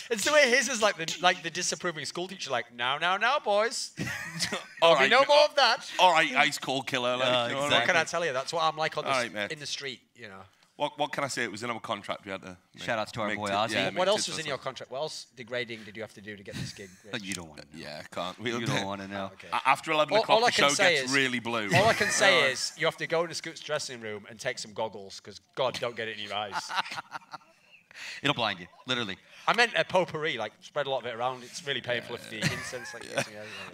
It's the way his is like the disapproving school teacher, like, now, boys. All right, no more of that. All right, ice cold killer. Like, exactly. What can I tell you? That's what I'm like on in the street, you know. What can I say? It was in our contract. We had to. Shout outs to our boy Ozzy. Yeah, what else was in your contract? What else degrading did you have to do to get this gig? You don't want to know. Yeah, can't. You don't want to know. Okay. After 11 o'clock, the show gets really blue. All I can say is you have to go into Scoot's dressing room and take some goggles because, God, don't get it in your eyes. It'll blind you, literally. I meant a potpourri, like spread a lot of it around. It's really painful if the incense, like.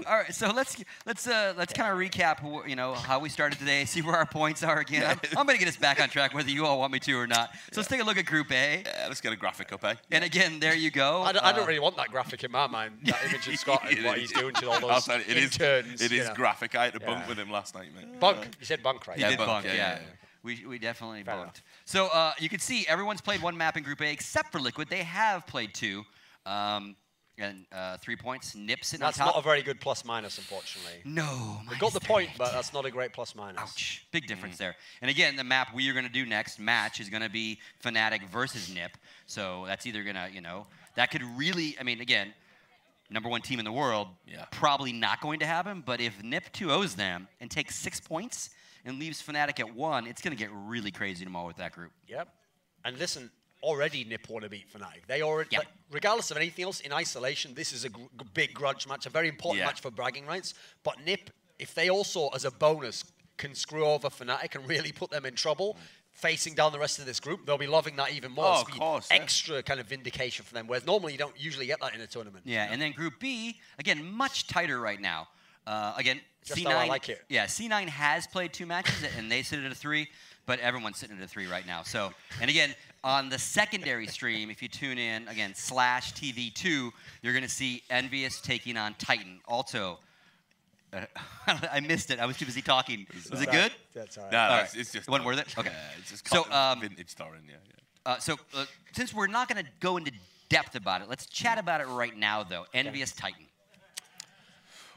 All right, so let's kind of recap, you know, how we started today. See where our points are again. I'm gonna get us back on track, whether you all want me to or not. So let's take a look at Group A. Yeah, let's get a graphic up, eh? And again, there you go. I don't really want that graphic in my mind. That image of Scott and what he's doing to all those interns. It is graphic. I had to bunk with him last night, mate. Bunk. You said bunk, right? He did bunk. Yeah. We definitely bunked. So you can see everyone's played one map in Group A except for Liquid. They have played two. And 3 points. NiP sitting on top. That's not a very good plus-minus, unfortunately. No. We got the point, but that's not a great plus-minus. Ouch. Big difference there. And again, the map we are going to do next, match, is going to be Fnatic versus NiP. So that's either going to, you know, that could really, I mean, again, #1 team in the world, probably not going to happen. But if NiP 2-0s them and takes 6 points and leaves Fnatic at 1, it's going to get really crazy tomorrow with that group. Yep. And listen, already NiP want to beat Fnatic. They already, like, regardless of anything else, in isolation, this is a big grudge match, a very important match for bragging rights. But NiP, if they also, as a bonus, can screw over Fnatic and really put them in trouble, facing down the rest of this group, they'll be loving that even more. Oh, of course. Extra kind of vindication for them, whereas normally you don't usually get that in a tournament. Yeah, and then Group B, again, much tighter right now. Again, Just C9, how I like it. Yeah, C9 has played 2 matches, and they sit at a 3, but everyone's sitting at a 3 right now. So, and again, on the secondary stream, if you tune in, again, /TV2, you're going to see Envious taking on Titan. Also, I missed it. I was too busy talking. Was it good? That's all right. No, it's just... It wasn't worth it? Okay. Yeah, it's just so, vintage starring, since we're not going to go into depth about it, let's chat about it right now, though. Envious Titan.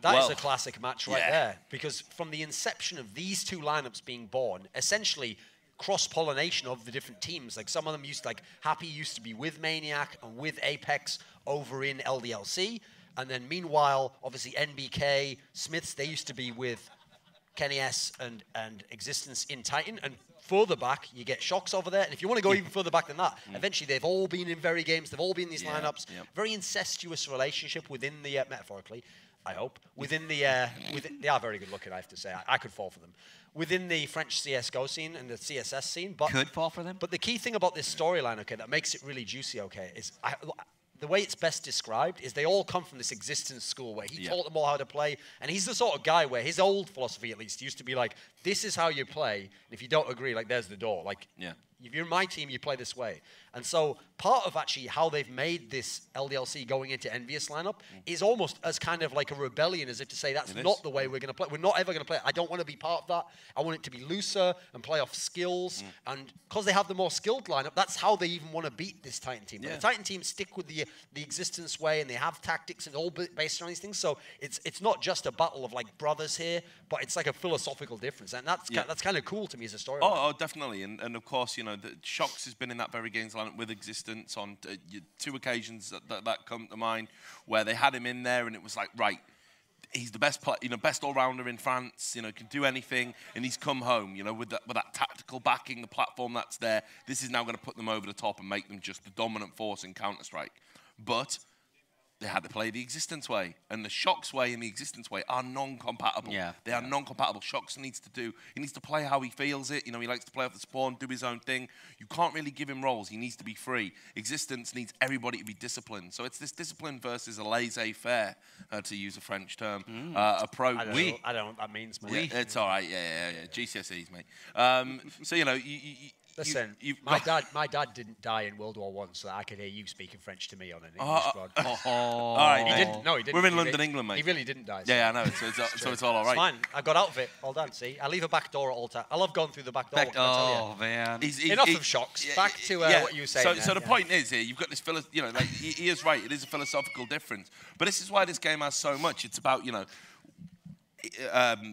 That is a classic match right there, because from the inception of these two lineups being born, essentially cross-pollination of the different teams. Like some of them Happy used to be with Maniac and with Apex over in LDLC, and then meanwhile, obviously NBK, Smiths, they used to be with Kenny S and Existence in Titan, and further back, you get Shocks over there. And if you want to go even further back than that, eventually they've all been in very games, they've all been in these lineups. Very incestuous relationship within the, metaphorically, I hope, within the, they are very good looking, I have to say. I could fall for them. Within the French CSGO scene and the CSS scene. But could fall for them? But the key thing about this storyline, okay, that makes it really juicy, okay, is the way it's best described is they all come from this Existence school where he taught them all how to play. And he's the sort of guy where his old philosophy, at least, used to be like, this is how you play. And if you don't agree, like, there's the door. Like, if you're in my team, you play this way. And so part of actually how they've made this LDLC going into Envious lineup is almost as kind of like a rebellion, as if to say that's not the way we're going to play. We're not ever going to play it. I don't want to be part of that. I want it to be looser and play off skills. And because they have the more skilled lineup, that's how they even want to beat this Titan team. But the Titan team stick with the Existence way, and they have tactics and all based on these things. So it's not just a battle of like brothers here, but it's like a philosophical difference. And that's kind of cool to me as a story. Oh, definitely. And of course, you know, the Shocks has been in that very games lineup with Existence on 2 occasions that come to mind where they had him in there and it was like, right, he's the best player, you know, best all-rounder in France, you know, can do anything, and he's come home, you know, with that tactical backing, the platform that's there. This is now going to put them over the top and make them just the dominant force in Counter-Strike. But they had to play the Existence way, and the Shocks way and the Existence way are non-compatible. They are non-compatible. Shocks needs to play how he feels it. You know, he likes to play off the spawn, do his own thing. You can't really give him roles. He needs to be free. Existence needs everybody to be disciplined. So it's this discipline versus a laissez-faire, to use a French term, approach. I don't know what that means, mate. It's all right. Yeah. GCSEs, mate. So, you know, listen, my dad didn't die in World War I, so I could hear you speaking French to me on an English broadcast. All right, he didn't. No, he didn't. We're in London, England, mate. He really didn't die. Yeah, I know. So it's all right. It's fine. I got out of it. All done. See, I leave a back door at all times. I love going through the back door. Oh man. Enough of Shocks. Back to what you were saying. So the point is here, you've got this you know, like he is right. It is a philosophical difference, but this is why this game has so much. It's about, you know,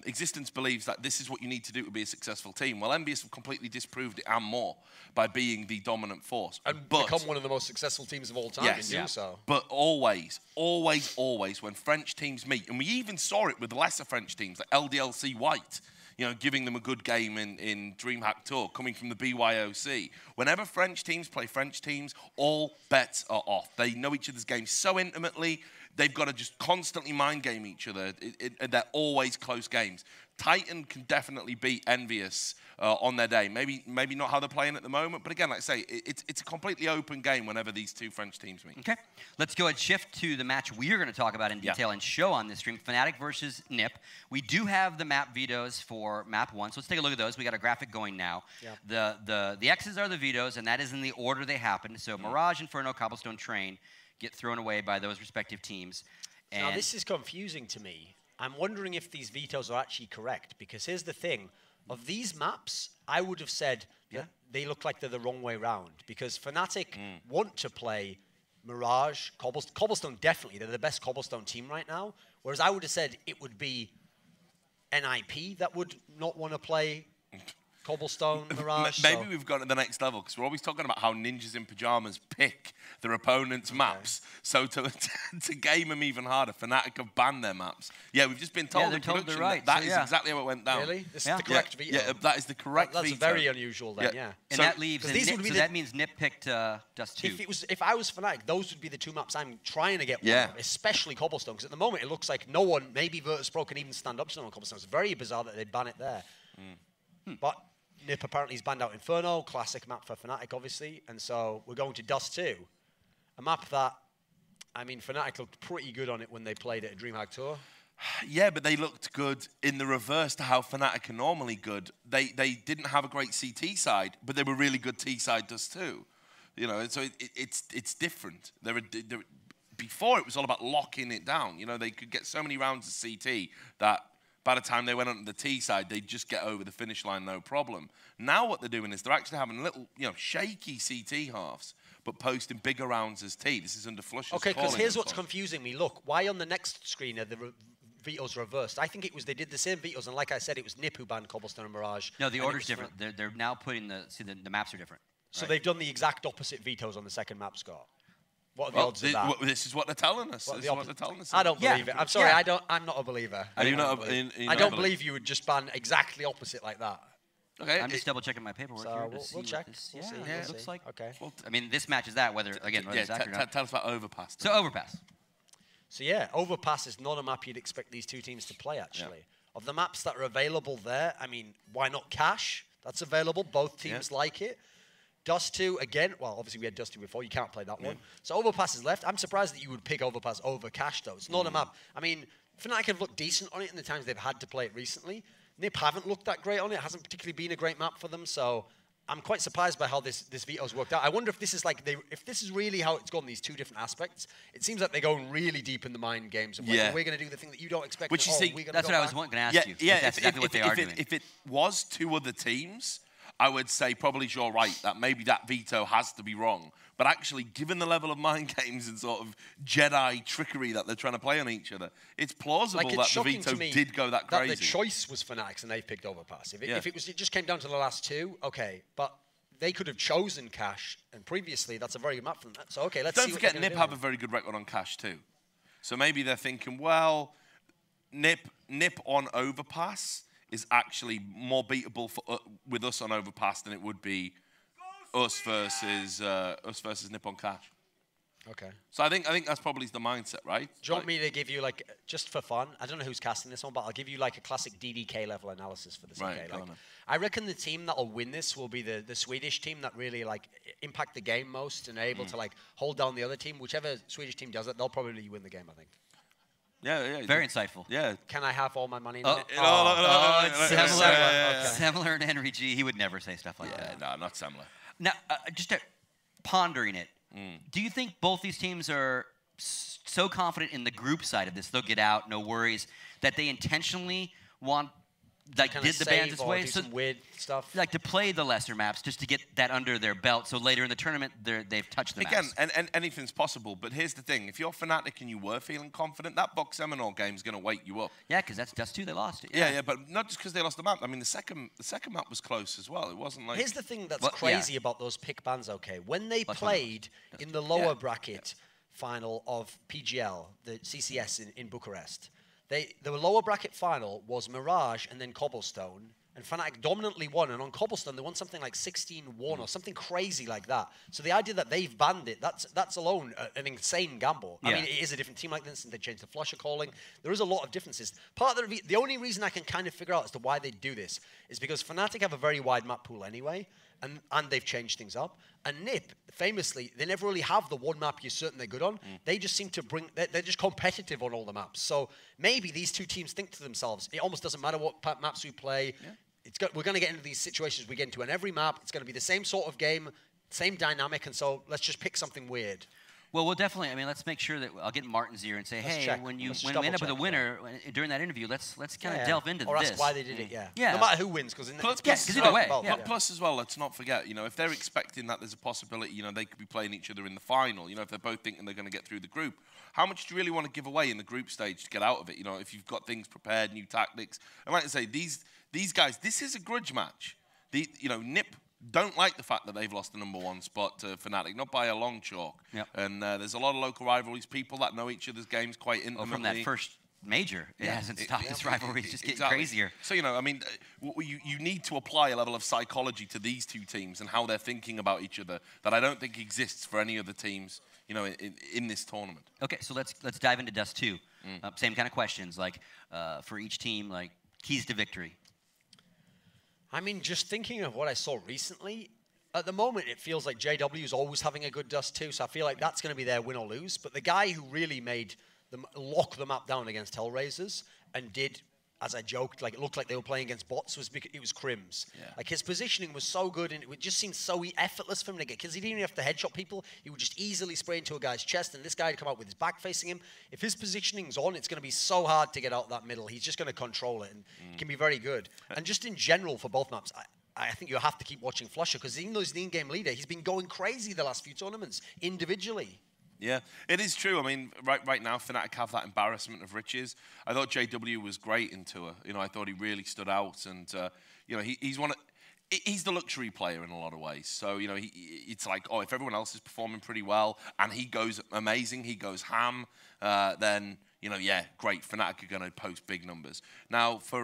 Existence believes that this is what you need to do to be a successful team. Well, Envious have completely disproved it and more by being the dominant force. And become one of the most successful teams of all time in doing so. But always, when French teams meet, and we even saw it with lesser French teams like LDLC White, you know, giving them a good game in DreamHack Tour, coming from the BYOC. Whenever French teams play French teams, all bets are off. They know each other's games so intimately, they've got to just constantly mind game each other. They're always close games. Titan can definitely beat Envious on their day. Maybe not how they're playing at the moment, but again, like I say, it's a completely open game whenever these two French teams meet. Okay, let's go and shift to the match we are going to talk about in detail and show on this stream, Fnatic versus NiP. We do have the map vetoes for map 1, so let's take a look at those. We got a graphic going now. The X's are the vetoes, and that is in the order they happen. So Mirage, Inferno, Cobblestone, Train get thrown away by those respective teams. And now, this is confusing to me. I'm wondering if these vetoes are actually correct, because here's the thing. Of these maps, I would have said that they look like they're the wrong way round, because Fnatic want to play Mirage, Cobblestone definitely. They're the best Cobblestone team right now, whereas I would have said it would be NiP that would not want to play Cobblestone, Mirage. Maybe we've gone to the next level, because we're always talking about how ninjas in pajamas pick their opponent's maps. So to game them even harder, Fnatic have banned their maps. Yeah, we've just been told in production that is exactly how it went down. Really? This is the correct veto? Yeah, that is the correct veto. That's very unusual then, And that leaves, that means NiP picked Dust 2. If I was Fnatic, those would be the two maps I'm trying to get one of, especially Cobblestone, because at the moment it looks like no one, maybe Virtus.pro, can even stand up to someone on Cobblestone. It's very bizarre that they ban it there. But NiP apparently is banned out Inferno, classic map for Fnatic, obviously. And so we're going to Dust 2, a map that, I mean, Fnatic looked pretty good on it when they played it at DreamHack Tour. Yeah, but they looked good in the reverse to how Fnatic are normally good. They didn't have a great CT side, but they were really good T side Dust 2. You know, so it's different. Before, it was all about locking it down. You know, they could get so many rounds of CT that by the time they went onto the T side, they'd just get over the finish line, no problem. Now what they're doing is they're actually having little, you know, shaky CT halves, but posting bigger rounds as T. This is under Flush's Okay, because here's what's confusing me. Look, why on the next screen are the vetoes reversed? I think it was they did the same vetoes, and like I said, it was NiP who banned Cobblestone and Mirage. No, the order's different. They're now putting the maps are different. So they've done the exact opposite vetoes on the second map, Scott. What are the odds of that? This is what they're telling us. I don't believe it. I'm sorry, I'm not a believer. I don't believe you would just ban exactly opposite like that. Okay. I'm just double checking my paperwork here to see we'll check. This, We'll see. it looks like. Okay. Well, I mean, this matches that. Whether it's accurate or not. Tell us about Overpass. So Overpass. So yeah, Overpass is not a map you'd expect these two teams to play. Actually, of the maps that are available there, I mean, why not Cash? That's available. Both teams like it. Dust 2, again, well, obviously we had Dust 2 before. You can't play that one. So Overpass is left. I'm surprised that you would pick Overpass over Cash, though. It's not a map. I mean, Fnatic have looked decent on it in the times they've had to play it recently. NiP haven't looked that great on it. It hasn't particularly been a great map for them, so I'm quite surprised by how this veto's worked out. I wonder if this is like, if this is really how it's gone, these two different aspects. It seems like they're going really deep in the mind games. And we're going to do the thing that you don't expect. Which you see, that's what I was going to ask you. Yeah, that's exactly what they are doing. If it was two other teams, I would say probably you're right, that maybe that veto has to be wrong. But actually, given the level of mind games and sort of Jedi trickery that they're trying to play on each other, it's plausible that the veto did go that crazy. That the choice was Fnatic's and they picked Overpass. If it just came down to the last two, okay. But they could have chosen Cash, and previously that's a very good map for them. So, okay, let's see. Don't forget, NiP have a very good record on Cash too. So maybe they're thinking, well, NiP on Overpass is actually more beatable with us on Overpass than it would be us versus NiP on Cash. Okay. So I think that's probably the mindset, right? Do you want me to give you, like, just for fun, I don't know who's casting this one, but I'll give you like a classic DDK level analysis for this. Right, I reckon the team that'll win this will be the Swedish team that really like impact the game most and are able to like hold down the other team. Whichever Swedish team does it, they'll probably win the game, I think. Yeah. Very insightful. Yeah. Can I have all my money in it? It's Semler and Henry G. He would never say stuff like that. No, not Semler. Now, just pondering it, do you think both these teams are so confident in the group side of this, they'll get out, no worries, that they intentionally want like did the bans its way, do some weird stuff. Like to play the lesser maps just to get that under their belt, so later in the tournament they've touched the maps. Again, and anything's possible. But here's the thing: if you're Fnatic and you were feeling confident, that Box Seminole game's going to wake you up. Yeah, because that's Dust 2. They lost it. Yeah, but not just because they lost the map. I mean, the second map was close as well. It wasn't like. Here's the thing that's crazy about those pick bans. Okay, when they played in the lower bracket final of PGL, the CCS in Bucharest. The lower bracket final was Mirage and then Cobblestone, and Fnatic dominantly won. And on Cobblestone, they won something like 16-1 or something crazy like that. So the idea that they've banned it, that's alone an insane gamble. I mean, it is a different team like this, and they changed the flusher calling. There is a lot of differences. Part of the only reason I can kind of figure out as to why they do this is because Fnatic have a very wide map pool anyway, and they've changed things up. And NiP, famously, they never really have the one map you're certain they're good on. They just seem to bring, they're just competitive on all the maps. So maybe these two teams think to themselves, it almost doesn't matter what maps we play. We're going to get into these situations we get into, and every map, it's going to be the same sort of game, same dynamic, and so let's just pick something weird. Well, we'll definitely. I mean, let's make sure that I'll get Martin's ear and say, hey, when we end up with a winner during that interview, let's kind of delve into this. Or ask why they did it. No matter who wins, because either way. Plus, as well, let's not forget. You know, if they're expecting that there's a possibility, you know, they could be playing each other in the final. You know, if they're both thinking they're going to get through the group, how much do you really want to give away in the group stage to get out of it? You know, if you've got things prepared, new tactics, and like I say, these guys, this is a grudge match. You know, NiP don't like the fact that they've lost the #1 spot to Fnatic, not by a long chalk. And there's a lot of local rivalries, people that know each other's games quite intimately. From that first major, it hasn't stopped. This rivalry is just getting crazier. So, you know, I mean, you need to apply a level of psychology to these two teams and how they're thinking about each other that I don't think exists for any other teams, you know, in this tournament. Okay, so let's dive into Dust 2. Same kind of questions, like for each team, like keys to victory. I mean, just thinking of what I saw recently, at the moment, it feels like JW is always having a good Dust 2, so I feel like that's going to be their win or lose. But the guy who really made them lock the map down against Hellraisers and did, as I joked, like it looked like they were playing against bots, it was Crims. Like his positioning was so good, and it just seemed so effortless for him to get, because he didn't even have to headshot people. He would just easily spray into a guy's chest, and this guy would come out with his back facing him. If his positioning's on, it's going to be so hard to get out that middle. He's just going to control it, and it can be very good. And just in general for both maps, I think you have to keep watching flusher, because even though he's the in-game leader, he's been going crazy the last few tournaments individually. Yeah, it is true. I mean, right now, Fnatic have that embarrassment of riches. I thought JW was great in Tour. You know, I thought he really stood out, and you know, he's the luxury player in a lot of ways. So, you know, it's like, oh, if everyone else is performing pretty well and he goes amazing, he goes ham, then, you know, yeah, great. Fnatic are going to post big numbers. Now, for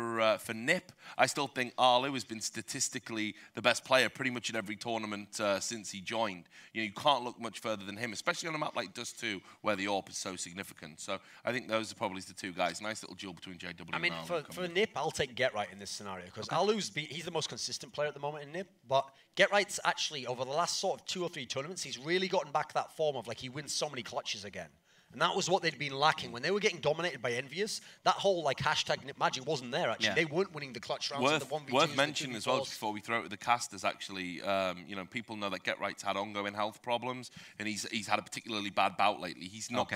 NiP, I still think Arlo has been statistically the best player pretty much in every tournament since he joined. You know, you can't look much further than him, especially on a map like Dust 2, where the AWP is so significant. So I think those are probably the two guys. Nice little duel between JW and Arlo. I mean, for NiP, I'll take GetRight in this scenario, because Arlo's he's the most consistent player at the moment in NiP, but GetRight's actually, over the last sort of 2 or 3 tournaments, he's really gotten back that form of, like, he wins so many clutches again. And that was what they'd been lacking. When they were getting dominated by Envious, that whole, like, hashtag NiP magic wasn't there, actually. They weren't winning the clutch rounds in the 1v2s. Worth mentioning as well, before we throw it to the casters, actually, you know, people know that GetRight's had ongoing health problems, and he's had a particularly bad bout lately. He's not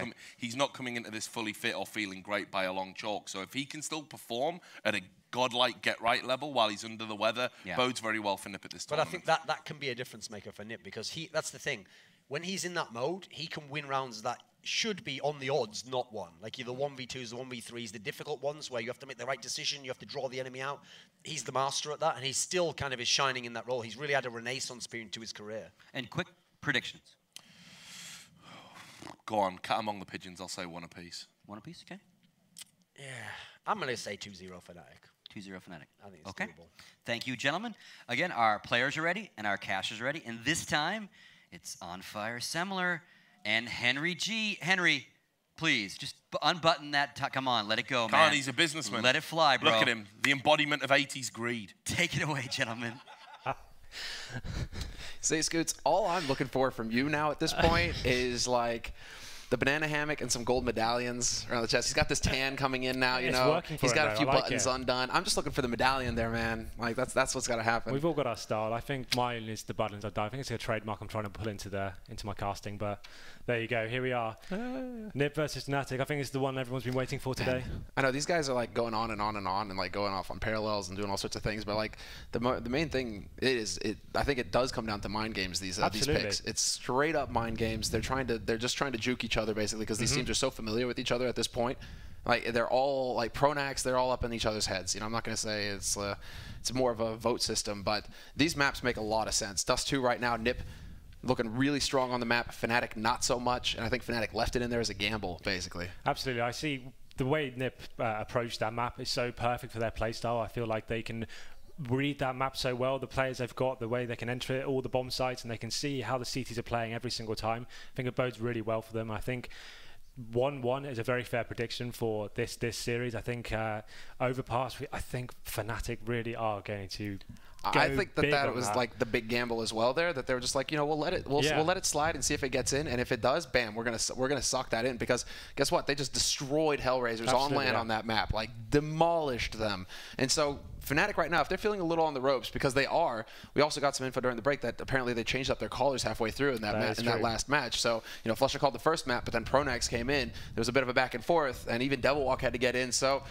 coming into this fully fit or feeling great by a long chalk. So if he can still perform at a godlike GetRight level while he's under the weather, bodes very well for NiP at this tournament. But I think that can be a difference maker for NiP, because that's the thing. When he's in that mode, he can win rounds that should be on the odds, not won. Like the 1v2s, the 1v3s, the difficult ones where you have to make the right decision, you have to draw the enemy out. He's the master at that, and he's still kind of is shining in that role. He's really had a renaissance period to his career. And quick predictions. Go on, cat among the pigeons, I'll say 1 apiece. 1 apiece, okay. Yeah, I'm going to say 2-0 Fnatic. 2-0 Fnatic. I think it's doable. Thank you, gentlemen. Again, our players are ready, and our casters are ready, and this time, it's On Fire Semler and Henry G. Henry, please, just unbutton that. Come on, let it go, man. He's a businessman. Let it fly, bro. Look at him, the embodiment of 80s greed. Take it away, gentlemen. Say, Scoots, all I'm looking for from you now at this point is, like, the banana hammock and some gold medallions around the chest. He's got this tan coming in now, you know. He's got a few buttons undone. I'm just looking for the medallion there, man. Like, that's what's got to happen. We've all got our style. I think mine is the buttons undone. I think it's a trademark I'm trying to pull into my casting, but there you go. Here we are. NiP versus Fnatic. I think it's the one everyone's been waiting for today. I know these guys are like going on and on and on and like going off on parallels and doing all sorts of things, but like the main thing is I think it does come down to mind games. These picks. It's straight up mind games. They're just trying to juke each other basically because these teams are so familiar with each other at this point. Like they're all like Pronax, they're all up in each other's heads. You know, I'm not going to say it's more of a vote system, but these maps make a lot of sense. Dust 2 right now, NiP looking really strong on the map. Fnatic not so much, and I think Fnatic left it in there as a gamble, basically. Absolutely, I see the way NiP approached that map is so perfect for their playstyle. I feel like they can read that map so well. The players they've got, the way they can enter it, all the bomb sites, and they can see how the CTs are playing every single time. I think it bodes really well for them. I think 1-1 is a very fair prediction for this series. I think Overpass, I think Fnatic really are going to I think that was like the big gamble as well there, that they were just like, you know, we'll let it slide and see if it gets in, and if it does, bam, we're gonna suck that in, because guess what? They just destroyed Hellraisers on land on that map, like demolished them. And so Fnatic right now, if they're feeling a little on the ropes, because they are, we also got some info during the break that apparently they changed up their callers halfway through in that last match. So, you know, Flusha called the first map, but then Pronax came in. There was a bit of a back and forth, and even Devilwalk had to get in. So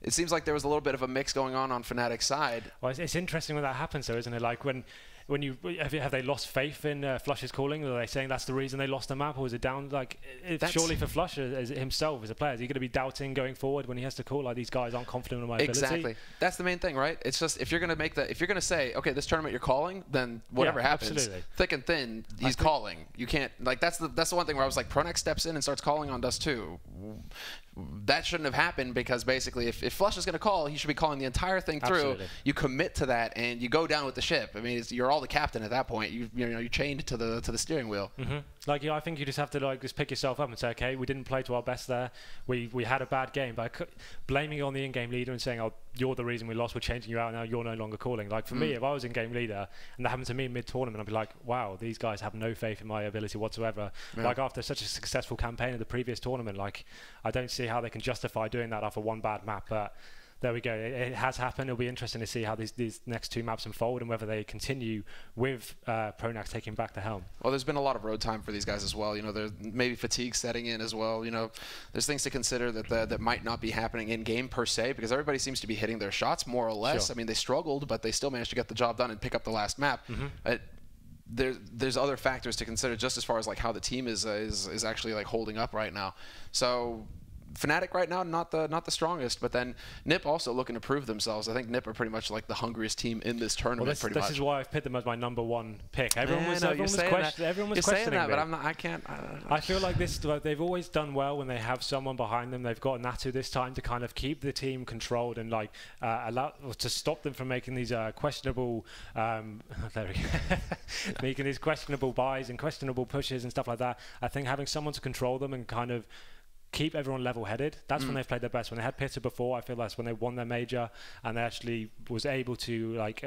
it seems like there was a little bit of a mix going on Fnatic's side. Well, it's interesting when that happens, though, isn't it? Like when have they lost faith in Flusha's calling? Are they saying that's the reason they lost the map, or is it down? Like, surely for Flusha himself as a player, is he going to be doubting going forward when he has to call? Like, these guys aren't confident in my ability. Exactly. That's the main thing, right? It's just if you're going to say, okay, this tournament you're calling, then whatever happens, absolutely. Thick and thin, he's calling. You can't, like, that's the one thing where I was like, Pronax steps in and starts calling on Dust 2. That shouldn't have happened, because basically if Flush is going to call, he should be calling the entire thing through. Absolutely. You commit to that and you go down with the ship. I mean, you're all the captain at that point. You're chained to the steering wheel. Like, I think you just have to just pick yourself up and say, okay, we didn't play to our best there. We had a bad game, but blaming it on the in-game leader and saying, oh, you're the reason we lost, we're changing you out now, you're no longer calling. Like, for me, if I was in-game leader and that happened to me mid-tournament, I'd be like, wow, these guys have no faith in my ability whatsoever. Like, after such a successful campaign in the previous tournament, like, I don't see how they can justify doing that after one bad map. But there we go. It has happened. It'll be interesting to see how these next two maps unfold and whether they continue with Pronax taking back the helm. Well, there's been a lot of road time for these guys as well. You know, there's maybe fatigue setting in as well. You know, there's things to consider that might not be happening in game per se, because everybody seems to be hitting their shots more or less. Sure. I mean, they struggled, but they still managed to get the job done and pick up the last map. There's other factors to consider just as far as like how the team is actually like holding up right now. So Fnatic right now not the strongest, but then NiP also looking to prove themselves. I think NiP are pretty much like the hungriest team in this tournament. Well, this is why I've picked them as my #1 pick. Everyone was questioning saying that, me. but I can't. I feel like they've always done well when they have someone behind them. They've got Natu this time to kind of keep the team controlled and like allow to stop them from making these questionable making these questionable buys and questionable pushes and stuff like that. I think having someone to control them and kind of keep everyone level-headed, that's when they've played their best. When they had Pitta before, I feel that's when they won their major and they actually was able to like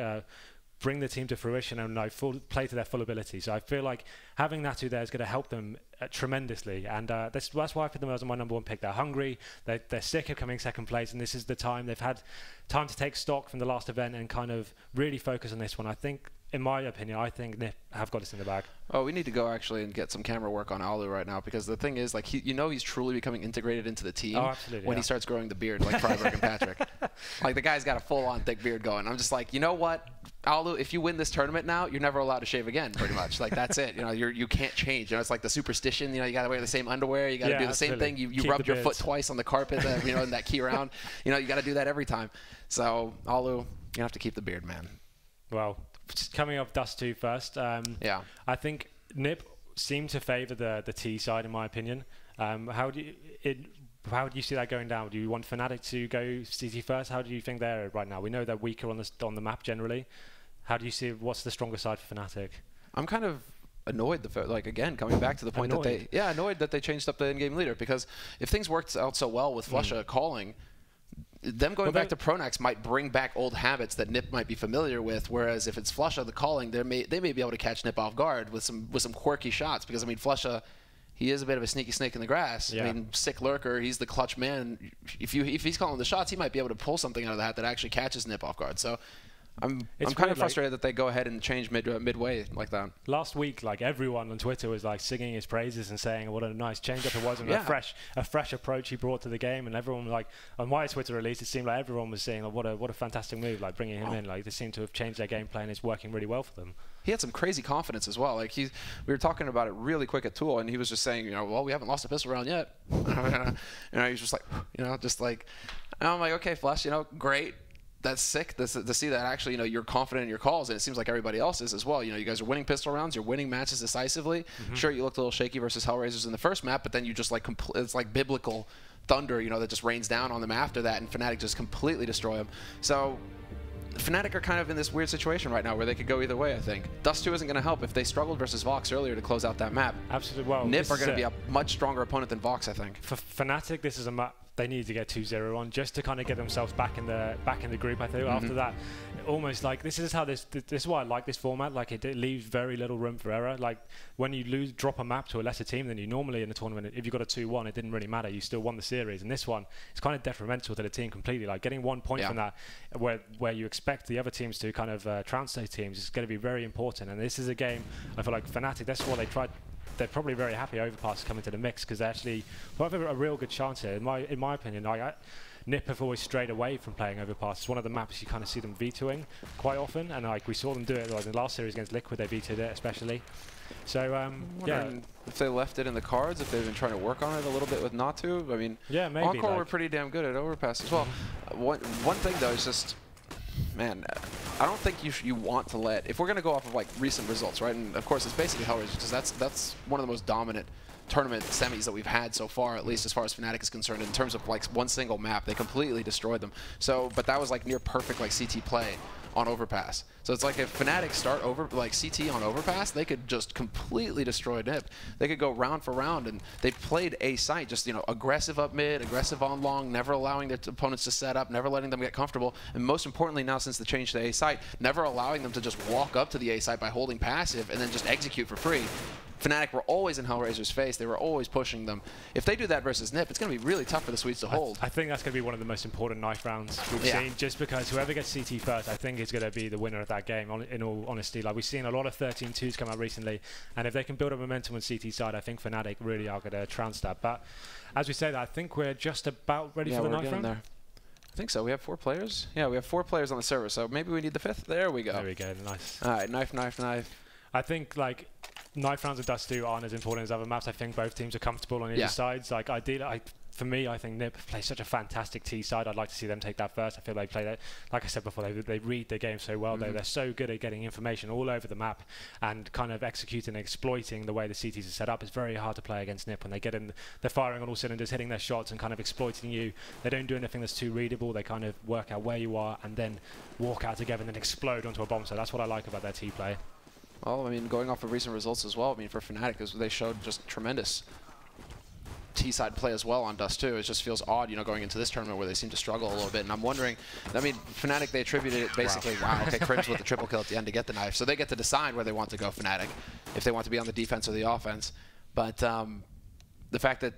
bring the team to fruition and like play to their full ability. So I feel like having Natu there is going to help them tremendously, and that's why I put them as my #1 pick. They're hungry, they're sick of coming second place, and this is the time they've had time to take stock from the last event and kind of really focus on this one. I think, in my opinion, I think NiP have got this in the bag. Oh, we need to go actually and get some camera work on Alu right now, because the thing is, like, he's truly becoming integrated into the team when he starts growing the beard like Freiberg and Patrick. Like, the guy's got a full-on thick beard going. I'm just like, you know what, Alu, if you win this tournament now, you're never allowed to shave again, pretty much. Like, that's it. You know, you can't change. You know, it's like the superstition. You know, you got to wear the same underwear. You got to do the same thing. You rubbed your foot twice on the carpet, you know, in that key round. You know, you got to do that every time. So, Alu, you have to keep the beard, man. Well, just coming off Dust 2 first, I think NiP seem to favour the T side, in my opinion. How do you see that going down? Do you want Fnatic to go CT first? How do you think they're right now? We know they're weaker on the map generally. How do you see what's the stronger side for Fnatic? I'm kind of annoyed, again, coming back to the point annoyed that they changed up the in-game leader, because if things worked out so well with Flusha calling, them going back to Pronax might bring back old habits that NiP might be familiar with, whereas if it's Flusha the calling, they may be able to catch NiP off guard with some quirky shots, because I mean, Flusha, he is a bit of a sneaky snake in the grass. I mean, sick lurker, he's the clutch man. If he's calling the shots, he might be able to pull something out of the hat that actually catches NiP off guard. So I'm kind of frustrated that they go ahead and change midway like that. Last week, like everyone on Twitter was like singing his praises and saying what a nice change-up it was and a fresh approach he brought to the game. And everyone was like, on my Twitter release, it seemed like everyone was saying, like, what a fantastic move, like bringing him in. Like they seem to have changed their gameplay and it's working really well for them. He had some crazy confidence as well. Like we were talking about it really quick at Tool, and he was just saying, well, we haven't lost a pistol round yet. He was just like, just like, and I'm like, okay, Flash, great. That's sick to see that actually, you're confident in your calls, and it seems like everybody else is as well. You guys are winning pistol rounds, you're winning matches decisively. Sure, you looked a little shaky versus Hellraisers in the first map, but then you just like it's like biblical thunder, that just rains down on them after that, and Fnatic just completely destroy them. So Fnatic are kind of in this weird situation right now where they could go either way, I think. Dust 2 isn't going to help if they struggled versus Vox earlier to close out that map. Absolutely. Well, NiP are going to be a much stronger opponent than Vox, I think. For Fnatic, this is a map they need to get 2-0 on just to kind of get themselves back in the group. I think after that, almost like this is why I like this format. Like it leaves very little room for error. Like when you drop a map to a lesser team than you normally in a tournament, if you got a 2-1, it didn't really matter. You still won the series. And this one, it's kind of detrimental to the team completely. Like getting 1 point from that, where you expect the other teams to kind of trounce those teams, is going to be very important. And this is a game I feel like Fnatic. That's what they tried. They're probably very happy Overpass coming to the mix because they actually have a real good chance here. In my opinion, NiP have always strayed away from playing Overpass. It's one of the maps you kind of see them vetoing quite often, and like we saw them do it in the last series against Liquid. They vetoed it especially. So if they left it in the cards, if they've been trying to work on it a little bit with not to. I mean, maybe Encore were pretty damn good at Overpass as well. One thing though is just, man, I don't think you want to let, if we're going to go off of like recent results, right? And of course it's basically Hellraisers because that's one of the most dominant tournament semis that we've had so far, at least as far as Fnatic is concerned, in terms of like one single map. They completely destroyed them. So, but that was like near perfect like CT play on Overpass. So it's like if Fnatic start over like CT on Overpass, they could just completely destroy NiP. They could go round for round, and they played a site, just aggressive up mid, aggressive on long, never allowing their opponents to set up, never letting them get comfortable, and most importantly now since the change to A site, never allowing them to just walk up to the A site by holding passive and then just execute for free. Fnatic were always in Hellraiser's face. They were always pushing them. If they do that versus NiP, it's going to be really tough for the Swedes to hold. I think that's going to be one of the most important knife rounds we've seen, just because whoever gets CT first, I think is going to be the winner of that game, in all honesty. Like we've seen a lot of 13-2s come out recently, and if they can build up momentum on CT side, I think Fnatic really are going to trounce that. But as we say that, I think we're just about ready for the knife round. There. I think so. We have 4 players. Yeah, we have 4 players on the server, so maybe we need the 5th. There we go. There we go. Nice. All right, knife, knife, knife. I think like knife rounds of Dust 2 aren't as important as other maps. I think both teams are comfortable on either sides. Like for me, I think NiP plays such a fantastic T side. I'd like to see them take that first. I feel they play that, like I said before, they read the game so well. They're so good at getting information all over the map and kind of executing and exploiting the way the CTs are set up. It's very hard to play against NiP when they get in. They're firing on all cylinders, hitting their shots and kind of exploiting you. They don't do anything that's too readable. They kind of work out where you are and then walk out together and then explode onto a bomb. So that's what I like about their T play. Well, I mean, going off of recent results as well, I mean, for Fnatic, they showed just tremendous T-side play as well on Dust 2. It just feels odd, going into this tournament where they seem to struggle a little bit. And I'm wondering, I mean, Fnatic, they attributed it basically, okay, Crims with the triple kill at the end to get the knife. So they get to decide where they want to go Fnatic, if they want to be on the defense or the offense. But the fact that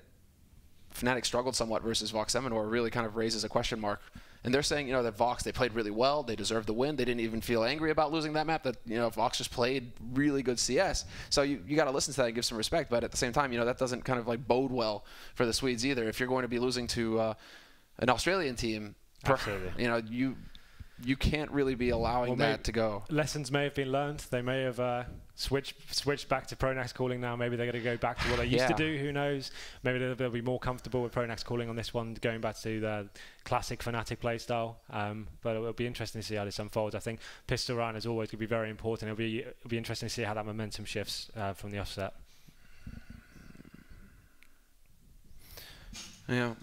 Fnatic struggled somewhat versus Vox Seminor really kind of raises a question mark. And they're saying, that Vox, they played really well. They deserved the win. They didn't even feel angry about losing that map. That, Vox just played really good CS. So you got to listen to that and give some respect. But at the same time, that doesn't kind of like bode well for the Swedes either. If you're going to be losing to an Australian team, you can't really be allowing that to go. Lessons may have been learned. They may have switched back to Pronax calling now. Maybe they're going to go back to what they used to do. Who knows? Maybe they'll be more comfortable with Pronax calling on this one, going back to the classic Fnatic playstyle. But it'll be interesting to see how this unfolds. I think pistol round is always going to be very important. It'll be interesting to see how that momentum shifts from the offset. Yeah.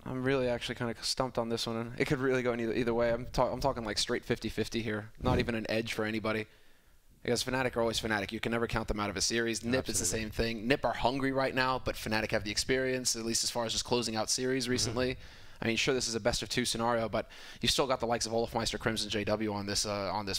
I'm really actually kind of stumped on this one. It could really go in either way. I'm talking like straight 50-50 here. Not even an edge for anybody. Because Fnatic are always Fnatic. You can never count them out of a series. NiP is the same thing. NiP are hungry right now, but Fnatic have the experience, at least as far as just closing out series recently. I mean, sure, this is a best-of-2 scenario, but you still got the likes of Olafmeister, Crimson, JW on this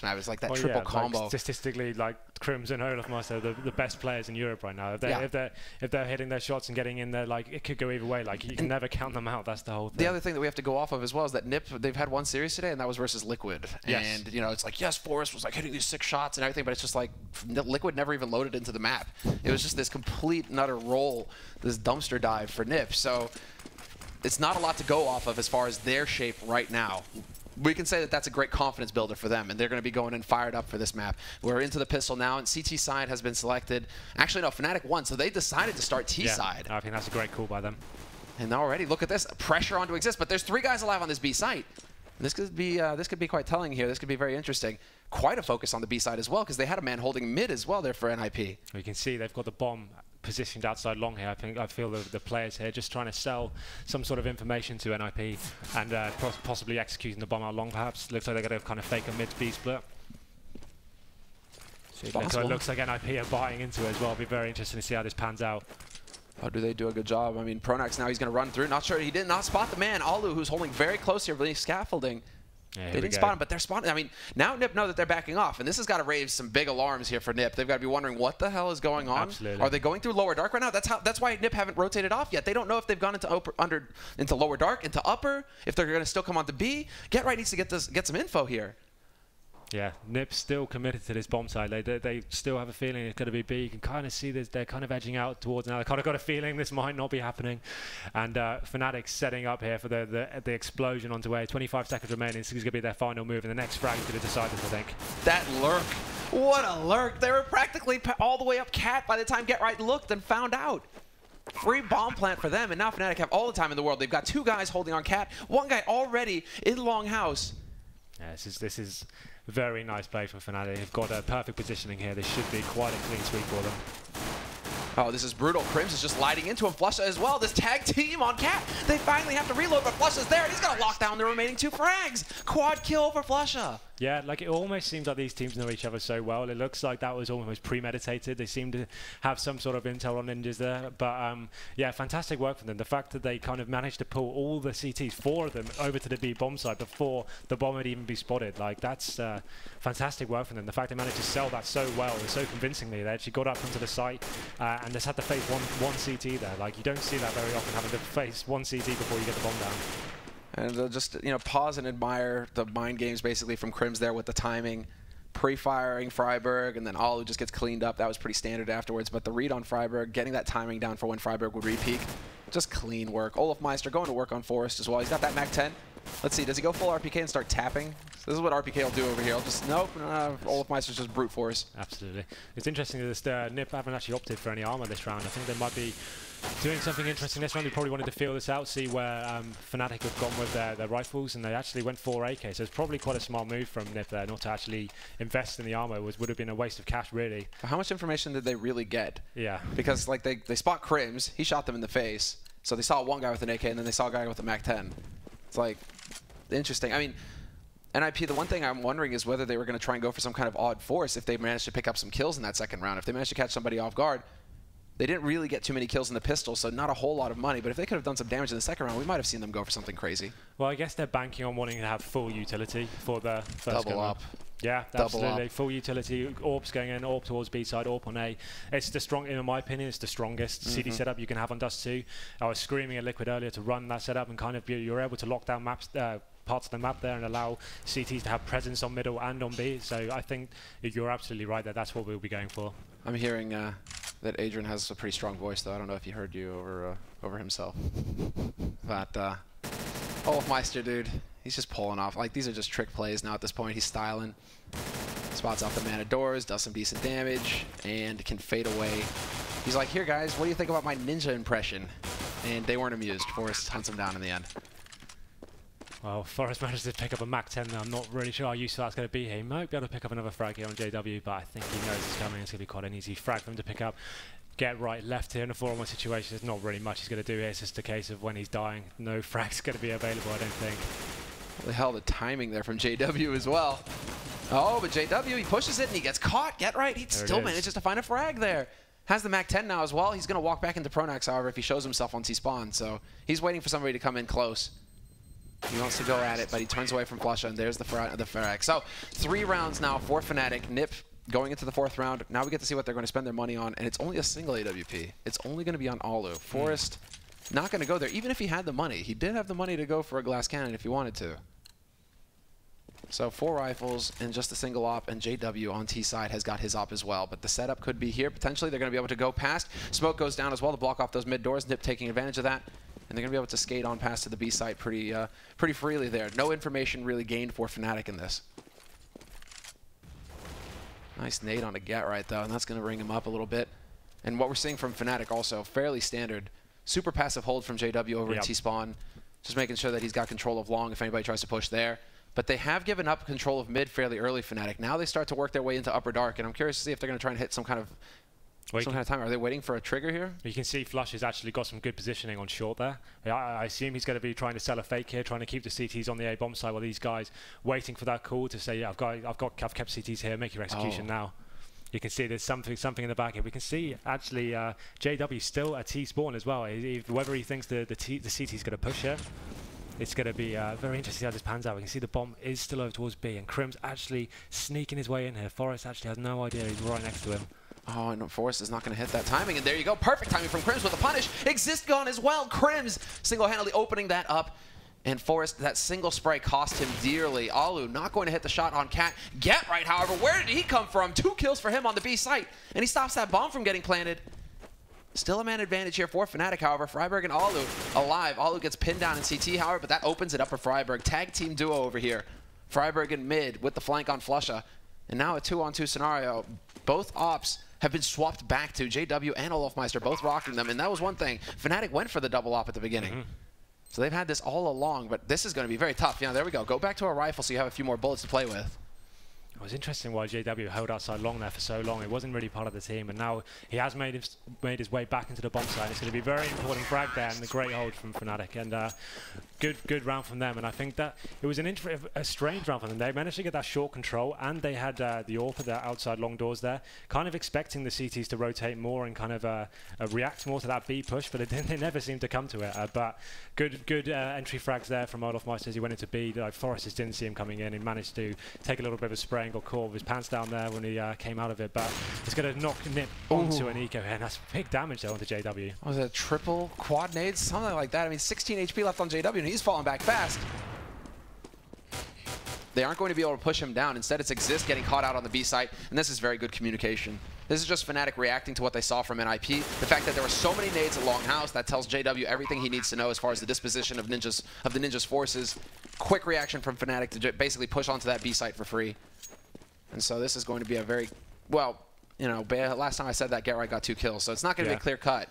map. It's like that triple combo. Like statistically, like Crimson, Olafmeister, the best players in Europe right now. If they're hitting their shots and getting in there, like it could go either way. Like you can never count them out. That's the whole thing. The other thing that we have to go off of as well is that NiP, they've had one series today, and that was versus Liquid. Yes. And you know, it's like, yes, Forrest was like hitting these 6 shots and everything, but it's just like Liquid never even loaded into the map. It was just this complete and utter roll, this dumpster dive for NiP. So it's not a lot to go off of as far as their shape right now. We can say that that's a great confidence builder for them, and they're going to be going in fired up for this map. We're into the pistol now, and CT side has been selected. Actually, no, Fnatic won, so they decided to start T side. I think that's a great call by them. And already, look at this, pressure on to exist, but there's 3 guys alive on this B site. And this could be quite telling here. This could be very interesting. Quite a focus on the B side as well, because they had a man holding mid as well there for NiP. You can see they've got the bomb positioned outside long here. I feel the players here just trying to sell some sort of information to NiP and possibly executing the bomb out long perhaps. Looks like they're going to kind of fake a mid-B split. So it looks like NiP are buying into it as well. It'll be very interesting to see how this pans out. How do they do a good job? I mean, Pronax now, he's going to run through. Not sure, he did not spot the man, Alu, who's holding very close here, beneath scaffolding. Yeah, they didn't spot him, but they're spotting. I mean, now NiP know that they're backing off, and this has got to raise some big alarms here for NiP. They've got to be wondering what the hell is going on. Absolutely. Are they going through lower dark right now? That's why NiP haven't rotated off yet. They don't know if they've gone into lower dark, into upper, if they're going to still come on to B. Get right needs to get some info here. Yeah, NiP's still committed to this bomb side. They still have a feeling it's going to be B. You can kind of see this. They're kind of edging out towards now. They kind of got a feeling this might not be happening. And Fnatic setting up here for the explosion onto A. 25 seconds remaining. This is going to be their final move. And the next frag is going to decide this, I think. That lurk. What a lurk. They were practically all the way up Cat by the time Get Right looked and found out. Free bomb plant for them. And now Fnatic have all the time in the world. They've got 2 guys holding on Cat. 1 guy already in Longhouse. Yeah, this is very nice play for Fnatic. They've got a perfect positioning here. This should be quite a clean sweep for them. Oh, this is brutal. Crims is just lighting into him. Flusha as well. This tag team on Cat. They finally have to reload, but Flusha's there. And he's going to lock down the remaining 2 frags. Quad kill for Flusha. Yeah, like it almost seems like these teams know each other so well. It looks like that was almost premeditated. They seem to have some sort of intel on ninjas there. But yeah, fantastic work from them. The fact that they kind of managed to pull all the CTs, 4 of them, over to the B bomb side before the bomb had even been spotted. Like that's fantastic work from them. The fact they managed to sell that so well and so convincingly. They actually got up onto the site and just had to face one CT there. Like you don't see that very often, having to face 1 CT before you get the bomb down. And they'll just, you know, pause and admire the mind games basically from Crims there with the timing. Pre-firing Freiberg, and then Alu just gets cleaned up. That was pretty standard afterwards. But the read on Freiberg, getting that timing down for when Freiberg would re-peak, just clean work. Olafmeister going to work on Forrest as well. He's got that Mac 10. Let's see, does he go full RPK and start tapping? This is what RPK will do over here. I'll just, nope, Olafmeister's just brute force. Absolutely. It's interesting that this NiP haven't actually opted for any armor this round. I think they might be doing something interesting this round. They probably wanted to feel this out, see where Fnatic have gone with their rifles, and they actually went for AK. So it's probably quite a smart move from NiP there, not to actually invest in the armor. Would have been a waste of cash, really. How much information did they really get? Yeah. Because like they spot Crims, he shot them in the face. So they saw 1 guy with an AK, and then they saw a guy with a Mac 10. It's like, interesting. I mean, NiP, the one thing I'm wondering is whether they were going to try and go for some kind of odd force if they managed to pick up some kills in that second round. If they managed to catch somebody off guard, they didn't really get too many kills in the pistol, so not a whole lot of money. But if they could have done some damage in the second round, we might have seen them go for something crazy. Well, I guess they're banking on wanting to have full utility for the first double up. Yeah, absolutely. Full utility. AWP's going in, AWP towards B side, AWP on A. It's the strong, in my opinion, it's the strongest CD setup you can have on Dust 2. I was screaming at Liquid earlier to run that setup and kind of you're able to lock down maps, parts of the map there and allow CTs to have presence on middle and on B. So I think you're absolutely right there. That's what we'll be going for. I'm hearing that Adrian has a pretty strong voice, though. I don't know if he heard you over himself. But Olafmeister, dude, he's just pulling off. Like, these are just trick plays now at this point. He's styling. Spots off the man of doors, does some decent damage, and can fade away. He's like, here, guys, what do you think about my ninja impression? And they weren't amused. Forrest hunts him down in the end. Well, Forrest managed to pick up a Mac 10 now. I'm not really sure how useful that's going to be here. He might be able to pick up another frag here on JW, but I think he knows it's coming. It's going to be quite an easy frag for him to pick up. Get right, left here in a 4-on-1 situation. There's not really much he's going to do here. It's just a case of when he's dying, no frag's going to be available, I don't think. What the hell, the timing there from JW as well. Oh, but JW, he pushes it and he gets caught. Get right, he still manages to find a frag there. Has the Mac 10 now as well. He's going to walk back into Pronax, however, if he shows himself once he spawns. So he's waiting for somebody to come in close. He wants to go at it, but he turns away from Flusha, and there's the Frag. So 3 rounds now for Fnatic. NiP going into the 4th round. Now we get to see what they're going to spend their money on, and it's only a single AWP. It's only going to be on Alu. Forest not going to go there, even if he had the money. He did have the money to go for a glass cannon if he wanted to. So 4 rifles and just a single op, and JW on T side has got his op as well. But the setup could be here. Potentially they're going to be able to go past. Smoke goes down as well to block off those mid doors. NiP taking advantage of that. And they're going to be able to skate on past to the B site pretty freely there. No information really gained for Fnatic in this. Nice nade on a get right though, and that's going to bring him up a little bit. And what we're seeing from Fnatic also, fairly standard. Super passive hold from JW over in T-spawn. Just making sure that he's got control of long if anybody tries to push there. But they have given up control of mid fairly early, Fnatic. Now they start to work their way into upper dark, and I'm curious to see if they're going to try and hit some kind of time. Are they waiting for a trigger here? You can see Flush has actually got some good positioning on short there. I assume he's going to be trying to sell a fake here, trying to keep the CTs on the A bomb side while these guys waiting for that call to say, yeah, I've kept CTs here, make your execution now. You can see there's something in the back here. We can see actually JW still at T spawn as well. Whether he thinks the CT is going to push here, it's going to be very interesting how this pans out. We can see the bomb is still over towards B, and Crim's actually sneaking his way in here. Forest actually has no idea he's right next to him. Oh, and Forest is not going to hit that timing, and there you go. Perfect timing from Crims with a punish. Exist gone as well. Crims single-handedly opening that up. And Forest, that single spray cost him dearly. Alu not going to hit the shot on Cat. Get right, however, where did he come from? 2 kills for him on the B site, and he stops that bomb from getting planted. Still a man advantage here for Fnatic, however. Freiburg and Alu alive. Alu gets pinned down in CT, however, but that opens it up for Freiburg. Tag team duo over here. Freiburg in mid with the flank on Flusha. And now a 2-on-2 scenario. Both ops have been swapped back to JW and Olofmeister, both rocking them. And that was one thing. Fnatic went for the double op at the beginning. So they've had this all along, but this is going to be very tough. Yeah, there we go. Go back to a rifle so you have a few more bullets to play with. It was interesting why JW held outside long there for so long. It wasn't really part of the team, and now he has made his way back into the bomb site. It's going to be very important frag there, and a great hold from Fnatic, and good round from them. And I think that it was a strange round for them. They managed to get that short control, and they had the AWP, the outside long doors there, kind of expecting the CTs to rotate more and kind of react more to that B push, but they never seemed to come to it. But good entry frags there from Olofmeister as he went into B. Like Forrest just didn't see him coming in. He managed to take a little bit of a spray and got caught with his pants down there when he came out of it. But it's going to knock NiP onto an eco here, and that's big damage there onto JW. Was it a triple quad nades? Something like that. I mean, 16 HP left on JW, and he's falling back fast. They aren't going to be able to push him down. Instead, it's Exist getting caught out on the B site, and this is very good communication. This is just Fnatic reacting to what they saw from NiP. The fact that there were so many nades at Longhouse, that tells JW everything he needs to know as far as the disposition of the Ninja's forces. Quick reaction from Fnatic to basically push onto that B site for free. And so this is going to be a very, well, you know, last time I said that, Get Right got 2 kills, so it's not going to be a clear cut.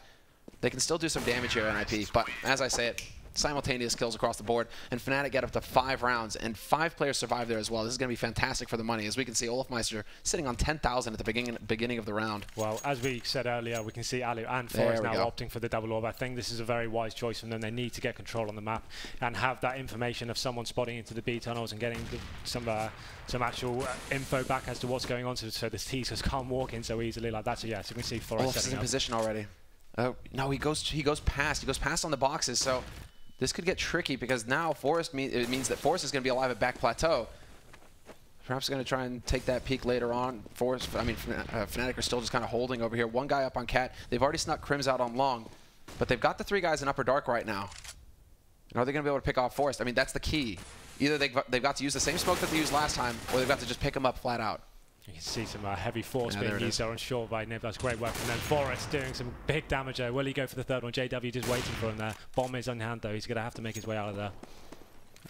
They can still do some damage here, NiP, but as I say it, simultaneous kills across the board, and Fnatic get up to 5 rounds, and 5 players survive there as well. This is going to be fantastic for the money. As we can see, Olofmeister sitting on 10,000 at the beginning of the round. Well, as we said earlier, we can see Alu and Forest now opting for the double orb. I think this is a very wise choice from them. They need to get control on the map and have that information of someone spotting into the B tunnels and getting some actual info back as to what's going on, so the T's just can't walk in so easily like that. So yeah, so you can see Forest is in position already. Oh no, he goes past. He goes past on the boxes. So this could get tricky because now Forest it means that Forest is going to be alive at back plateau. Perhaps going to try and take that peak later on. Fnatic are still just kind of holding over here. One guy up on Cat. They've already snuck Crims out on long, but they've got the 3 guys in upper dark right now. And are they going to be able to pick off Forest? I mean, that's the key. Either they've got to use the same smoke that they used last time, or they've got to just pick him up flat out. You can see some heavy force being used there on short by NiP. That's great work from them. Forest doing some big damage there. Will he go for the 3rd one? JW just waiting for him there. Bomb is on hand though. He's going to have to make his way out of there.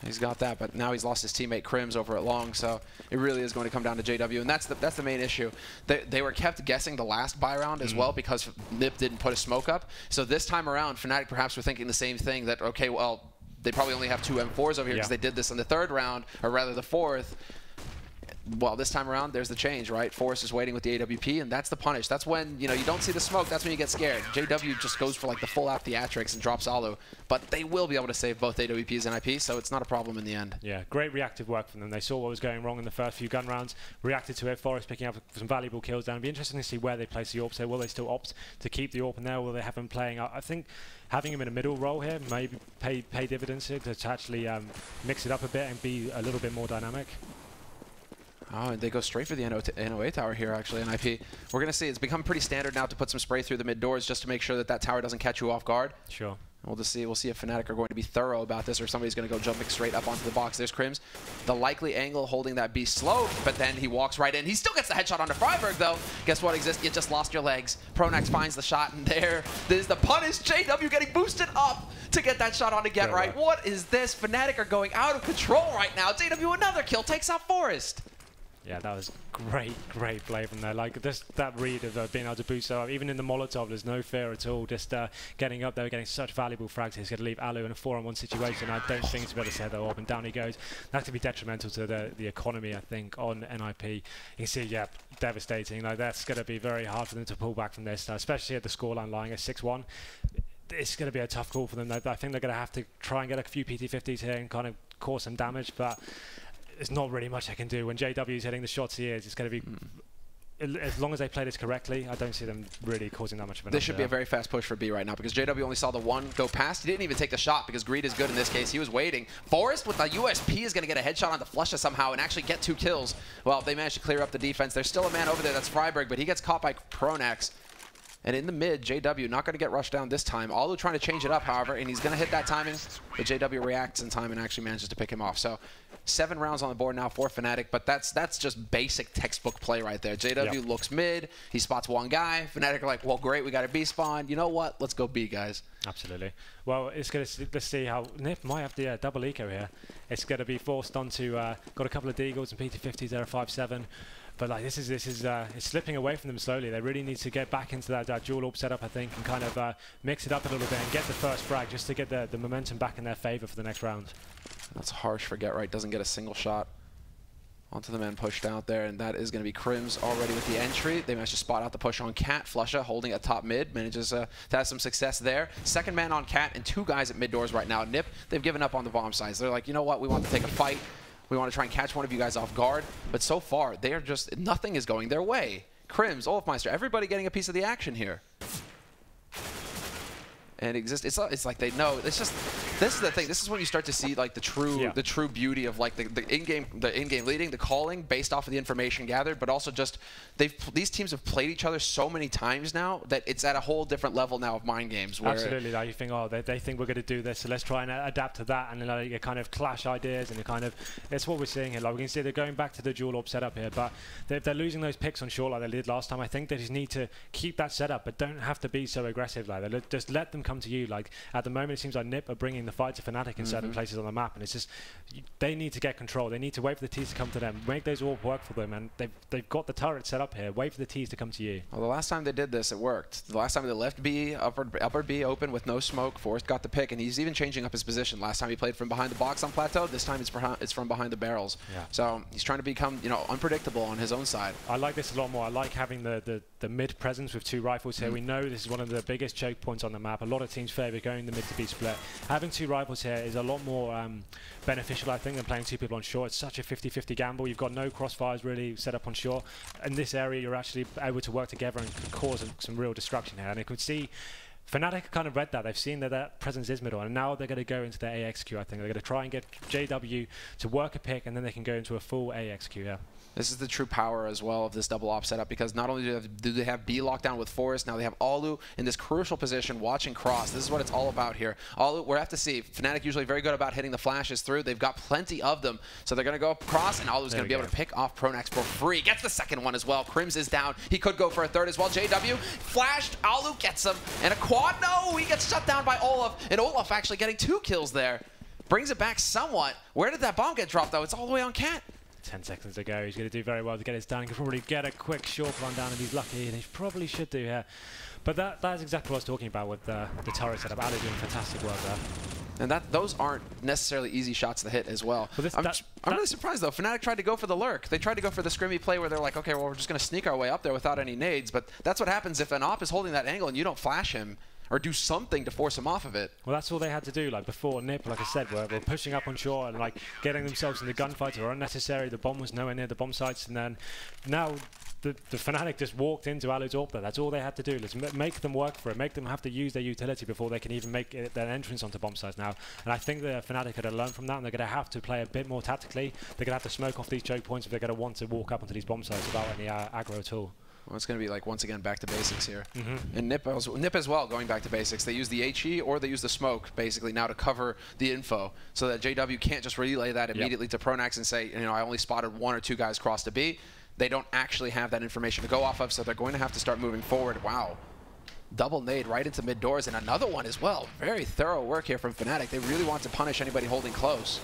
He's got that, but now he's lost his teammate Crims over at long, so it really is going to come down to JW, and that's the main issue. They were kept guessing the last buy round as well because NiP didn't put a smoke up. So this time around, Fnatic perhaps were thinking the same thing, that okay, well, they probably only have 2 M4s over here because they did this in the 3rd round, or rather the 4th. well, this time around, there's the change, right? Forest is waiting with the AWP, and that's the punish. That's when, you know, you don't see the smoke. That's when you get scared. JW just goes for, like, the full-out theatrics and drops Alu. But they will be able to save both AWPs and NiP, so it's not a problem in the end. Yeah, great reactive work from them. They saw what was going wrong in the first few gun rounds, reacted to it. Forest picking up some valuable kills down. It'll be interesting to see where they place the AWP. So will they still opt to keep the AWP in there? Will they have him playing? I think having him in a middle role here maybe pay dividends here to actually mix it up a bit and be a little bit more dynamic. Oh, and they go straight for the NOA tower here, actually, NiP. We're going to see. It's become pretty standard now to put some spray through the mid doors just to make sure that that tower doesn't catch you off guard. Sure. We'll just see. We'll see if Fnatic are going to be thorough about this or somebody's going to go jumping straight up onto the box. There's Crims. The likely angle holding that B slow, but then he walks right in. He still gets the headshot onto Freiburg, though. Guess what exists? You just lost your legs. Pronax finds the shot, and there's the punish. JW getting boosted up to get that shot on to get right. What is this? Fnatic are going out of control right now. JW another kill, takes out Forest. Yeah, that was great play from there. Like, just that read of being able to boost up. Even in the Molotov, there's no fear at all. Just getting up there, getting such valuable frags. He's going to leave Alu in a 4-on-1 situation. I don't think he's going to set that up, and down he goes. That could be detrimental to the economy, I think, on NiP. You can see, yeah, devastating. Like, that's going to be very hard for them to pull back from this, especially at the scoreline lying at 6-1. It's going to be a tough call for them. I think they're going to have to try and get a few PT50s here and kind of cause some damage, but there's not really much I can do. When JW is hitting the shots he is, it's going to be, as long as they play this correctly, I don't see them really causing that much of an This should be a very fast push for B right now because JW only saw the one go past. He didn't even take the shot because Greed is good in this case. He was waiting. Forest with the USP is going to get a headshot on the Flusha somehow and actually get 2 kills. Well, they managed to clear up the defense. There's still a man over there. That's Freiburg, but he gets caught by Pronax. And in the mid, JW not going to get rushed down this time. Alu trying to change it up, however, and he's going to hit that timing. But JW reacts in time and actually manages to pick him off. So 7 rounds on the board now for Fnatic, but that's just basic textbook play right there. JW looks mid, he spots one guy. Fnatic are like, well, great, we got a B spawn. You know what? Let's go B, guys. Absolutely. Well, it's going to let's see how NiP might have the double eco here. It's going to be forced onto got a couple of Deagles and PT50s there at 5-7. But like this is it's slipping away from them slowly. They really need to get back into that dual AWP setup, I think, and kind of mix it up a little bit and get the first frag just to get the momentum back in their favor for the next round. That's harsh for Get Right. Doesn't get a single shot onto the man pushed out there, and that is going to be Crims already with the entry. They managed to spot out the push on Cat. Flusha holding at top mid, manages to have some success there. Second man on Cat and 2 guys at mid doors right now. NiP, they've given up on the bomb sides. They're like, you know what, we want to take a fight. We want to try and catch one of you guys off guard. But so far, they are just, nothing is going their way. Crims, Olafmeister, everybody getting a piece of the action here. And it's like they know. It's just, this is the thing. This is when you start to see like the true beauty of like the in-game leading, the calling based off of the information gathered, but also just these teams have played each other so many times now that it's at a whole different level now of mind games. Where absolutely, like you think, oh, they think we're going to do this, so let's try and adapt to that, and then like, you kind of clash ideas, and you kind of that's what we're seeing here. Like we can see they're going back to the dual AWP setup here, but if they're losing those picks on short like they did last time, I think they just need to keep that setup, but don't have to be so aggressive. Like they just let them come to you. Like at the moment, it seems like NiP are bringing the fight to Fnatic in certain places on the map, and it's just they need to get control. They need to wait for the T's to come to them, make those AWP work for them, and they've got the turret set up here. Wait for the T's to come to you. Well, the last time they did this, it worked. The last time they left B, upper B open with no smoke, Forrest got the pick, and he's even changing up his position. Last time he played from behind the box on Plateau. This time it's from behind the barrels. Yeah. So he's trying to become, you know, unpredictable on his own side. I like this a lot more. I like having the mid presence with 2 rifles here. We know this is one of the biggest choke points on the map. A lot of teams favour going the mid to B split. Having 2 rifles here is a lot more beneficial, I think, than playing 2 people on short. It's such a 50-50 gamble. You've got no crossfires really set up on short. In this area, you're actually able to work together and cause some real destruction here. And you could see Fnatic kind of read that. They've seen that presence is middle, and now they're going to go into their AXQ, I think. They're going to try and get JW to work a pick, and then they can go into a full AXQ, yeah. This is the true power as well of this double op setup, because not only do they have B locked down with Forest, now they have Alu in this crucial position watching cross. This is what it's all about here. Alu, we'll have to see. Fnatic usually very good about hitting the flashes through. They've got plenty of them. So they're going to go across, and Alu's going to be able to pick off Pronax for free. Gets the second one as well. Crims is down. He could go for a third as well. JW flashed. Alu gets him. And a quad. No, he gets shut down by Olaf. And Olaf actually getting 2 kills there. Brings it back somewhat. Where did that bomb get dropped, though? It's all the way on Cat. 10 seconds to go. He's going to do very well to get his down. He can probably get a quick short run down if he's lucky, and he probably should do here. But that is exactly what I was talking about with the turret setup. Ali doing fantastic work there. And those aren't necessarily easy shots to hit as well. I'm really surprised, though. Fnatic tried to go for the lurk. They tried to go for the scrimmy play where they're like, okay, well, we're just going to sneak our way up there without any nades. But that's what happens if an op is holding that angle and you don't flash him or do something to force him off of it. Well, that's all they had to do. Like before, NiP, like I said, were pushing up on shore and like getting themselves into gunfights were unnecessary. The bomb was nowhere near the bomb sites. And then now the Fnatic just walked into Alu's AWP there. That's all they had to do. Let's make them work for it. Make them have to use their utility before they can even make their entrance onto bomb sites now. And I think the Fnatic had to learn from that, and they're going to have to play a bit more tactically. They're going to have to smoke off these choke points if they're going to want to walk up onto these bomb sites without any aggro at all. Well, it's going to be like, once again, back to basics here. And NiP as well, going back to basics. They use the HE or they use the smoke, basically, now to cover the info so that JW can't just relay that immediately to Pronax and say, you know, I only spotted 1 or 2 guys cross to B. They don't actually have that information to go off of, so they're going to have to start moving forward. Wow. Double nade right into mid doors, and another one as well. Very thorough work here from Fnatic. They really want to punish anybody holding close.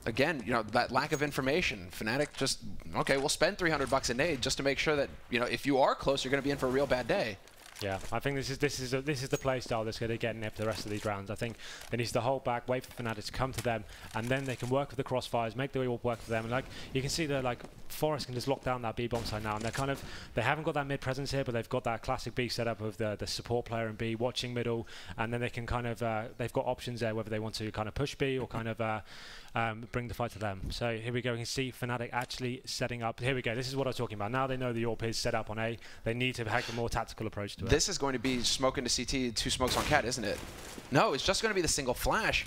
Again, you know, that lack of information. Fnatic just, okay, we'll spend $300 a nade just to make sure that, you know, if you are close, you're going to be in for a real bad day. Yeah, I think this is the play style that's going to get NiP the rest of these rounds. I think they need to hold back, wait for Fnatic to come to them, and then they can work with the crossfires, make the way work for them. And like you can see, that like Forest can just lock down that B bomb side now, and they haven't got that mid presence here, but they've got that classic B setup of the support player in B watching middle, and then they can kind of they've got options there whether they want to kind of push B or kind of bring the fight to them. So here we go. You can see Fnatic actually setting up. Here we go. This is what I was talking about. Now they know the AWP is set up on A. They need to have a more tactical approach to it. This is going to be smoke into CT, 2 smokes on Cat, isn't it? No, it's just going to be the single flash.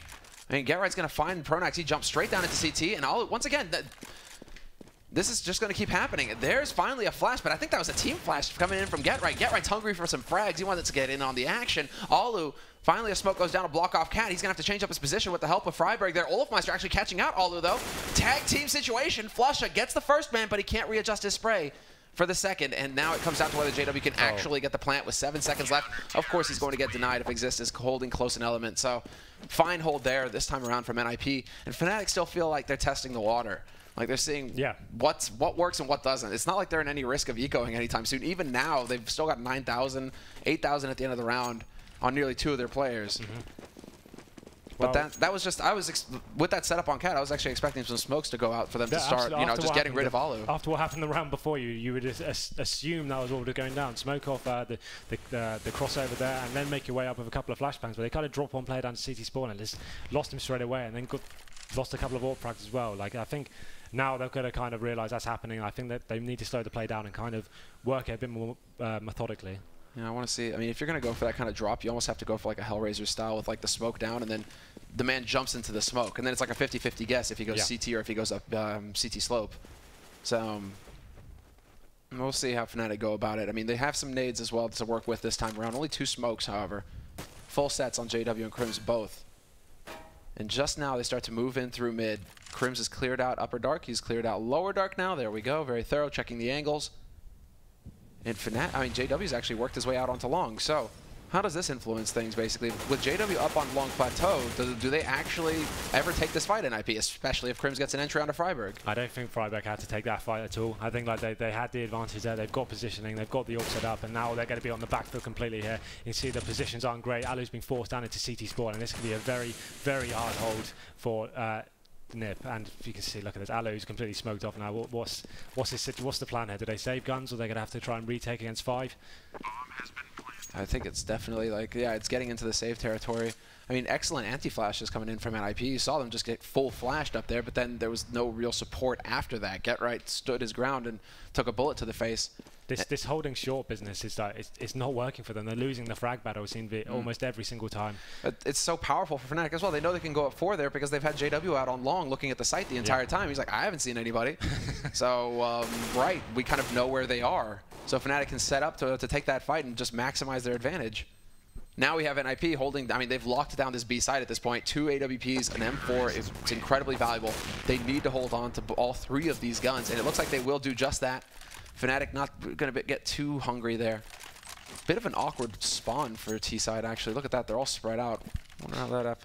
I mean, Getright's going to find Pronax. He jumps straight down into CT, and once again, this is just going to keep happening. There's finally a flash, but I think that was a team flash coming in from Getright. Getright's hungry for some frags. He wanted to get in on the action. Alu, finally a smoke goes down to block off Cat. He's going to have to change up his position with the help of Freiberg there. Olofmeister actually catching out Alu, though. Tag team situation. Flusha gets the first man, but he can't readjust his spray for the second, and now it comes down to whether JW can actually get the plant with 7 seconds left. Of course, he's going to get denied if Exist is holding close an element, so fine hold there this time around from NiP. And Fnatic still feel like they're testing the water. Like they're seeing what works and what doesn't. It's not like they're in any risk of ecoing anytime soon. Even now, they've still got 9,000, 8,000 at the end of the round on nearly 2 of their players. But that was just, with that setup on Cat, I was actually expecting some smokes to go out for them to start, you know, just getting rid of Alu. After what happened the round before, you would assume that was what was going down. Smoke off the crossover there, and then make your way up with a couple of flashbangs. But they kind of drop one player down to CT spawn and just lost him straight away, and then lost a couple of AWP frags as well. Like I think now they're going to kind of realize that's happening. I think that they need to slow the play down and kind of work it a bit more methodically. Yeah, I want to see. I mean, if you're going to go for that kind of drop, you almost have to go for like a Hellraiser style with like the smoke down, and then the man jumps into the smoke, and then it's like a 50-50 guess if he goes CT or if he goes up CT slope. So we'll see how Fnatic go about it. I mean, they have some nades as well to work with this time around. Only 2 smokes, however. Full sets on JW and Crims both. And just now they start to move in through mid. Crims is cleared out upper dark. He's cleared out lower dark now. There we go. Very thorough, checking the angles. And JW's actually worked his way out onto long. So how does this influence things, basically? With JW up on long plateau, do they actually ever take this fight in NiP, especially if Crims gets an entry onto Freiberg? I don't think Freiberg had to take that fight at all. I think like they had the advantage there. They've got positioning, they've got the AWP set up, and now they're going to be on the back foot completely here. You can see the positions aren't great. Alu's been forced down into CT spawn, and this can be a very, very hard hold for NiP. And you can see, look at this, Alu's completely smoked off now. What's the plan here? Do they save guns, or are they going to have to try and retake against 5? I think it's definitely like, yeah, it's getting into the save territory. I mean, excellent anti-flashes coming in from NiP. You saw them just get full flashed up there, but then there was no real support after that. Getright stood his ground and took a bullet to the face. This holding short business is like, it's not working for them. They're losing the frag battle almost every single time. It's so powerful for Fnatic as well. They know they can go up 4 there because they've had JW out on long looking at the site the entire time. He's like, I haven't seen anybody. So, right, we kind of know where they are. So Fnatic can set up to take that fight and just maximize their advantage. Now we have NiP holding, I mean, they've locked down this B side at this point. 2 AWPs, an M4, it's incredibly valuable. They need to hold on to all 3 of these guns, and it looks like they will do just that. Fnatic not going to get too hungry there. Bit of an awkward spawn for T-side, actually. Look at that, they're all spread out. I wonder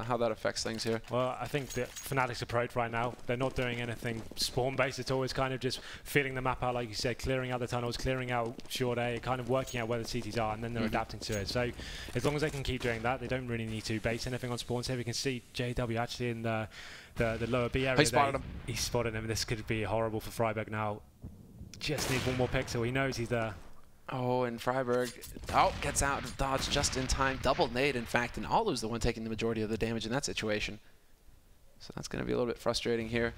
how that affects things here. Well, I think that Fnatic's approach right now, they're not doing anything spawn-based at all. It's kind of just feeling the map out, like you said, clearing out the tunnels, clearing out short A, kind of working out where the CTs are, and then they're adapting to it. So as long as they can keep doing that, they don't really need to base anything on spawns here. We can see JW actually in the lower B area. He spotted him. He spotted him. This could be horrible for Freiburg now. Just need one more pixel. He knows he's there. Oh, and Freiburg, gets out of dodge just in time. Double nade, in fact, and Alu's the one taking the majority of the damage in that situation. So that's going to be a little bit frustrating here.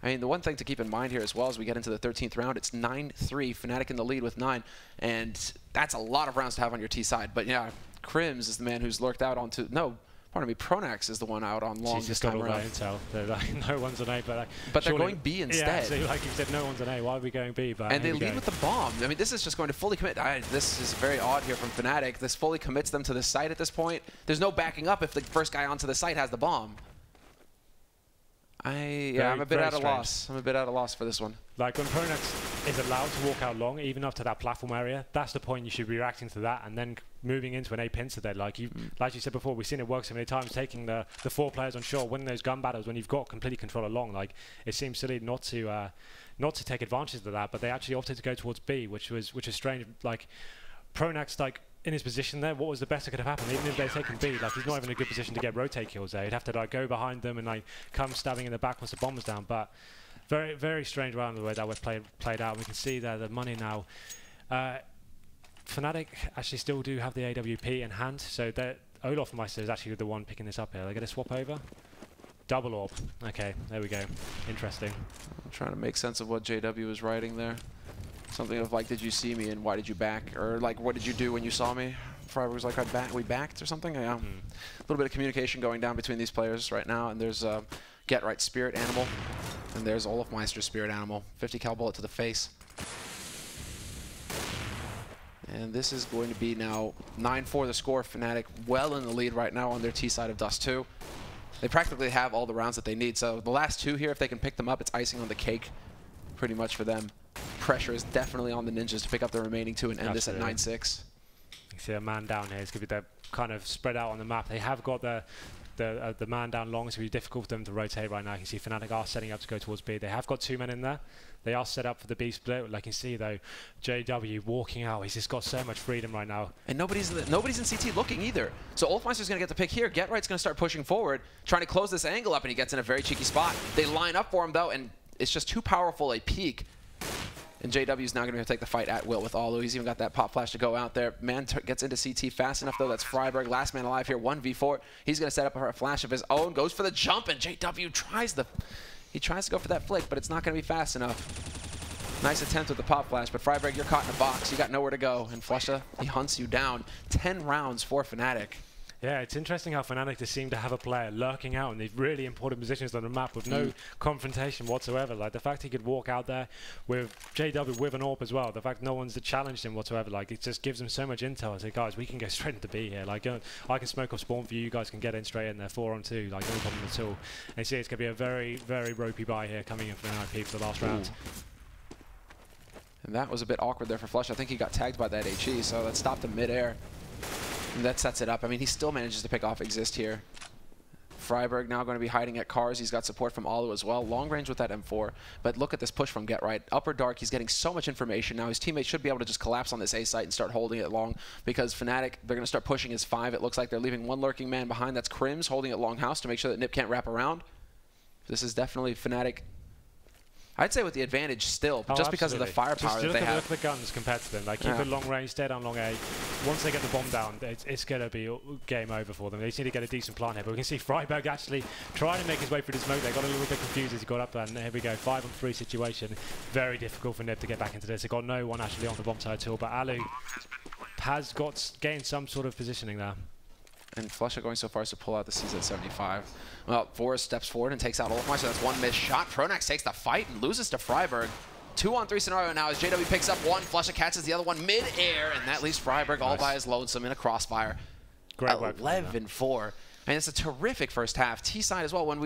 I mean, the one thing to keep in mind here as well as we get into the 13th round, it's 9-3, Fnatic in the lead with 9, and that's a lot of rounds to have on your T side. But yeah, Crims is the man who's lurked out onto, no, pardon me, Pronax is the one out on long this time around. Intel. They're like, no one's an A, but they're going B instead. Yeah, so like you said, no one's an A. Why are we going B? But and they lead with the bomb. I mean, this is just going to fully commit. This is very odd here from Fnatic. This fully commits them to the site at this point. There's no backing up if the first guy onto the site has the bomb. I'm a bit at a loss. I'm a bit at a loss for this one. Like when Pronax is allowed to walk out long, even up to that platform area, that's the point you should be reacting to that, and then moving into an A pincer there. Like you said before, we've seen it work so many times, taking the 4 players on shore, winning those gun battles when you've got complete control along. Like it seems silly not to take advantage of that, but they actually opted to go towards B, which is strange. Like Pronax, like in his position there, what was the best that could have happened? Even if they're taking B, like he's not even in a good position to get rotate kills there. He'd have to like go behind them and like come stabbing in the back once the bomb was down. But very, very strange round the way that was played out. We can see there the money now. Fnatic actually still do have the AWP in hand, so Olaf Meister is actually the one picking this up here. They're going to swap over. Double orb. Okay, there we go. Interesting. I'm trying to make sense of what JW is writing there. Something of like, did you see me and why did you back? Or like, what did you do when you saw me? Freiburg was like, we backed or something? Yeah. A little bit of communication going down between these players right now. And there's Get Right Spirit Animal. And there's Olaf Meister's Spirit Animal. 50 cal bullet to the face. And this is going to be now 9-4 the score. Fnatic well in the lead right now on their T side of Dust 2. They practically have all the rounds that they need. So the last 2 here, if they can pick them up, it's icing on the cake pretty much for them. Pressure is definitely on the Ninjas to pick up the remaining 2 and end this at 9-6. You see a man down here. It's going to be kind of spread out on the map. They have got the man down long, so it's going to be difficult for them to rotate right now. You can see Fnatic are setting up to go towards B. They have got 2 men in there. They are set up for the B split. Like you can see though, JW walking out. He's just got so much freedom right now. And nobody's in CT looking either. So Olfmeister's going to get the pick here. Get Right's going to start pushing forward, trying to close this angle up, and he gets in a very cheeky spot. They line up for him though, and it's just too powerful a peek. And JW's now going to take the fight at will with Alu. He's even got that pop flash to go out there. Man gets into CT fast enough, though. That's Freiburg, last man alive here, 1v4. He's going to set up a flash of his own, goes for the jump, and JW tries to go for that flick, but it's not going to be fast enough. Nice attempt with the pop flash, but Freiburg, you're caught in a box. You got nowhere to go, and Flusha, he hunts you down. 10 rounds for Fnatic. Yeah, it's interesting how Fnatic just seem to have a player lurking out in these really important positions on the map with no confrontation whatsoever. Like the fact he could walk out there with JW with an AWP as well. The fact no one's challenged him whatsoever. Like it just gives him so much intel. I say, guys, we can go straight into B here. Like I can smoke off spawn for you. You guys can get in straight in there 4-on-2. Like no problem at all. And you see, it's gonna be a very, very ropey buy here coming in for NiP for the last round. And that was a bit awkward there for Flush. I think he got tagged by that HE, so that stopped him mid-air. And that sets it up. I mean, he still manages to pick off Exist here. Freiburg now going to be hiding at cars. He's got support from Alu as well. Long range with that M4. But look at this push from Get Right. Upper dark, he's getting so much information now. His teammates should be able to just collapse on this A site and start holding it long because Fnatic, they're going to start pushing his 5. It looks like they're leaving one lurking man behind. That's Crims holding it long house to make sure that NiP can't wrap around. This is definitely Fnatic. I'd say with the advantage still, just because of the firepower that they have. Just look at the guns compared to them. Like keep it long range, stay down long A. Once they get the bomb down, it's going to be game over for them. They just need to get a decent plan here. But we can see Freiburg actually trying to make his way through the smoke. They got a little bit confused as he got up there. And here we go, 5-on-3 situation. Very difficult for NiP to get back into this. They got no one actually on the bomb side at all. But Alu has gained some sort of positioning there. And Flusha going so far as to pull out the CZ 75. Well, Forrest steps forward and takes out Olafmeister. That's one missed shot. Pronax takes the fight and loses to Freiburg. 2-on-3 scenario now as JW picks up one. Flusha catches the other one mid-air, and that leaves Freiburg all by his lonesome in a crossfire. Great work. 11-4. I mean, it's a terrific first half. T-side as well. When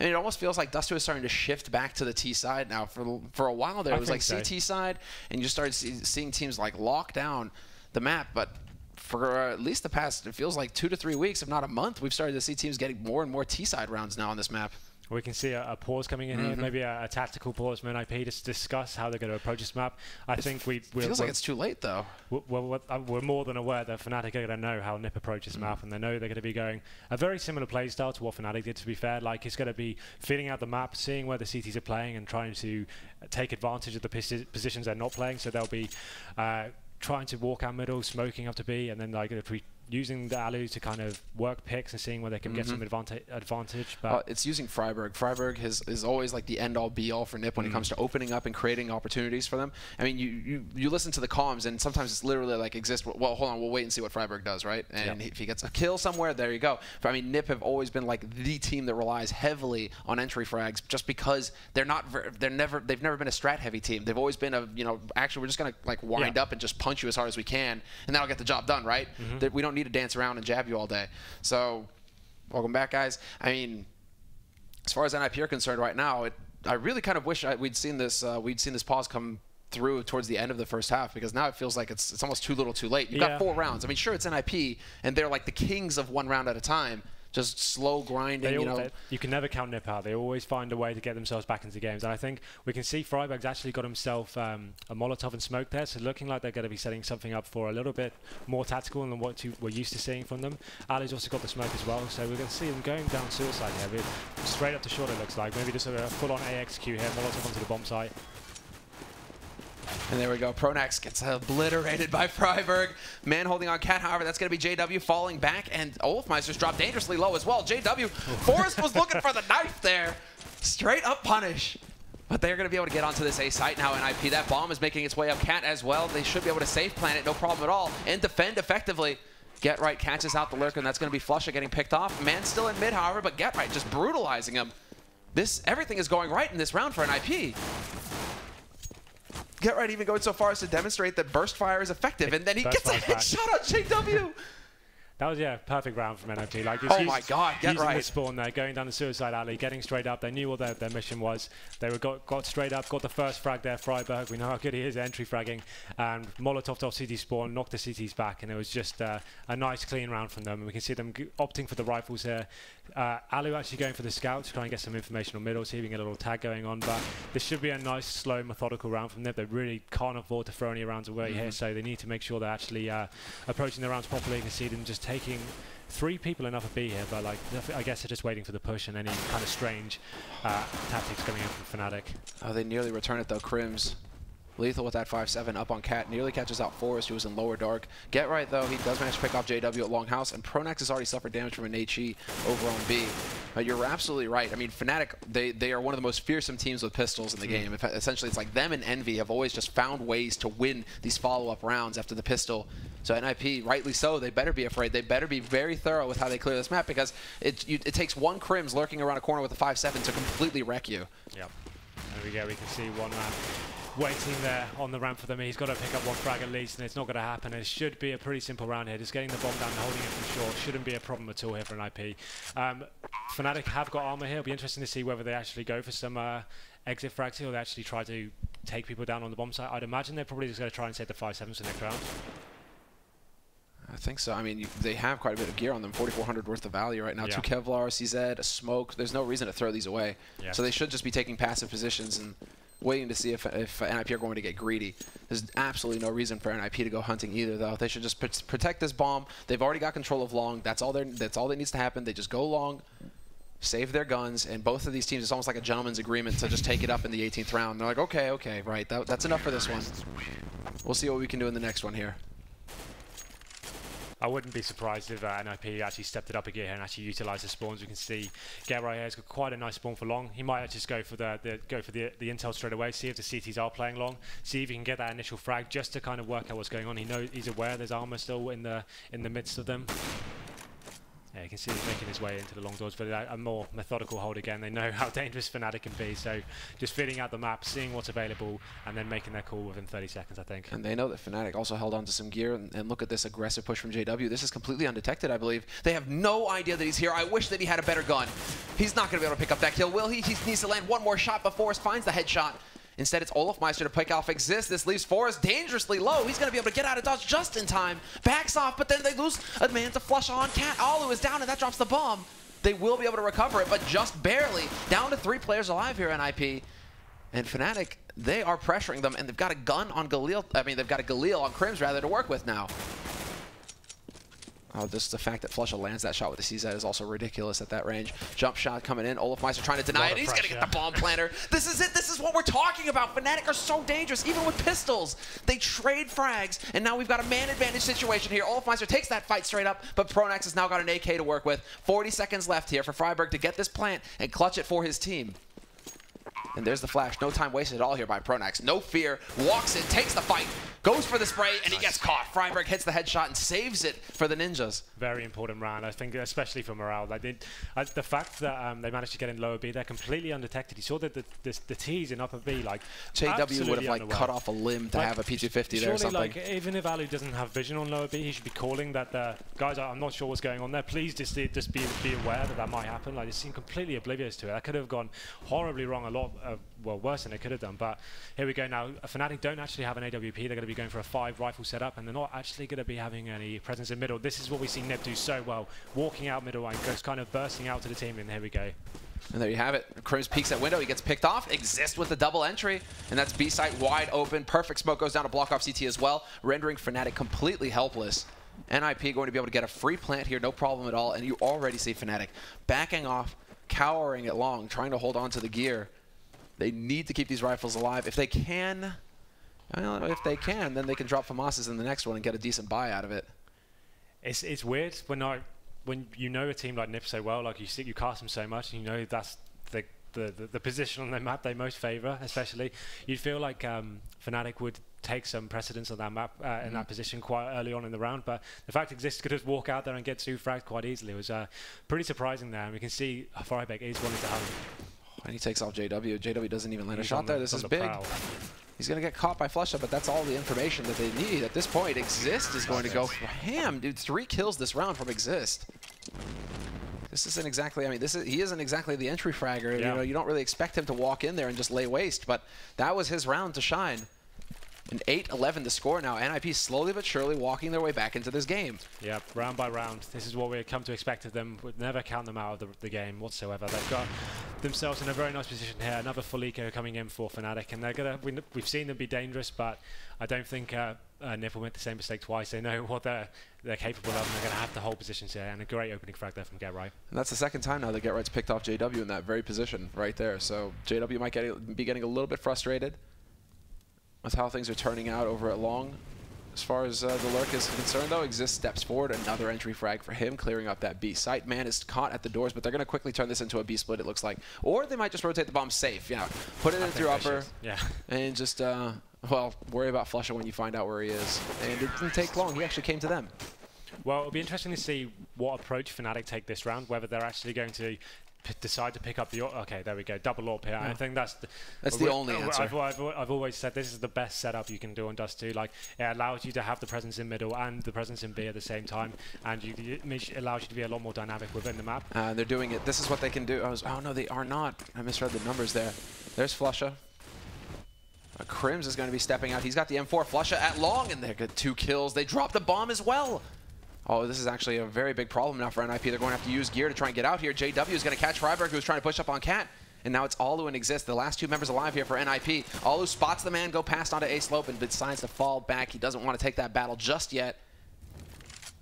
it almost feels like Dust 2 is starting to shift back to the T-side now. For a while there, it was like CT side, and you just started seeing teams like lock down the map, but for at least the past, it feels like 2 to 3 weeks, if not a month, we've started to see teams getting more and more T-side rounds now on this map. We can see a pause coming in here, maybe a tactical pause from NiP to discuss how they're going to approach this map. I think feels like it's too late, though. We're more than aware that Fnatic are going to know how NiP approaches this map, and they know they're going to be going a very similar play style to what Fnatic did, to be fair. Like, it's going to be feeling out the map, seeing where the CTs are playing, and trying to take advantage of the positions they're not playing. So they'll be trying to walk out middle, smoking up to B, and then like using the Alu to kind of work picks and seeing where they can get some advantage. But it's using Freiburg. Freiburg is always like the end-all, be-all for NiP when it comes to opening up and creating opportunities for them. I mean, you listen to the comms, and sometimes it's literally like, well, hold on, we'll wait and see what Freiburg does, right? And if he gets a kill somewhere, there you go. But I mean, NiP have always been like the team that relies heavily on entry frags, just because they've never been a strat-heavy team. They've always been actually we're just gonna like wind up and just punch you as hard as we can, and that'll get the job done, right? We don't need to dance around and jab you all day. So, welcome back, guys. I mean, as far as NiP are concerned right now, I really kind of wish we'd seen this pause come through towards the end of the first half, because now it feels like it's almost too little too late. You've got 4 rounds. I mean, sure, it's NiP, and they're like the kings of 1 round at a time. Just slow grinding, you can never count NiP out. They always find a way to get themselves back into games. And I think we can see Freiburg's actually got himself a Molotov and smoke there, so looking like they're going to be setting something up for a little bit more tactical than what we're used to seeing from them. Ali's also got the smoke as well, so we're going to see them going down suicide here. Straight up to short, it looks like. Maybe just a full-on AXQ here, Molotov onto the bomb site. And there we go. Pronax gets obliterated by Freiburg. Man holding on Cat, however, that's going to be JW falling back, and Olafmeister's dropped dangerously low as well. JW, Forrest was looking for the knife there. Straight up punish. But they're going to be able to get onto this A site now in NiP. That bomb is making its way up Cat as well. They should be able to safe plan it, no problem at all, and defend effectively. Get Right catches out the lurker, and that's going to be Flusha getting picked off. Man still in mid, however, but Get Right just brutalizing him. Everything is going right in this round for NiP. Get Right even going so far as to demonstrate that burst fire is effective, and then he gets a headshot on JW. That was, perfect round from NiP. Like, oh my God, Get Right. Using the spawn there, going down the suicide alley, getting straight up. They knew what their mission was. They got straight up, got the first frag there, Freiburg. We know how good he is at entry fragging. And Molotov off CT spawn, knocked the CTs back, and it was just a nice, clean round from them. And we can see them opting for the rifles here. Alu actually going for the scout to try and get some information on middle, seeing a little tag going on. But this should be a nice, slow, methodical round from them. They really can't afford to throw any rounds away here, so they need to make sure they're actually approaching the rounds properly. You can see them just taking 3 people enough of B here, but like I guess they're just waiting for the push and any kind of strange tactics coming in from Fnatic. Oh, they nearly return it though. Crims lethal with that 5-7 up on Cat. Nearly catches out Forrest, who was in lower dark. Get Right, though, he does manage to pick off JW at Longhouse, and Pronax has already suffered damage from an HE over on B. You're absolutely right. I mean, Fnatic, they are one of the most fearsome teams with pistols in the game. Essentially, it's like them and Envy have always just found ways to win these follow-up rounds after the pistol. So NiP, rightly so, they better be afraid. They better be very thorough with how they clear this map, because it takes one Crims lurking around a corner with a 5-7 to completely wreck you. Yep. There we go. We can see one man waiting there on the ramp for them. He's got to pick up 1 frag at least, and it's not going to happen. It should be a pretty simple round here. Just getting the bomb down and holding it from short shouldn't be a problem at all here for NiP. Fnatic have got armor here. It'll be interesting to see whether they actually go for some exit frags here, or they actually try to take people down on the bomb site. I'd imagine they're probably just going to try and save the 5-7s for next round. I think so. I mean, they have quite a bit of gear on them, 4,400 worth of value right now. Yeah. 2 Kevlar, CZ, a smoke. There's no reason to throw these away. Yeah. So they should just be taking passive positions and waiting to see if NiP are going to get greedy. There's absolutely no reason for NiP to go hunting either, though. They should just protect this bomb. They've already got control of long. That's all that needs to happen. They just go long, save their guns, and both of these teams, it's almost like a gentleman's agreement to just take it up in the 18th round. They're like, okay, right, that's enough for this one. We'll see what we can do in the next one here. I wouldn't be surprised if NiP actually stepped it up a gear here and actually utilised the spawns. We can see Get Right here has got quite a nice spawn for long. He might just go for the intel straight away, see if the CTs are playing long, see if he can get that initial frag just to kind of work out what's going on. He's aware there's armor still in the midst of them. Yeah, you can see he's making his way into the long doors, but a more methodical hold again. They know how dangerous Fnatic can be, so just feeling out the map, seeing what's available, and then making their call within 30 seconds, I think. And they know that Fnatic also held on to some gear, and look at this aggressive push from JW. This is completely undetected, I believe. They have no idea that he's here. I wish that he had a better gun. He's not going to be able to pick up that kill, will he? He needs to land one more shot before he finds the headshot. Instead, it's Olofmeister to pick off Exist. This leaves Forrest dangerously low. He's going to be able to get out of dodge just in time. Backs off, but then they lose a man to flush on Cat. Alu is down, and that drops the bomb. They will be able to recover it, but just barely. Down to 3 players alive here, NiP. And Fnatic, they are pressuring them, and they've got a gun on Galil. I mean, they've got a Galil on Crims rather to work with now. Oh, just the fact that Flusha lands that shot with the CZ is also ridiculous at that range. Jump shot coming in. Olofmeister trying to deny it. He's going to get the bomb planter. This is it. This is what we're talking about. Fnatic are so dangerous, even with pistols. They trade frags, and now we've got a man advantage situation here. Olofmeister takes that fight straight up, but Pronax has now got an AK to work with. 40 seconds left here for Freiburg to get this plant and clutch it for his team. And there's the flash. No time wasted at all here by Pronax. No fear. Walks in, takes the fight, goes for the spray, and he gets caught. Freiburg hits the headshot and saves it for the Ninjas. Very important round, I think, especially for morale. The fact that they managed to get in lower B, they're completely undetected. You saw that the T's in upper B, like, JW would have cut off a limb to have a P250 there or something. Like, even if Alu doesn't have vision on lower B, he should be calling that guys, I'm not sure what's going on there. Please just be aware that might happen. Like, they seem completely oblivious to it. That could have gone horribly wrong a lot. Well, worse than it could have done. But here we go now. Fnatic don't actually have an AWP. They're going to be going for a 5 rifle setup, and they're not actually going to be having any presence in middle. This is what we see NiP do so well, walking out middle and just kind of bursting out to the team. And here we go. And there you have it. Crims peeks at window. He gets picked off. Exist with the double entry. And that's B site wide open. Perfect smoke goes down to block off CT as well, rendering Fnatic completely helpless. NiP going to be able to get a free plant here, no problem at all. And you already see Fnatic backing off, cowering it long, trying to hold on to the gear. They need to keep these rifles alive. If they can, then they can drop FAMASas in the next one and get a decent buy out of it. It's weird when you know a team like NiP so well, like you cast them so much, and you know that's the position on the map they most favor, especially. You'd feel like Fnatic would take some precedence on that map in that position quite early on in the round, but the fact Exist could just walk out there and get 2 fragged quite easily was pretty surprising there, and we can see Freiburg is wanting to have. And he takes off JW. JW doesn't even land a shot there. This is big. He's going to get caught by Flusha, but that's all the information that they need. At this point, Exist is going to go for ham. Dude, 3 kills this round from Exist. This isn't exactly, I mean, he isn't exactly the entry fragger. Yeah. You know, you don't really expect him to walk in there and just lay waste, but that was his round to shine. And 8-11 to score now. NiP slowly but surely walking their way back into this game. Yeah, round by round. This is what we come to expect of them. We'd never count them out of the game whatsoever. They've got themselves in a very nice position here. Another full eco coming in for Fnatic, and they're gonna. We've seen them be dangerous, but I don't think NiP will make the same mistake twice. They know what they're capable of, and they're going to have to hold positions here. And a great opening frag there from Get Right. And that's the second time now that Get Right's picked off JW in that very position right there. So JW might be getting a little bit frustrated with how things are turning out over at Long. As far as the lurk is concerned, though, Exist steps forward. Another entry frag for him, clearing up that B site. Man is caught at the doors, but they're going to quickly turn this into a B split, it looks like. Or they might just rotate the bomb safe. Yeah, put it in through upper, and just, well, worry about Flusha when you find out where he is. And it didn't take long. He actually came to them. Well, it'll be interesting to see what approach Fnatic take this round, whether they're actually going to decide to pick up the okay, there we go, double AWP here. Yeah. I think that's the only answer. I've always said this is the best setup you can do on Dust 2. Like, it allows you to have the presence in middle and the presence in B at the same time, and it allows you to be a lot more dynamic within the map. They're doing it. This is what they can do. Oh no, they are not. I misread the numbers there. There's Flusha. Crims is going to be stepping out. He's got the M4. Flusha at Long, and they get 2 kills. They drop the bomb as well. Oh, this is actually a very big problem now for NiP. They're going to have to use gear to try and get out here. JW is going to catch Freiburg, who's trying to push up on Cat. And now it's Alu and Exist, the last 2 members alive here for NiP. Alu spots the man go past onto A slope and decides to fall back. He doesn't want to take that battle just yet.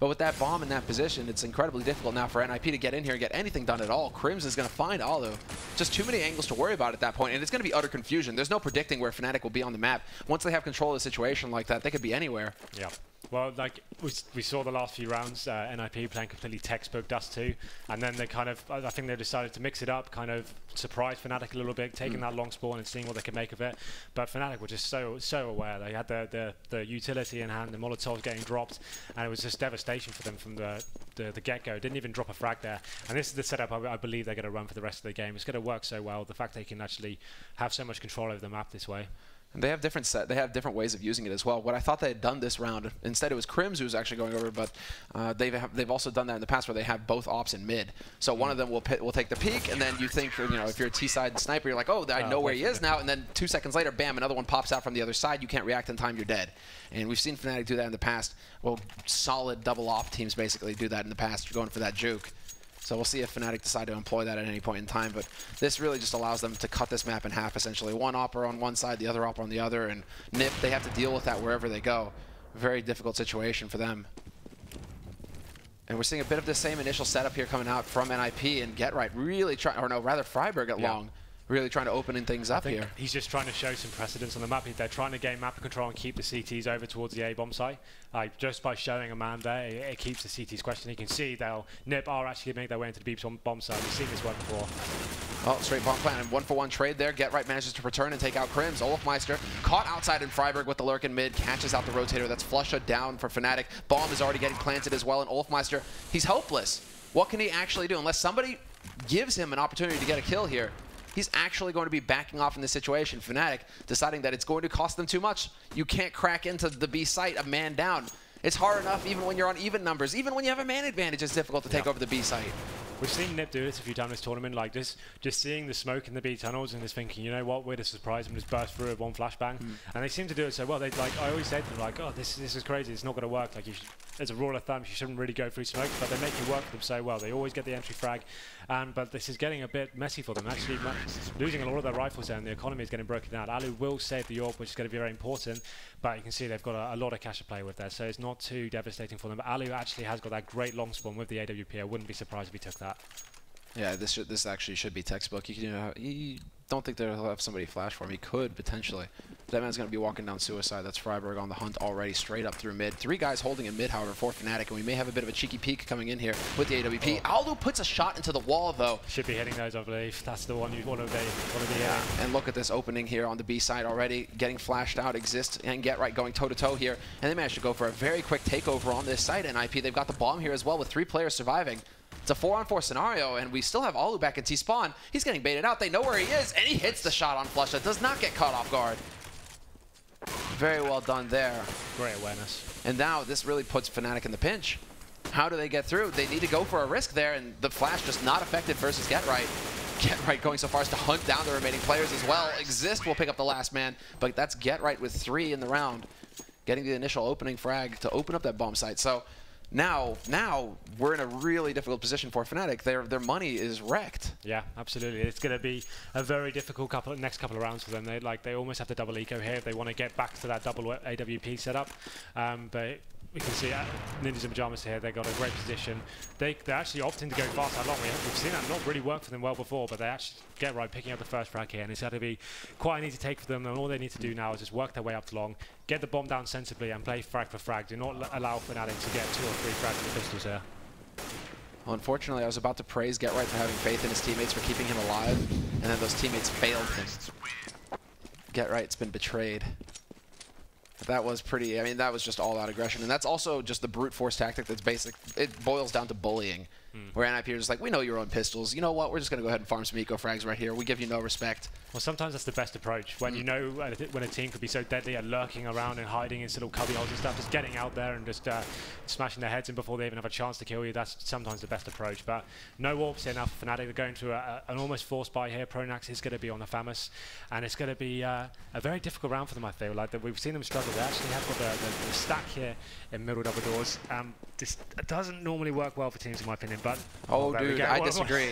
But with that bomb in that position, it's incredibly difficult now for NiP to get in here and get anything done at all. Crims is going to find Alu. Just too many angles to worry about at that point, and it's going to be utter confusion. There's no predicting where Fnatic will be on the map. Once they have control of the situation like that, they could be anywhere. Yeah. Well, like we saw the last few rounds, NiP playing completely textbook Dust 2, and then they kind of, I think they decided to mix it up, kind of surprise Fnatic a little bit, taking that long spawn and seeing what they could make of it. But Fnatic were just so aware. They had the utility in hand, the Molotovs getting dropped, and it was just devastation for them from the get-go. Didn't even drop a frag there. And this is the setup I believe they're going to run for the rest of the game. It's going to work so well. The fact they can actually have so much control over the map this way. And they have different ways of using it as well. What I thought they had done this round, instead it was Crims who was actually going over, but they've also done that in the past where they have both ops in mid. So one of them will take the peek, and then you think, if you're a T-side sniper, you're like, oh, I know where he is now, and then 2 seconds later, bam, another one pops out from the other side. You can't react in time, you're dead. And we've seen Fnatic do that in the past. Well, solid double op teams basically do that in the past. You're going for that juke. So we'll see if Fnatic decide to employ that at any point in time. But this really just allows them to cut this map in half, essentially. One opera on one side, the other opera on the other. And NiP, they have to deal with that wherever they go. Very difficult situation for them. And we're seeing a bit of the same initial setup here coming out from NiP and Get Right really trying, or no, rather Freiburg at long. Really trying to open things up here. He's just trying to show some precedence on the map. They're trying to gain map control and keep the CTs over towards the A-bomb site. Just by showing a man there, it keeps the CTs questioning. You can see NiP are actually make their way into the B-bomb site. We've seen this work before. Oh, straight bomb plan and 1-for-1 trade there. Get Right manages to return and take out Crims. Olofmeister caught outside in Freiburg with the lurk in mid, catches out the rotator. That's flushed down for Fnatic. Bomb is already getting planted as well, and Olofmeister, he's helpless. What can he actually do? Unless somebody gives him an opportunity to get a kill here, he's actually going to be backing off in this situation. Fnatic deciding that it's going to cost them too much. You can't crack into the B site a man down. It's hard enough even when you're on even numbers. Even when you have a man advantage, it's difficult to take over the B site. We've seen NiP do this a few times this tournament, like just seeing the smoke in the B tunnels and just thinking, you know what, we're just surprised and just burst through it one flashbang. And they seem to do it so well. I always say to them, like, oh, this is crazy. It's not going to work. Like, as a rule of thumb, you shouldn't really go through smoke, but they make it work for them so well. They always get the entry frag, but this is getting a bit messy for them. Actually, losing a lot of their rifles there, and the economy is getting broken down. Alu will save the AWP, which is going to be very important, but you can see they've got a lot of cash to play with there, so it's not too devastating for them. But Alu actually has got that great long spawn with the AWP. I wouldn't be surprised if he took that. Yeah, this actually should be textbook. You don't think they'll have somebody flash for him. He could, potentially. That man's going to be walking down suicide. That's Freiburg on the hunt already, straight up through mid. 3 guys holding in mid, however, for Fnatic, and we may have a bit of a cheeky peek coming in here with the AWP. Alu puts a shot into the wall, though. Should be hitting those, I believe. That's the one you want to be. And look at this opening here on the B side already. Getting flashed out, Exist and Get Right going toe-to-toe here. And they managed to go for a very quick takeover on this site, NiP. They've got the bomb here as well with 3 players surviving. It's a 4-on-4 scenario, and we still have Alu back in T-spawn. He's getting baited out. They know where he is, and he hits the shot on Flush. That does not get caught off guard. Very well done there. Great awareness. And now this really puts Fnatic in the pinch. How do they get through? They need to go for a risk there, and the flash just not effective versus Get Right. Get Right going so far as to hunt down the remaining players as well. Exist will pick up the last man, but that's Get Right with 3 in the round, getting the initial opening frag to open up that bomb site. So now we're in a really difficult position for Fnatic. Their money is wrecked. Yeah, absolutely. It's going to be a very difficult next couple of rounds for them. They almost have to double eco here if they want to get back to that double AWP setup. But we can see Ninjas in Pajamas here. They got a great position. They're actually opting to go fast how long. We've seen that not really work for them well before, but they actually Get Right picking up the first frag here, and it's going to be quite an easy take for them. And all they need to do now is just work their way up to long, get the bomb down sensibly, and play frag for frag. Do not allow Fnatic to get 2 or 3 frags with the pistols here. Well, unfortunately, I was about to praise Get Right for having faith in his teammates for keeping him alive, and then those teammates failed him. Get Right's been betrayed. That was pretty, I mean, that was just all-out aggression. And that's also just the brute force tactic that's basic. It boils down to bullying. Where NiP are just like, we know you're on pistols. You know what? We're just going to go ahead and farm some eco frags right here. We give you no respect. Well, sometimes that's the best approach. When you know when a team could be so deadly at lurking around and hiding in little cubby holes and stuff, just getting out there and just smashing their heads in before they even have a chance to kill you, that's sometimes the best approach. But no warps here now for Fnatic. They're going to an almost forced buy here. Pronax is going to be on the Famus, and it's going to be a very difficult round for them, I feel. Like we've seen them struggle. They actually have got the stack here in middle double doors. This doesn't normally work well for teams, in my opinion, but... Oh, dude, I disagree.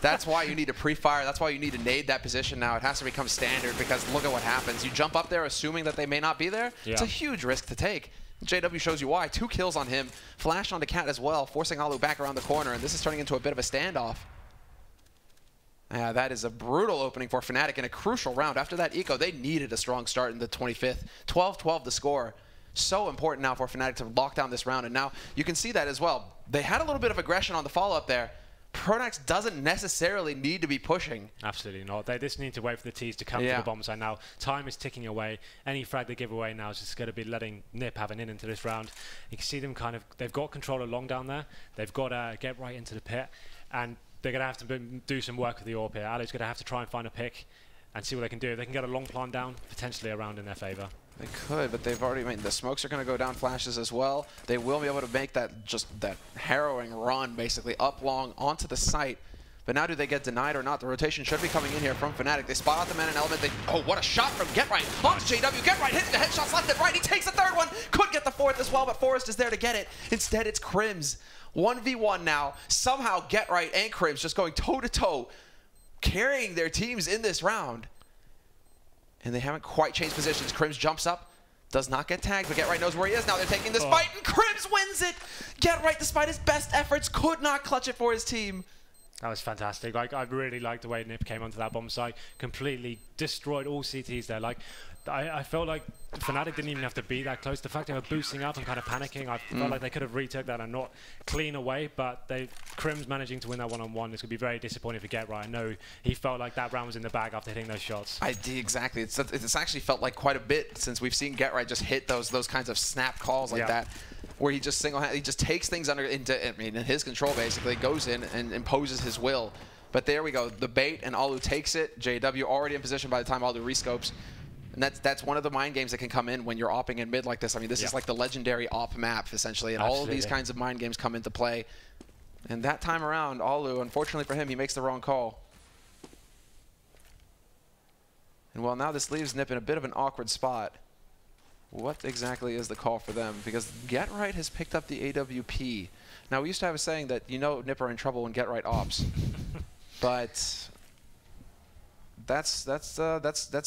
That's why you need to pre-fire. That's why you need to nade that position now. It has to become standard because look at what happens. You jump up there assuming that they may not be there. Yeah. It's a huge risk to take. JW shows you why. 2 kills on him. Flash onto Cat as well, forcing Alu back around the corner, and this is turning into a bit of a standoff. Yeah, that is a brutal opening for Fnatic in a crucial round. After that eco, they needed a strong start in the 25th. 12-12 to score. So important now for Fnatic to lock down this round, and now you can see that as well. They had a little bit of aggression on the follow-up there. Pronax doesn't necessarily need to be pushing. Absolutely not. They just need to wait for the T's to come to the bomb side now. Time is ticking away. Any frag they give away now is just going to be letting NiP have an in into this round. You can see them kind of, they've got control along down there. They've got to get right into the pit, and they're going to have to do some work with the AWP here. Alu's going to have to try and find a pick. and see what they can do. If they can get a long plant down, potentially a round in their favor. They could, but they've already made the smokes are going to go down flashes as well. They will be able to make that harrowing run basically up long onto the site. But now do they get denied or not? The rotation should be coming in here from Fnatic. They spot out the man in element. Oh, what a shot from Gfinity. On to JW. Gfinity hitting the headshots left and right. He takes the third one. Could get the fourth as well, but Forest is there to get it. Instead, it's Crims. 1v1 now. Somehow Gfinity and Crims just going toe-to-toe, carrying their teams in this round. And they haven't quite changed positions. Crims jumps up. Does not get tagged, but Gfinity knows where he is. Now they're taking this fight, and Crims wins it. Gfinity, despite his best efforts, could not clutch it for his team. That was fantastic. Like, I really liked the way NiP came onto that bomb site, completely destroyed all CTs there. Like, I felt like Fnatic didn't even have to be that close. The fact they were boosting up and kind of panicking, I felt like they could have retook that and not clean away, but Crims managing to win that one-on-one is going to be very disappointing for Gfinity. I know he felt like that round was in the bag after hitting those shots. Exactly. It's actually felt like quite a bit since we've seen Gfinity just hit those kinds of snap calls like that, where he just single-handedly just takes things in his control, basically, goes in and imposes his will. But there we go. The bait, and Alu takes it. JW already in position by the time Alu rescopes. And that's one of the mind games that can come in when you're opping in mid like this. I mean, this is like the legendary op map, essentially, and all of these kinds of mind games come into play. And that time around, Alu, unfortunately for him, he makes the wrong call. And well, now this leaves NiP in a bit of an awkward spot. What exactly is the call for them? Because Gfinity has picked up the AWP. Now, we used to have a saying that, you know, NiP are in trouble when Gfinity ops. But that's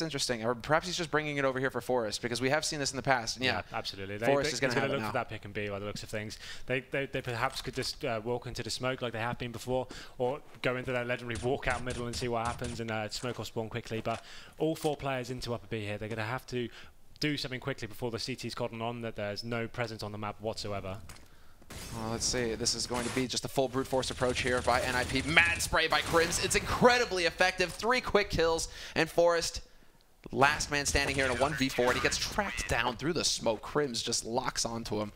interesting. Or perhaps he's just bringing it over here for Forest, because we have seen this in the past. And yeah, absolutely. Forest is going to look for that pick and B by the looks of things. They perhaps could just walk into the smoke like they have been before, or go into their legendary walkout middle and see what happens and smoke or spawn quickly. But all 4 players into upper B here, they're going to have to do something quickly before the CT's gotten on that there's no presence on the map whatsoever. Well, let's see. This is going to be just a full brute force approach here by NiP. Mad spray by Crims. It's incredibly effective. 3 quick kills, and Forest, last man standing here in a 1v4, and he gets tracked down through the smoke. Crims just locks onto him.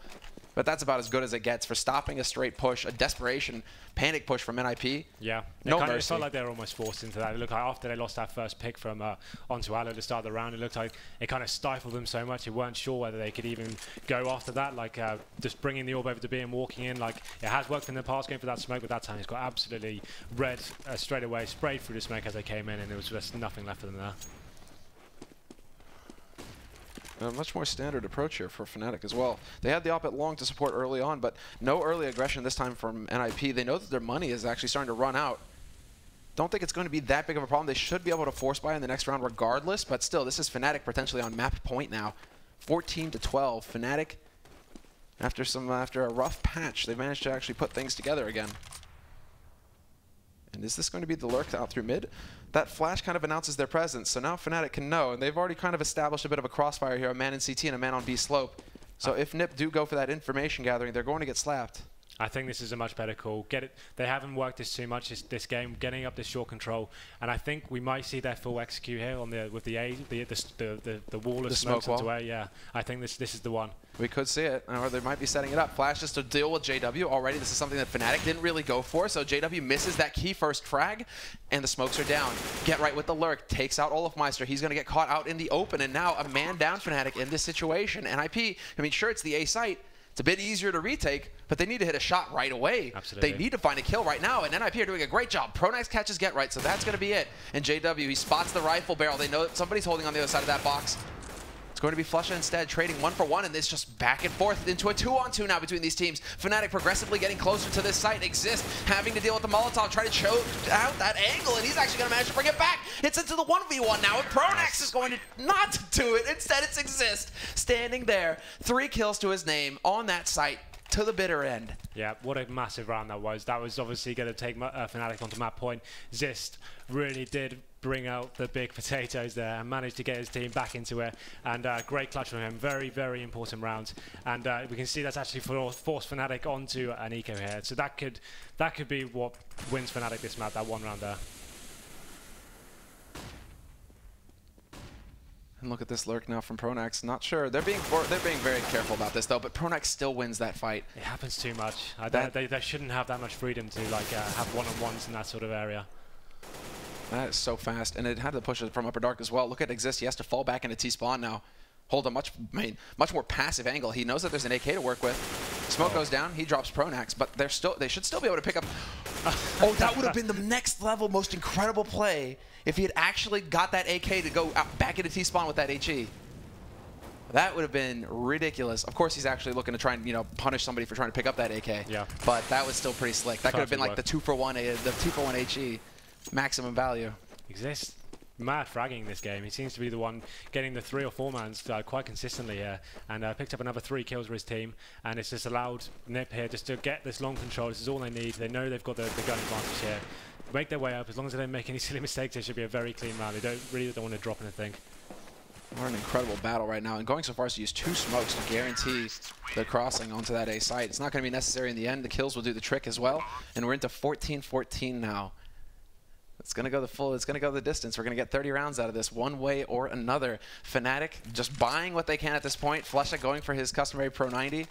But that's about as good as it gets for stopping a straight push, a desperation panic push from NiP. Yeah, no mercy. It felt like they were almost forced into that. It looked like after they lost that first pick from onto Alu to start the round, it looked like it kind of stifled them so much. They weren't sure whether they could even go after that. Like just bringing the orb over to B and walking in. Like it has worked in the past, going for that smoke, but that time it's got absolutely red straight away, sprayed through the smoke as they came in, and there was just nothing left for them there. A much more standard approach here for Fnatic as well. They had the op at long to support early on, but no early aggression this time from NiP. They know that their money is actually starting to run out. Don't think it's going to be that big of a problem. They should be able to force buy in the next round regardless, but still, this is Fnatic potentially on map point now. 14-12. Fnatic, after a rough patch, they've managed to actually put things together again. And is this going to be the lurk out through mid? That flash kind of announces their presence, so now Fnatic can know, and they've already kind of established a bit of a crossfire here, a man in CT and a man on B slope. So if NiP do go for that information gathering, they're going to get slapped. I think this is a much better call. They haven't worked this too much this game, getting up this short control, and I think we might see their full execute here on with the wall of smokes onto A. Yeah, I think this is the one. We could see it, or they might be setting it up. Flash just to deal with JW already. This is something that Fnatic didn't really go for, so JW misses that key first frag, and the smokes are down. Gfinity with the lurk, takes out Olafmeister. He's going to get caught out in the open, and now a man down Fnatic in this situation. NiP, I mean, sure, it's the A site. It's a bit easier to retake, but they need to hit a shot right away. Absolutely. They need to find a kill right now, and NiP are doing a great job. Pronax catches Gfinity, so that's going to be it. And JW, he spots the rifle barrel. They know that somebody's holding on the other side of that box. It's going to be Flusha instead, trading 1-for-1, and this just back and forth into a 2-on-2 now between these teams. Fnatic progressively getting closer to this site. Exist having to deal with the Molotov, trying to choke out that angle, and he's actually going to manage to bring it back. It's into the 1v1 now, and Pronax is going to not do it. Instead, it's Exist standing there. 3 kills to his name on that site. To the bitter end. Yeah, what a massive round that was. That was obviously going to take Fnatic onto map point. Xist really did bring out the big potatoes there and managed to get his team back into it. And great clutch from him. Very, very important round. And we can see that's actually forced Fnatic onto an eco here. So that could be what wins Fnatic this map, that one round there. And look at this lurk now from Pronax. Not sure. They're being very careful about this though. But Pronax still wins that fight. It happens too much. They shouldn't have that much freedom to like have one-on-ones in that sort of area. That is so fast, and it had to push it from upper dark as well. Look at Exist. He has to fall back into T-spawn now. Hold a much more passive angle. He knows that there's an AK to work with. Smoke goes down. He drops Pronax, but they should still be able to pick up. Oh, that would have been the next level, most incredible play if he had actually got that AK to go out, back into T-spawn with that HE. That would have been ridiculous. Of course, he's actually looking to try and punish somebody for trying to pick up that AK. Yeah. But that was still pretty slick. That could have been like the 2-for-1, the 2-for-1 HE, maximum value. Exist. Mad fragging this game. He seems to be the one getting the 3 or 4 mans quite consistently here, and picked up another 3 kills for his team, and it's just allowed NiP here just to get this long control. This is all they need. They know they've got the gun advantage here. Make their way up. As long as they don't make any silly mistakes, it should be a very clean round. They don't want to drop anything. We're in an incredible battle right now, and going so far as to use 2 smokes to guarantee the crossing onto that A site. It's not going to be necessary in the end. The kills will do the trick as well, and we're into 14-14 now. It's going to go the full, it's going to go the distance. We're going to get 30 rounds out of this one way or another. Fnatic just buying what they can at this point. Flusha going for his customary Pro 90.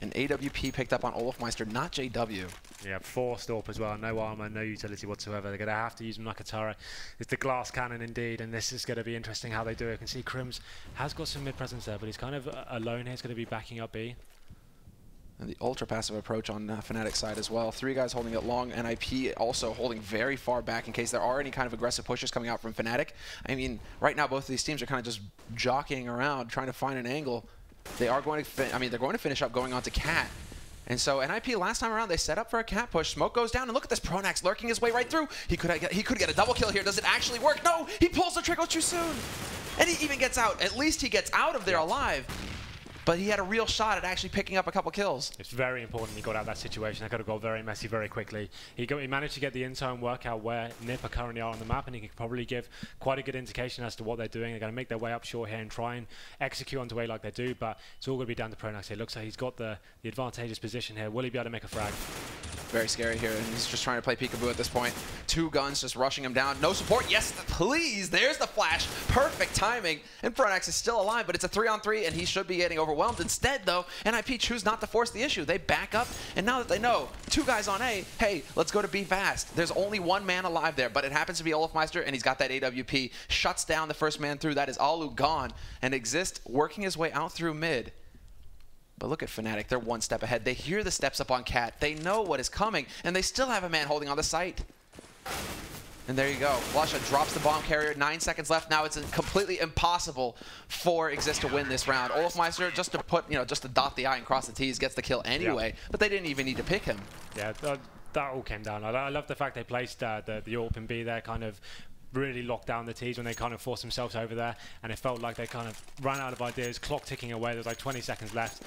And AWP picked up on Overpass, not JW. Yeah, forced AWP as well. No armor, no utility whatsoever. They're going to have to use Nakatara. It's the glass cannon indeed, and this is going to be interesting how they do it. You can see Crims has got some mid-presence there, but he's kind of alone here. He's going to be backing up B. And the ultra-passive approach on Fnatic's side as well. 3 guys holding it long. NiP also holding very far back in case there are any kind of aggressive pushes coming out from Fnatic. I mean, right now both of these teams are kind of just jockeying around, trying to find an angle. They are going to, they're going to finish up going on to Cat. And so NiP last time around, they set up for a Cat push. Smoke goes down, and look at this Pronax lurking his way right through. He could get a double kill here. Does it actually work? No, he pulls the trigger too soon. And he even gets out. At least he gets out of there alive. But he had a real shot at actually picking up a couple kills. It's very important he got out of that situation. That could have got very messy very quickly. He managed to get the intel and work out where NiP are currently are on the map, and he could probably give quite a good indication as to what they're doing. They're going to make their way up short here and try and execute onto way like they do, but it's all going to be down to Pronax here. It looks like he's got the advantageous position here. Will he be able to make a frag? Very scary here, and he's just trying to play peekaboo at this point. 2 guns just rushing him down. No support. Yes, please. There's the flash. Perfect timing. And Pronax is still alive, but it's a 3-on-3, and he should be getting overwhelmed. Instead, though, NiP choose not to force the issue. They back up, and now that they know 2 guys on A, hey, let's go to B fast. There's only 1 man alive there, but it happens to be Olofmeister, and he's got that AWP. Shuts down the first man through. That is Alu gone, and Exist working his way out through mid. But look at Fnatic, they're 1 step ahead. They hear the steps up on Cat. They know what is coming, and they still have a man holding on the site. And there you go. Flusha drops the bomb carrier, 9 seconds left. Now it's completely impossible for Exist to win this round. Olofmeister, just to put, just to dot the I and cross the T's, gets the kill anyway, but they didn't even need to pick him. Yeah, that all came down. I love the fact they placed the AWP in B there, kind of really locked down the T's when they kind of forced themselves over there, and it felt like they kind of ran out of ideas, clock ticking away. There was like 20 seconds left,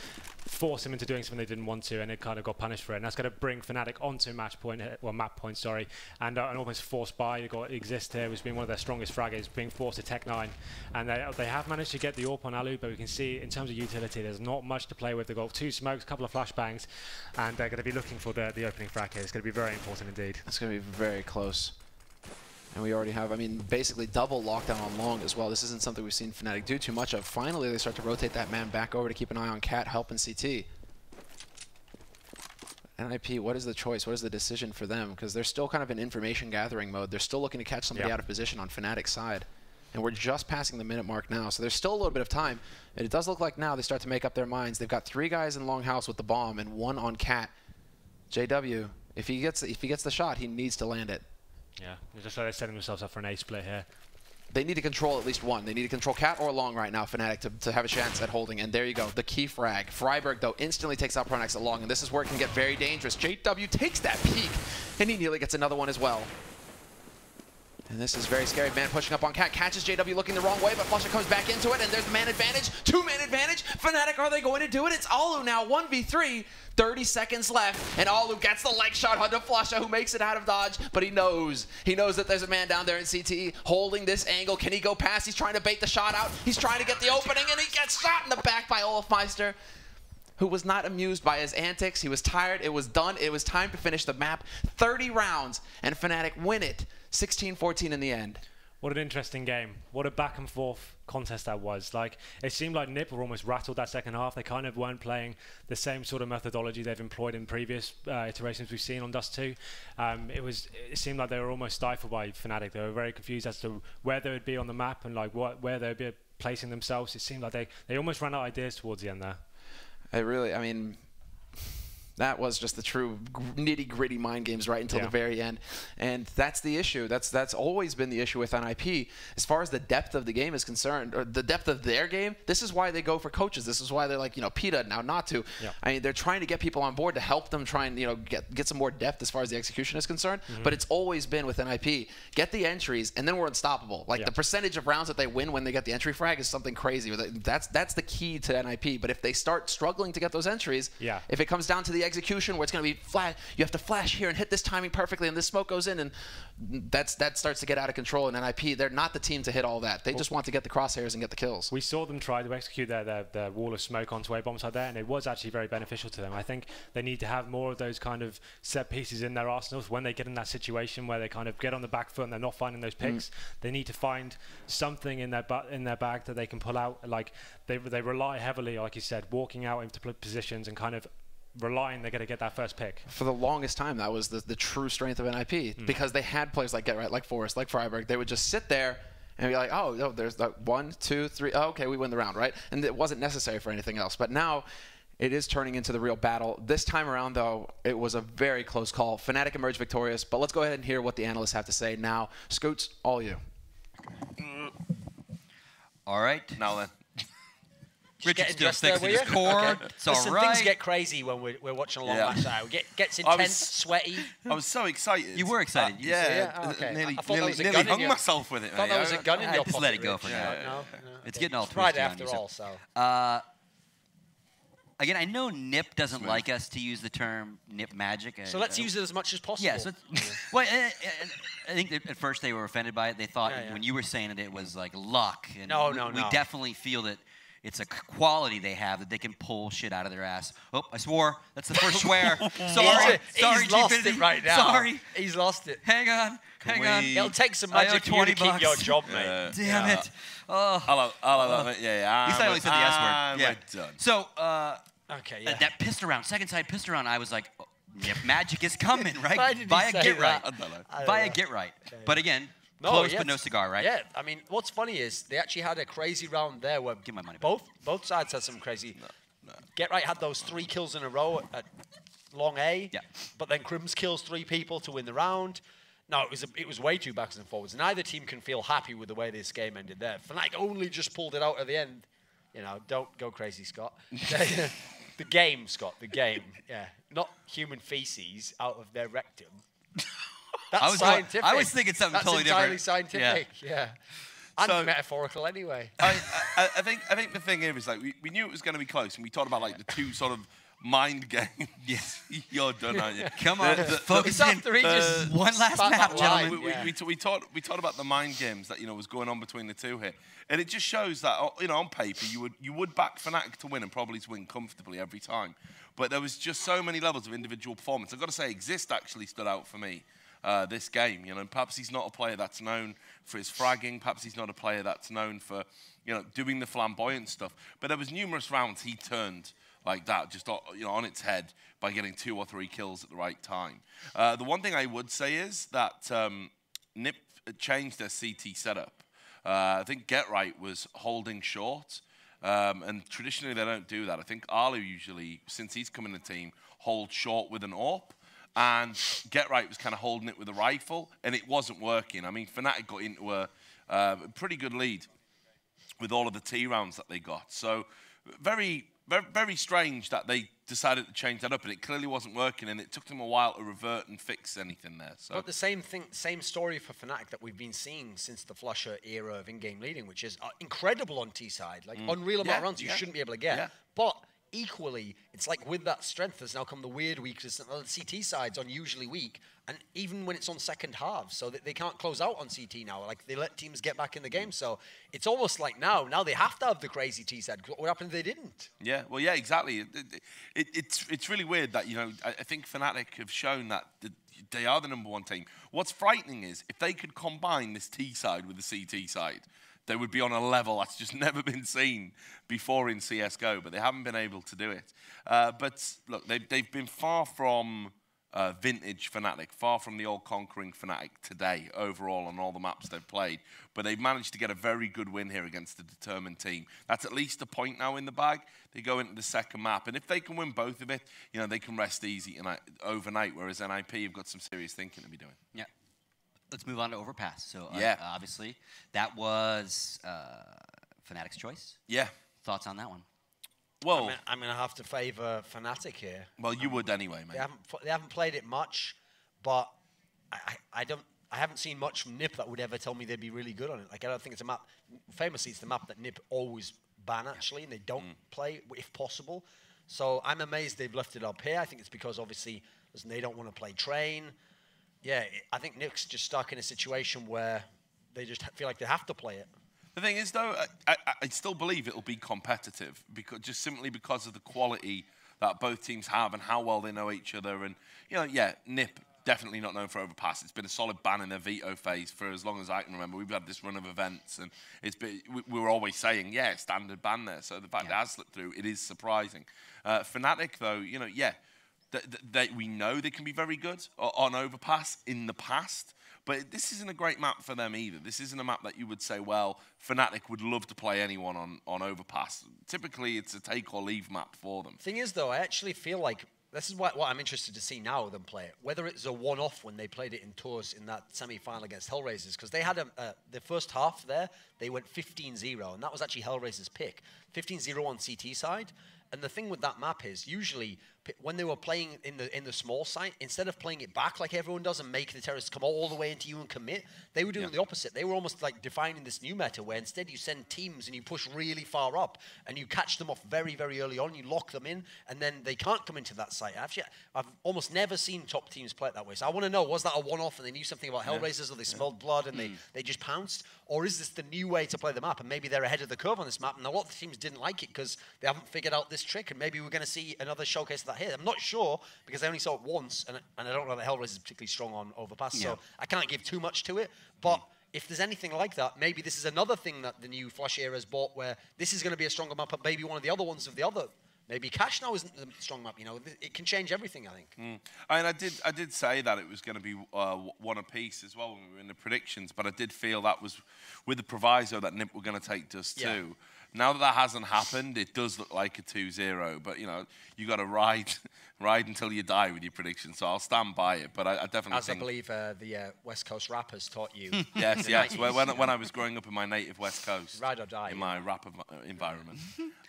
forced them into doing something they didn't want to, and it kind of got punished for it. And that's going to bring Fnatic onto map point, sorry, and almost forced by. They got Exist here, who's been one of their strongest fraggers, being forced to Tech 9, and they have managed to get the AWP on Alu, but we can see in terms of utility, there's not much to play with. They've got 2 smokes, a couple of flashbangs, and they're going to be looking for the opening frag here. It's going to be very important indeed. It's going to be very close. And we already have, basically double lockdown on long as well. This isn't something we've seen Fnatic do too much of. Finally, they start to rotate that man back over to keep an eye on Cat, helping CT. NiP, what is the choice? What is the decision for them? Because they're still kind of in information gathering mode. They're still looking to catch somebody out of position on Fnatic's side. And we're just passing the minute mark now, so there's still a little bit of time. And it does look like now they start to make up their minds. They've got 3 guys in Longhouse with the bomb and 1 on Cat. JW, if he gets the shot, he needs to land it. Yeah, just like they're setting themselves up for an ace split here. They need to control at least 1. They need to control Cat or Long right now, Fnatic, to have a chance at holding. And there you go, the key frag. Freiberg, though, instantly takes out Pronax at Long, and this is where it can get very dangerous. JW takes that peek, and he nearly gets another one as well. And this is very scary. Man pushing up on Cat, catches JW looking the wrong way, but Flusha comes back into it, and there's the man advantage. 2-man advantage. Fnatic, are they going to do it? It's Alu now, 1v3. 30 seconds left, and Alu gets the leg shot onto Flusha, who makes it out of dodge, but he knows that there's a man down there in CT holding this angle. Can he go past? He's trying to bait the shot out. He's trying to get the opening, and he gets shot in the back by Olofmeister, who was not amused by his antics. He was tired. It was done. It was time to finish the map. 30 rounds, and Fnatic win it. 16-14 in the end. What an interesting game. What a back and forth contest that was. Like, it seemed like NiP were almost rattled that second half. They kind of weren't playing the same sort of methodology they've employed in previous iterations we've seen on Dust 2. It seemed like they were almost stifled by Fnatic. They were very confused as to where they would be on the map and like where they would be placing themselves. It seemed like they almost ran out of ideas towards the end there. I mean, that was just the true nitty-gritty mind games right until the very end. And that's the issue. That's always been the issue with NiP. As far as the depth of the game is concerned, or the depth of their game, this is why they go for coaches. This is why they're like, PETA now not to. Yeah. I mean, they're trying to get people on board to help them try and, get some more depth as far as the execution is concerned. But it's always been with NiP. Get the entries, and then we're unstoppable. Like, the percentage of rounds that they win when they get the entry frag is something crazy. That's the key to NiP. But if they start struggling to get those entries, if it comes down to the execution where it's going to be flat, you have to flash here and hit this timing perfectly, and this smoke goes in, and that starts to get out of control. In NiP, they're not the team to hit all that. They just want to get the crosshairs and get the kills. We saw them try to execute their wall of smoke onto A-bombs like that, and it was actually very beneficial to them. I think they need to have more of those kind of set pieces in their arsenals when they get in that situation where they kind of get on the back foot and they're not finding those picks. They need to find something in their bag that they can pull out. Like they rely heavily, like you said, walking out into positions and kind of relying they're going to get that first pick. For the longest time, that was the true strength of NiP, because they had players like GetRight, like Forrest, like Freiberg. They would just sit there and be like, oh, no, there's that 1, 2, 3. Oh, okay, we win the round, right? And it wasn't necessary for anything else. But now it is turning into the real battle. This time around, though, it was a very close call. Fnatic emerged victorious. But let's go ahead and hear what the analysts have to say now. Scoots, all you. All right. Now then. Richard still sticks to his core. Okay. It's all right. Things get crazy when we're watching a long match now. Gets intense, sweaty. I was so excited. You were excited. Okay. Nearly hung myself with it. I thought that was a gun in your pocket. Just let it go for now. No. It's getting all twisted right after all. So. Again, I know NiP doesn't like us to use the term NiP magic. So let's use it as much as possible. Yeah. Well, I think at first they were offended by it. They thought when you were saying it was like luck. And no. We definitely feel that it's a quality they have that they can pull shit out of their ass. Oh, I swore. That's the first swear. Sorry, he's lost it right now. Sorry. He's lost it. Hang on. It'll take some magic for you to keep your job, mate. Damn it. I'll allow that. Yeah. At least I only said the S word. Yeah. We're done. So, that pissed around, second side pissed around, I was like, NiP magic is coming, right? Why did he say that? Via get right. But again, close but no cigar, right? Yeah, I mean, what's funny is they actually had a crazy round there where Give my money back. both sides had some crazy. Get Right had those 3 kills in a row at long A. Yeah. But then Crims kills 3 people to win the round. No, it was way too backwards and forwards. Neither team can feel happy with the way this game ended there. Fnatic only just pulled it out at the end. Don't go crazy, Scott. The game, Scott. The game. Yeah, not human feces out of their rectum. That's scientific. I was thinking something totally different. That's entirely scientific. Yeah. And metaphorical anyway. I think the thing here is like we knew it was going to be close, and we talked about like the 2 sort of mind games. Yes, you're done, aren't you? Come on, focus in. One last map, gentlemen. We talked about the mind games that was going on between the 2 here, and it just shows that on paper you would back Fnatic to win and probably to win comfortably every time, but there was just so many levels of individual performance. I've got to say, Exist actually stood out for me. This game, perhaps he's not a player that's known for his fragging. Perhaps he's not a player that's known for, doing the flamboyant stuff. But there was numerous rounds he turned like that, just on its head by getting 2 or 3 kills at the right time. The one thing I would say is that NiP changed their CT setup. I think GetRight was holding short, and traditionally they don't do that. I think Arlo usually, since he's come in the team, holds short with an AWP. And GetRight was kind of holding it with a rifle, and it wasn't working. I mean, Fnatic got into a pretty good lead with all of the T rounds that they got. So very, very, very strange that they decided to change that up, and it clearly wasn't working, and it took them a while to revert and fix anything there. So. But the same story for Fnatic that we've been seeing since the Flusher era of in-game leading, which is incredible on T side, like unreal amount of runs you shouldn't be able to get. Yeah. But equally, it's like with that strength, there's now come the weird weakness that the CT side's on usually weak, and even when it's on second half, so that they can't close out on CT now. Like, they let teams get back in the game, so it's almost like now they have to have the crazy T side. What happened if they didn't? Yeah, well, yeah, exactly. It's really weird that, you know, I think Fnatic have shown that they are the #1 team. What's frightening is if they could combine this T side with the CT side, they would be on a level that's just never been seen before in CSGO, but they haven't been able to do it. But look, they've been far from vintage Fnatic, far from the all-conquering Fnatic today overall on all the maps they've played. But they've managed to get a very good win here against a determined team. That's at least a point now in the bag. They go into the second map, and if they can win both of it, you know, they can rest easy overnight, whereas NiP have got some serious thinking to be doing. Yeah. Let's move on to Overpass. So yeah. Obviously, that was Fnatic's choice. Yeah. Thoughts on that one? Well, I'm going to have to favour Fnatic here. Well, you would anyway, mate. They haven't played it much, but I haven't seen much from NiP that would ever tell me they'd be really good on it. Like, I don't think it's a map. Famously, it's the map that NiP always ban, actually, and they don't play if possible. So I'm amazed they've left it up here. I think it's because, obviously, listen, they don't want to play train. Yeah, I think NiP's just stuck in a situation where they just feel like they have to play it. The thing is, though, I still believe it'll be competitive, because simply because of the quality that both teams have and how well they know each other. And, you know, yeah, NiP, definitely not known for Overpass. It's been a solid ban in their veto phase for as long as I can remember. We've had this run of events, and we were always saying, yeah, standard ban there. So the fact it has slipped through, it is surprising. Fnatic, though, you know, yeah, we know they can be very good on Overpass in the past. But this isn't a great map for them either. This isn't a map that you would say, well, Fnatic would love to play anyone on Overpass. Typically, it's a take or leave map for them. Thing is, though, I actually feel like this is what I'm interested to see now them play it. Whether it's a one-off when they played it in tours in that semi-final against Hellraisers, because they had the first half there, they went 15-0, and that was actually Hellraisers' pick. 15-0 on CT side. And the thing with that map is, usually, when they were playing in the small site, instead of playing it back like everyone does and make the terrorists come all the way into you and commit, they were doing the opposite. They were almost like defining this new meta where instead you send teams and you push really far up and you catch them off very, very early on, you lock them in, and then they can't come into that site. Actually, I've almost never seen top teams play it that way. So I want to know, was that a one-off and they knew something about Hellraisers or they smelled blood and they just pounced? Or is this the new way to play the map? And maybe they're ahead of the curve on this map, and a lot of the teams didn't like it because they haven't figured out this trick, and maybe we're going to see another showcase of that here. I'm not sure, because I only saw it once, and I don't know that Hellraisers is particularly strong on Overpass, so I can't give too much to it. But if there's anything like that, maybe this is another thing that the new Flash era has bought, where this is going to be a stronger map, but maybe one of the other ones of the other. Maybe Cash now isn't the strong map, you know. It can change everything, I think. I mean, I did say that it was going to be one apiece as well when we were in the predictions, but I did feel that was with the proviso that NiP were going to take Dust too. Now that hasn't happened, it does look like a 2-0, but, you know, you got to ride until you die with your predictions, so I'll stand by it, but I definitely think... I believe the West Coast rappers taught you. Yes. When I was growing up in my native West Coast. Ride or die. In my rap environment.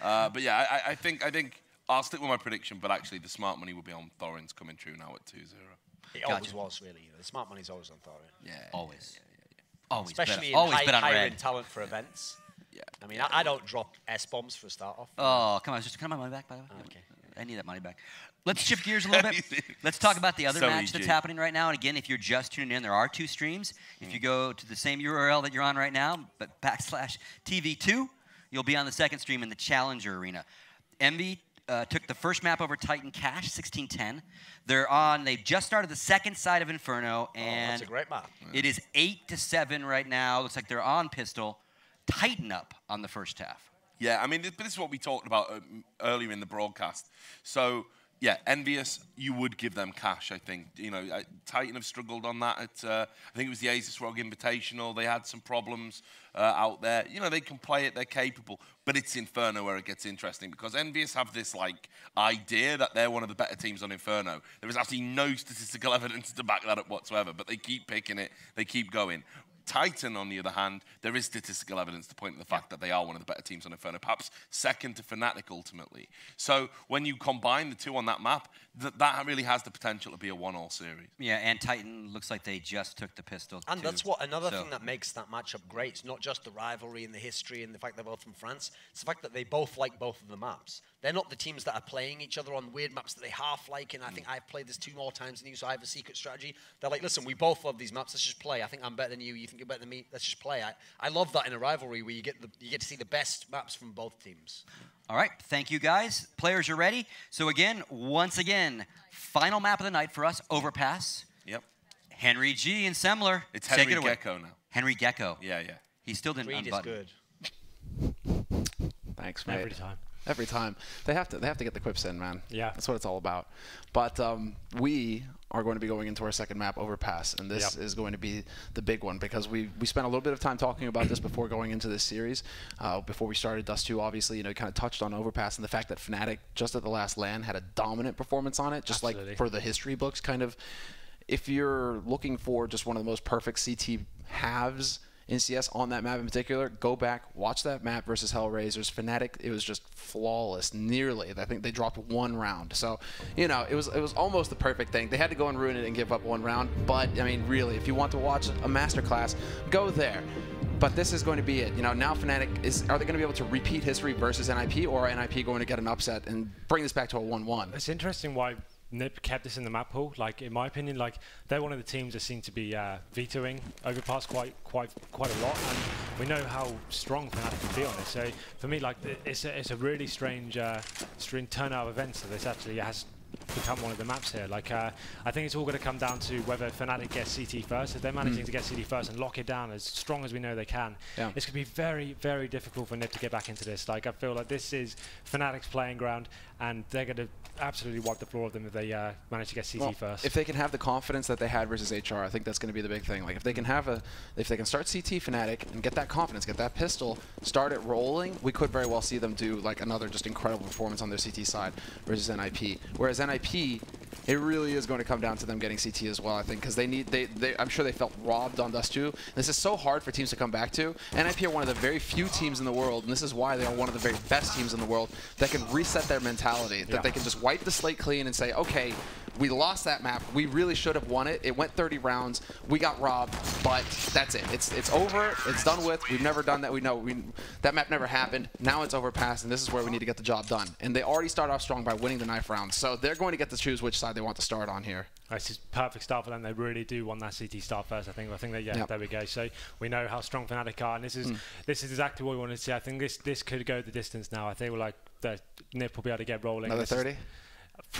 But yeah, I think I'll stick with my prediction, but actually the smart money will be on Thorin's coming true now at 2-0. It always was, really. The smart money's always on Thorin. Yeah. Always. Always. Especially in always high-end talent for events. Yeah. I mean, I don't drop S-bombs for a start off. Oh, come on. Just come on, my money back, by the way. Okay. I need that money back. Let's shift gears a little bit. Let's talk about the other match that's happening right now. And again, if you're just tuning in, there are 2 streams. If you go to the same URL that you're on right now, but /TV2, you'll be on the second stream in the Challenger Arena. Envy took the first map over Titan Cash, 16-10. They've just started the second side of Inferno, and that's a great map. It is 8-7 right now. Looks like they're on Pistol. Tighten up on the first half. Yeah, I mean, this is what we talked about earlier in the broadcast. So, yeah, Envious, you would give them cash, I think. You know, Titan have struggled on that. I think it was the Asus Rogue Invitational. They had some problems out there. You know, they can play it. They're capable. But it's Inferno where it gets interesting, because Envious have this, like, idea that they're one of the better teams on Inferno. There is absolutely no statistical evidence to back that up whatsoever, but they keep picking it. They keep going. Titan, on the other hand, there is statistical evidence to point to the fact that they are one of the better teams on Inferno, perhaps second to Fnatic ultimately. So when you combine the two on that map, that really has the potential to be a 1-all series. Yeah, and Titan looks like they just took the Pistol. And that's what another thing that makes that matchup great. It's not just the rivalry and the history and the fact they're both from France. It's the fact that they both like both of the maps. they're not the teams that are playing each other on weird maps that they half like. And I think I've played this 2 more times than you, so I have a secret strategy. They're like, listen, we both love these maps. Let's just play. I think I'm better than you. You think you're better than me. Let's just play. I love that in a rivalry where you get to see the best maps from both teams. All right, thank you guys. Players are ready. So again, once again, final map of the night for us, Overpass. Yep. Henry G and Semler. It's Henry Gecko now. Henry Gecko. Yeah. He still didn't Reed unbutton. is good. Thanks, mate. Every time. Every time. They have to get the quips in, man. Yeah. That's what it's all about. But we are going to be going into our second map, Overpass, and this is going to be the big one because we spent a little bit of time talking about this before going into this series. Before we started Dust 2, obviously, kind of touched on Overpass and the fact that Fnatic, just at the last LAN, had a dominant performance on it, just like for the history books, kind of. If you're looking for just one of the most perfect CT halves in CS on that map in particular, go back, watch that map versus Hellraisers. Fnatic, it was just flawless, nearly. I think they dropped 1 round. So, it was almost the perfect thing. They had to go and ruin it and give up 1 round. But, I mean, really, if you want to watch a masterclass, go there. But this is going to be it. Now Fnatic, are they going to be able to repeat history versus NiP, or are NiP going to get an upset and bring this back to a 1-1? It's interesting why NiP kept this in the map pool. Like, in my opinion, like, they're one of the teams that seem to be vetoing Overpass quite a lot, and we know how strong Fnatic can be on this. So for me, like, it's a really strange turnout of events that this actually has become one of the maps here. Like, I think it's all going to come down to whether Fnatic gets CT first. If they're managing to get CT first and lock it down as strong as we know they can, it's going to be very, very difficult for NiP to get back into this. Like, I feel like this is Fnatic's playing ground, and they're going to absolutely wipe the floor of them if they manage to get CT first. If they can have the confidence that they had versus HR, I think that's going to be the big thing. Like, if they can start CT Fnatic and get that confidence, get that pistol, start it rolling, we could very well see them do like another just incredible performance on their CT side versus NiP. Whereas NiP, it really is going to come down to them getting CT as well, I think, because I'm sure they felt robbed on Dust 2. This is so hard for teams to come back to. NiP are one of the very few teams in the world, and this is why they are one of the very best teams in the world, that can reset their mentality, that they can just wipe the slate clean and say, okay, we lost that map. We really should have won it. It went 30 rounds. We got robbed, but that's it. It's over. It's done with. We've never done that. We know that map never happened. Now it's Overpass, and this is where we need to get the job done. And they already start off strong by winning the knife round, so they're going to get to choose which side they want to start on here. This is perfect start for them. They really do want that CT start first. I think that there we go. So we know how strong Fnatic are, and this is exactly what we want to see. I think this could go the distance now. I think we're like the NiP will be able to get rolling. Another 30.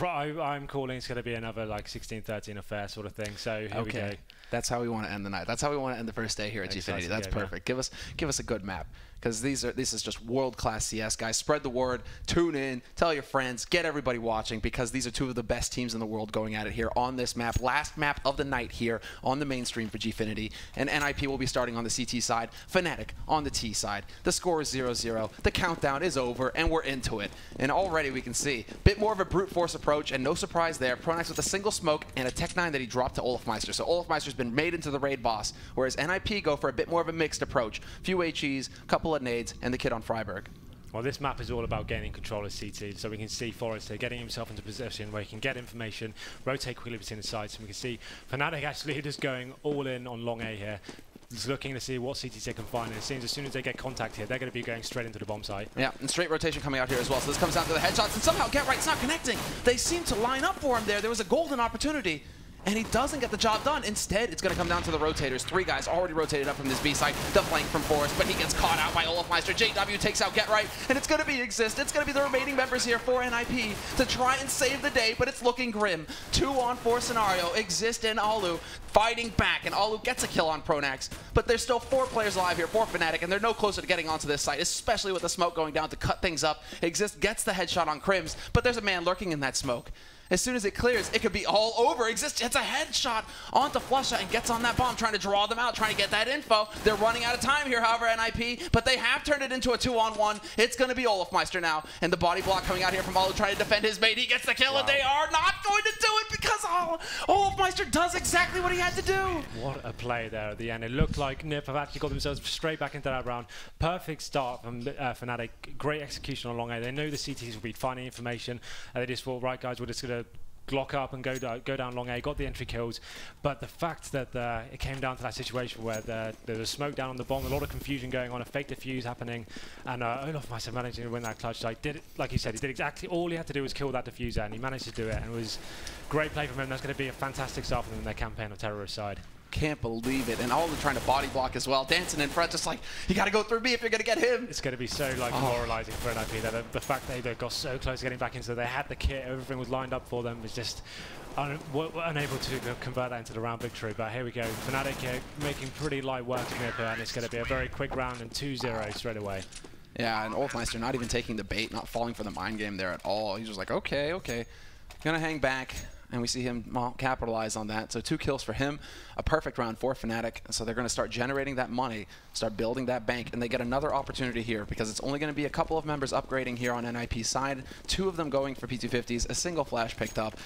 I'm calling it's going to be another like 16-13 affair sort of thing. So here we go. That's how we want to end the night. That's how we want to end the first day here at Gfinity. That's perfect. Give us a good map, because this is just world-class CS, guys. Spread the word, tune in, tell your friends, get everybody watching, because these are 2 of the best teams in the world going at it here on this map. Last map of the night here on the main stream for Gfinity, and NiP will be starting on the CT side, Fnatic on the T side. The score is 0-0. The countdown is over, and we're into it. And already we can see a bit more of a brute force approach, and no surprise there. Pronax with a single smoke and a Tech 9 that he dropped to Olafmeister. So Olafmeister's been made into the raid boss, whereas NiP go for a bit more of a mixed approach. Few HEs, couple of nades, and the kid on Freiburg. Well, this map is all about gaining control of CT, so we can see Forrest here getting himself into position where he can get information, rotate quickly between the sides, so we can see Fnatic actually just going all in on long A here. Just looking to see what CTs they can find, and it seems as soon as they get contact here, they're going to be going straight into the bomb site. Yeah, and straight rotation coming out here as well, so this comes down to the headshots, and somehow GetRight's not connecting. They seem to line up for him there. There was a golden opportunity, and he doesn't get the job done. Instead, it's going to come down to the rotators. 3 guys already rotated up from this B site. The flank from Forrest, but he gets caught out by Olafmeister. JW takes out GetRight, and it's going to be Exist. It's going to be the remaining members here for NiP to try and save the day, but it's looking grim. 2-on-4 scenario. Exist and Alu fighting back, and Alu gets a kill on Pronax, but there's still 4 players alive here for Fnatic, and they're no closer to getting onto this site, especially with the smoke going down to cut things up. Exist gets the headshot on Crims, but there's a man lurking in that smoke. As soon as it clears, it could be all over. Exist hits a headshot onto Flusha and gets on that bomb, trying to draw them out, trying to get that info. They're running out of time here, however, NiP, but they have turned it into a 2-on-1. It's going to be Olafmeister now, and the body block coming out here from Alu trying to defend his mate. He gets the kill, and they are not going to do it because Olafmeister does exactly what he had to do. What a play there at the end. It looked like NiP have actually got themselves straight back into that round. Perfect start from Fnatic. Great execution on long A. They knew the CTs would be finding information, and they just thought, right, guys, we're just going to Glock up and go down long A, got the entry kills, but the fact that it came down to that situation where there was smoke down on the bomb, a lot of confusion going on, a fake defuse happening, and Overpass managed to win that clutch. Like you said, he did exactly all he had to do was kill that diffuser, and he managed to do it, and it was great play from him. That's going to be a fantastic start for them in their campaign of terrorist side. Can't believe it. And all of them trying to body block as well, dancing in front, just like, you got to go through me if you're going to get him. It's going to be so demoralizing for NiP that the fact that they got so close to getting back into it, they had the kit, everything was lined up for them, was just unable to convert that into the round victory. But here we go, Fnatic making pretty light work of NiP, and it's going to be a very quick round and 2-0 straight away. Yeah, and Ultimeister not even taking the bait, not falling for the mind game there at all. He's just like, okay, gonna hang back. And we see him capitalize on that. So 2 kills for him, a perfect round for Fnatic. So they're going to start generating that money, start building that bank, and they get another opportunity here because it's only going to be a couple of members upgrading here on NiP's side, 2 of them going for P250s, a single flash picked up,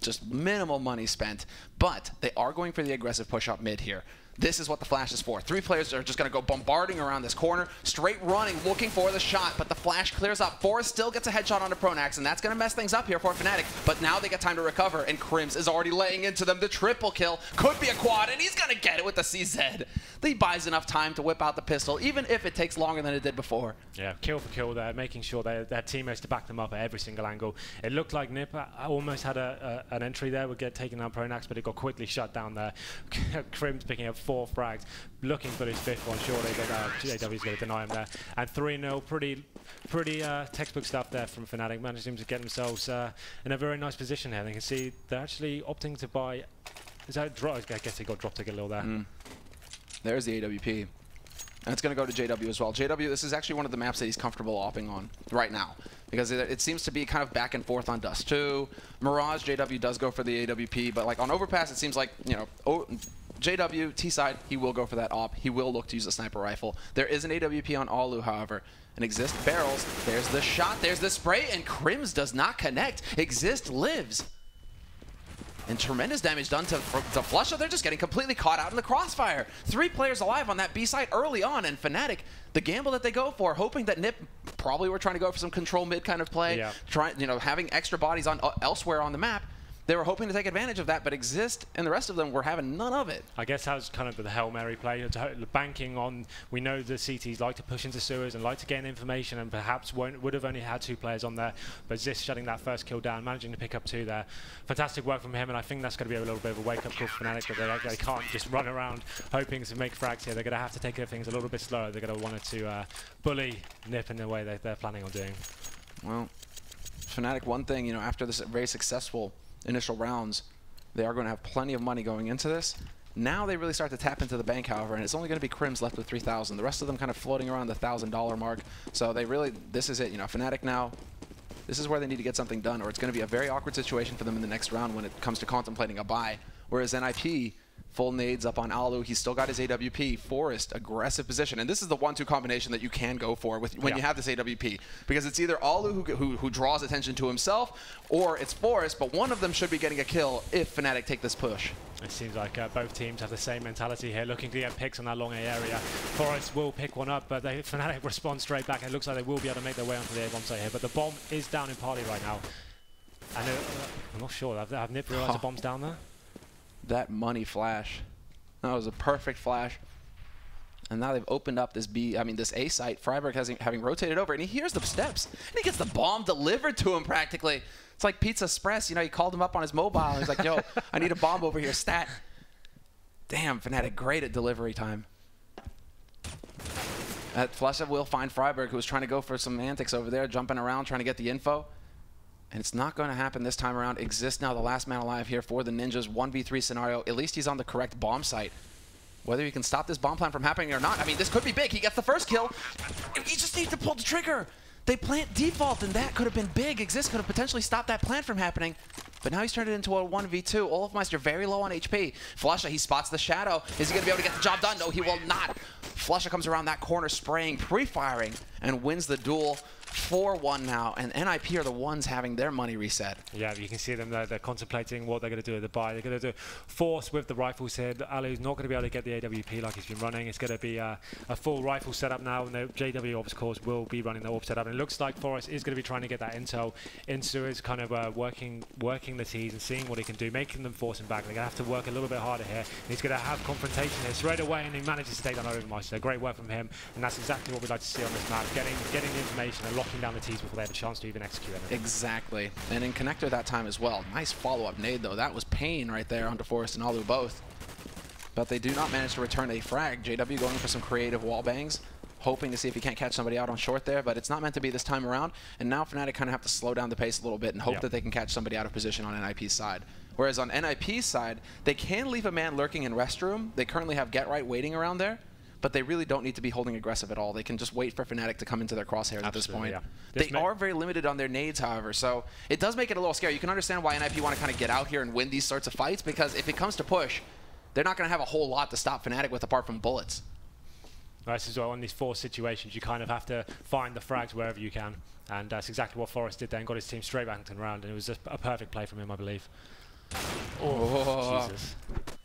just minimal money spent. But they are going for the aggressive push up mid here. This is what the flash is for. 3 players are just going to go bombarding around this corner, straight running, looking for the shot, but the flash clears up. Forrest still gets a headshot onto Pronax, and that's going to mess things up here for Fnatic, but now they get time to recover, and Crims is already laying into them. The triple kill could be a quad, and he's going to get it with the CZ. He buys enough time to whip out the pistol, even if it takes longer than it did before. Yeah, kill for kill there, making sure they had teammates to back them up at every single angle. It looked like NiP almost had an entry there, would get taken down Pronax, but it got quickly shut down there. Crims picking up 4 frags, looking for his 5th one, surely, but JW is going to deny him there. And 3-0, pretty textbook stuff there from Fnatic, managing to get themselves in a very nice position here. They can see they're actually opting to buy. Is that drop? I guess he got dropped a little there. There's the AWP. And it's going to go to JW as well. JW, this is actually one of the maps that he's comfortable opping on right now, because it seems to be kind of back and forth on Dust 2. Mirage, JW does go for the AWP, but like on Overpass, it seems like, you know, JW, T-side, he will go for that op. He will look to use a sniper rifle. There is an AWP on Alu, however. And Exist barrels. There's the shot, there's the spray, and Crims does not connect. Exist lives. And tremendous damage done to Flusha. They're just getting completely caught out in the crossfire. 3 players alive on that B site early on, and Fnatic, the gamble that they go for, hoping that NiP probably were trying to go for some control mid kind of play, having extra bodies on elsewhere on the map. They were hoping to take advantage of that, but Exist and the rest of them were having none of it. I guess that was kind of the Hail Mary play, banking on, we know the CTs like to push into sewers and like to gain information, and perhaps would have only had 2 players on there, but Zisk shutting that first kill down, managing to pick up 2 there. Fantastic work from him, and I think that's going to be a little bit of a wake-up call for Fnatic, that they can't just run around hoping to make frags here. They're going to have to take things a little bit slower. They're going to want to bully NiP in the way they're planning on doing. Well, Fnatic, one thing, after this very successful initial rounds, they are going to have plenty of money going into this. Now they really start to tap into the bank, however, and it's only going to be Crims left with 3,000. The rest of them kind of floating around the $1,000 mark. So they really, this is it. Fnatic now, this is where they need to get something done, or it's going to be a very awkward situation for them in the next round when it comes to contemplating a buy. Whereas NiP, full nades up on Alu. He's still got his AWP. Forrest, aggressive position. And this is the 1-2 combination that you can go for when you have this AWP. Because it's either Alu who draws attention to himself, or it's Forrest, but one of them should be getting a kill if Fnatic take this push. It seems like both teams have the same mentality here, looking to get picks on that long A area. Forrest will pick one up, but Fnatic respond straight back. It looks like they will be able to make their way onto the A-bomb site here, but the bomb is down in party right now. And I'm not sure. Have NiP realized the bomb's down there? That money flash. That was a perfect flash. And now they've opened up this this A site. Freiburg having rotated over, and he hears the steps, and he gets the bomb delivered to him practically. It's like Pizza Express, he called him up on his mobile, and he's like, yo, I need a bomb over here, stat. Damn, Fnatic, great at delivery time. Flusha will find Freiburg, who was trying to go for some antics over there, jumping around, trying to get the info. And it's not going to happen this time around. Exist now the last man alive here for the Ninjas. 1v3 scenario. At least he's on the correct bomb site. Whether he can stop this bomb plan from happening or not, this could be big. He gets the first kill. He just needs to pull the trigger. They plant default, and that could have been big. Exist could have potentially stopped that plant from happening. But now he's turned it into a 1v2. Olofmeister very low on HP. Flusha, he spots the shadow. Is he going to be able to get the job done? No, he will not. Flusha comes around that corner spraying, pre-firing, and wins the duel. 4-1 now, and NiP are the ones having their money reset. Yeah, you can see them there. They're contemplating what they're going to do with the buy. They're going to do force with the rifles here. Alu's not going to be able to get the AWP like he's been running. It's going to be a full rifle setup now, and the JW, of course, will be running the AWP setup. And it looks like Forest is going to be trying to get that intel. Insu is kind of working the T's and seeing what he can do, making them force him back. They're going to have to work a little bit harder here. And he's going to have confrontation here straight away, and he manages to take down Overpass. Great work from him, and that's exactly what we'd like to see on this map, getting the information and locking down the T's before they have a chance to even execute anything. Exactly. And in connector that time as well. Nice follow-up nade, though. That was pain right there onto Forest and Alu both. But they do not manage to return a frag. JW going for some creative wall bangs, hoping to see if he can't catch somebody out on short there, but it's not meant to be this time around. And now Fnatic kind of have to slow down the pace a little bit and hope that they can catch somebody out of position on NiP's side. Whereas on NiP's side, they can leave a man lurking in restroom. They currently have Get Right waiting around there, but they really don't need to be holding aggressive at all. They can just wait for Fnatic to come into their crosshairs at this point. Yeah. They are very limited on their nades, however, so it does make it a little scary. You can understand why NiP want to kind of get out here and win these sorts of fights, because if it comes to push, they're not going to have a whole lot to stop Fnatic with apart from bullets. Nice as well. On these force situations, you kind of have to find the frags wherever you can, and that's exactly what Forest did then. Got his team straight back into the round, and it was just a perfect play from him, I believe. Oh, Jesus.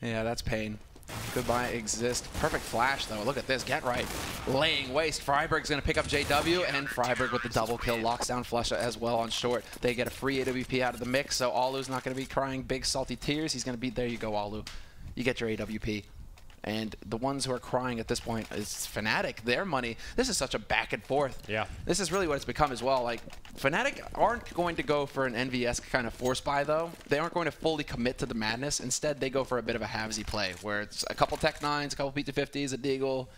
Yeah, that's pain. Goodbye exist. Perfect flash, though. Look at this. Get Right. Laying waste. Freiberg's going to pick up JW, and Freiberg with the double kill locks down Flusha as well on short. They get a free AWP out of the mix, so Alu's not going to be crying big salty tears. He's going to be, there you go, Alu. You get your AWP. And the ones who are crying at this point is Fnatic. Their money. This is such a back and forth. Yeah. This is really what it's become as well. Like, Fnatic aren't going to go for an NVS kind of force buy, though. They aren't going to fully commit to the madness. Instead, they go for a bit of a halvesy play, where it's a couple Tech 9s, a couple P250s, a Deagle,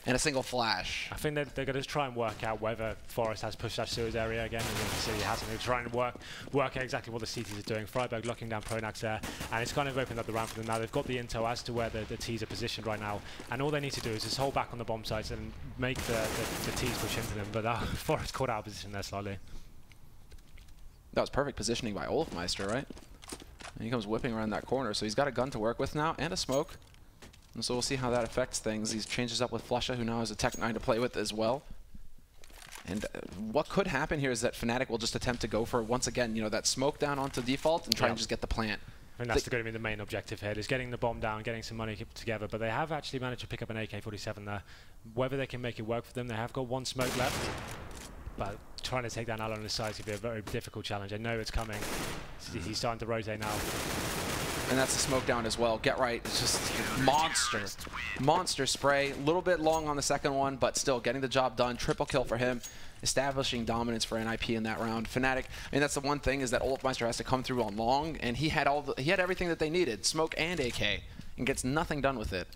and a single flash. I think they're going to try and work out whether Forest has pushed that sewers area again, and you can see he hasn't. They're trying to work out exactly what the CTs are doing. Freiberg locking down Pronax there, and it's kind of opened up the round for them now. They've got the intel as to where the Ts are positioned right now, and all they need to do is just hold back on the bomb sites and make the Ts push into them. But Forest caught out of position there slightly. That was perfect positioning by Olafmeister, right? And he comes whipping around that corner, so he's got a gun to work with now, and a smoke. And so we'll see how that affects things. He changes up with Flusha, who now has a Tech 9 to play with as well. And what could happen here is that Fnatic will just attempt to go for, once again, you know, that smoke down onto default and try and just get the plant. I think that's going to be the main objective here, is getting the bomb down, getting some money together. But they have actually managed to pick up an AK-47 there. Whether they can make it work for them, they have got one smoke left. But trying to take down Alan on his side is going to be a very difficult challenge. I know it's coming. He's starting to rotate now. And that's the smoke down as well. Get Right is just monster. Monster spray. A little bit long on the second one, but still getting the job done. Triple kill for him. Establishing dominance for NiP in that round. Fnatic, I mean, that's the one thing, is that Olafmeister has to come through on long, and he had everything that they needed, smoke and AK, and gets nothing done with it.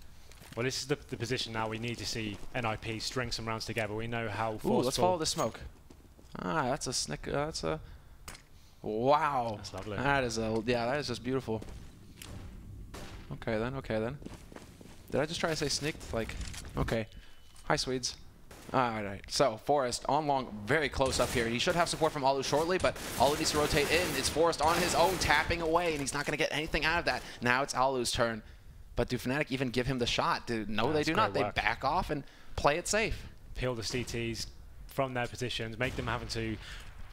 Well, this is the position now we need to see NiP string some rounds together. We know how forceful. Ooh, let's follow the smoke. Ah, that's a snick. That's a. Wow. That's lovely. That is that is just beautiful. Okay then. Okay then. Did I just try to say snicked? Like, okay. Hi, Swedes. All right. So Forest on long, very close up here. He should have support from Alu shortly, but Alu needs to rotate in. It's Forest on his own, tapping away, and he's not going to get anything out of that. Now it's Alu's turn. But do Fnatic even give him the shot? No, they do not. They back off and play it safe. Peel the CTs from their positions, make them having to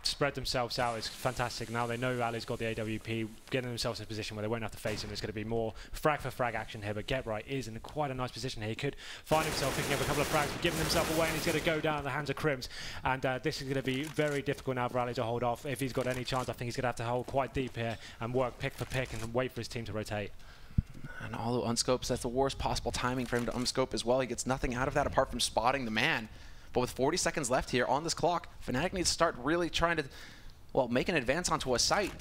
spread themselves out. It's fantastic. Now they know Ali's got the AWP, getting themselves in a position where they won't have to face him. There's going to be more frag for frag action here, but Get Right is in quite a nice position here. He could find himself picking up a couple of frags, but giving himself away, and he's going to go down in the hands of Crims. And this is going to be very difficult now for Ali to hold off. If he's got any chance, I think he's going to have to hold quite deep here and work pick for pick and wait for his team to rotate. And Alu unscopes. That's the worst possible timing for him to unscope as well. He gets nothing out of that apart from spotting the man. But with 40 seconds left here on this clock, Fnatic needs to start really trying to, well, make an advance onto a site.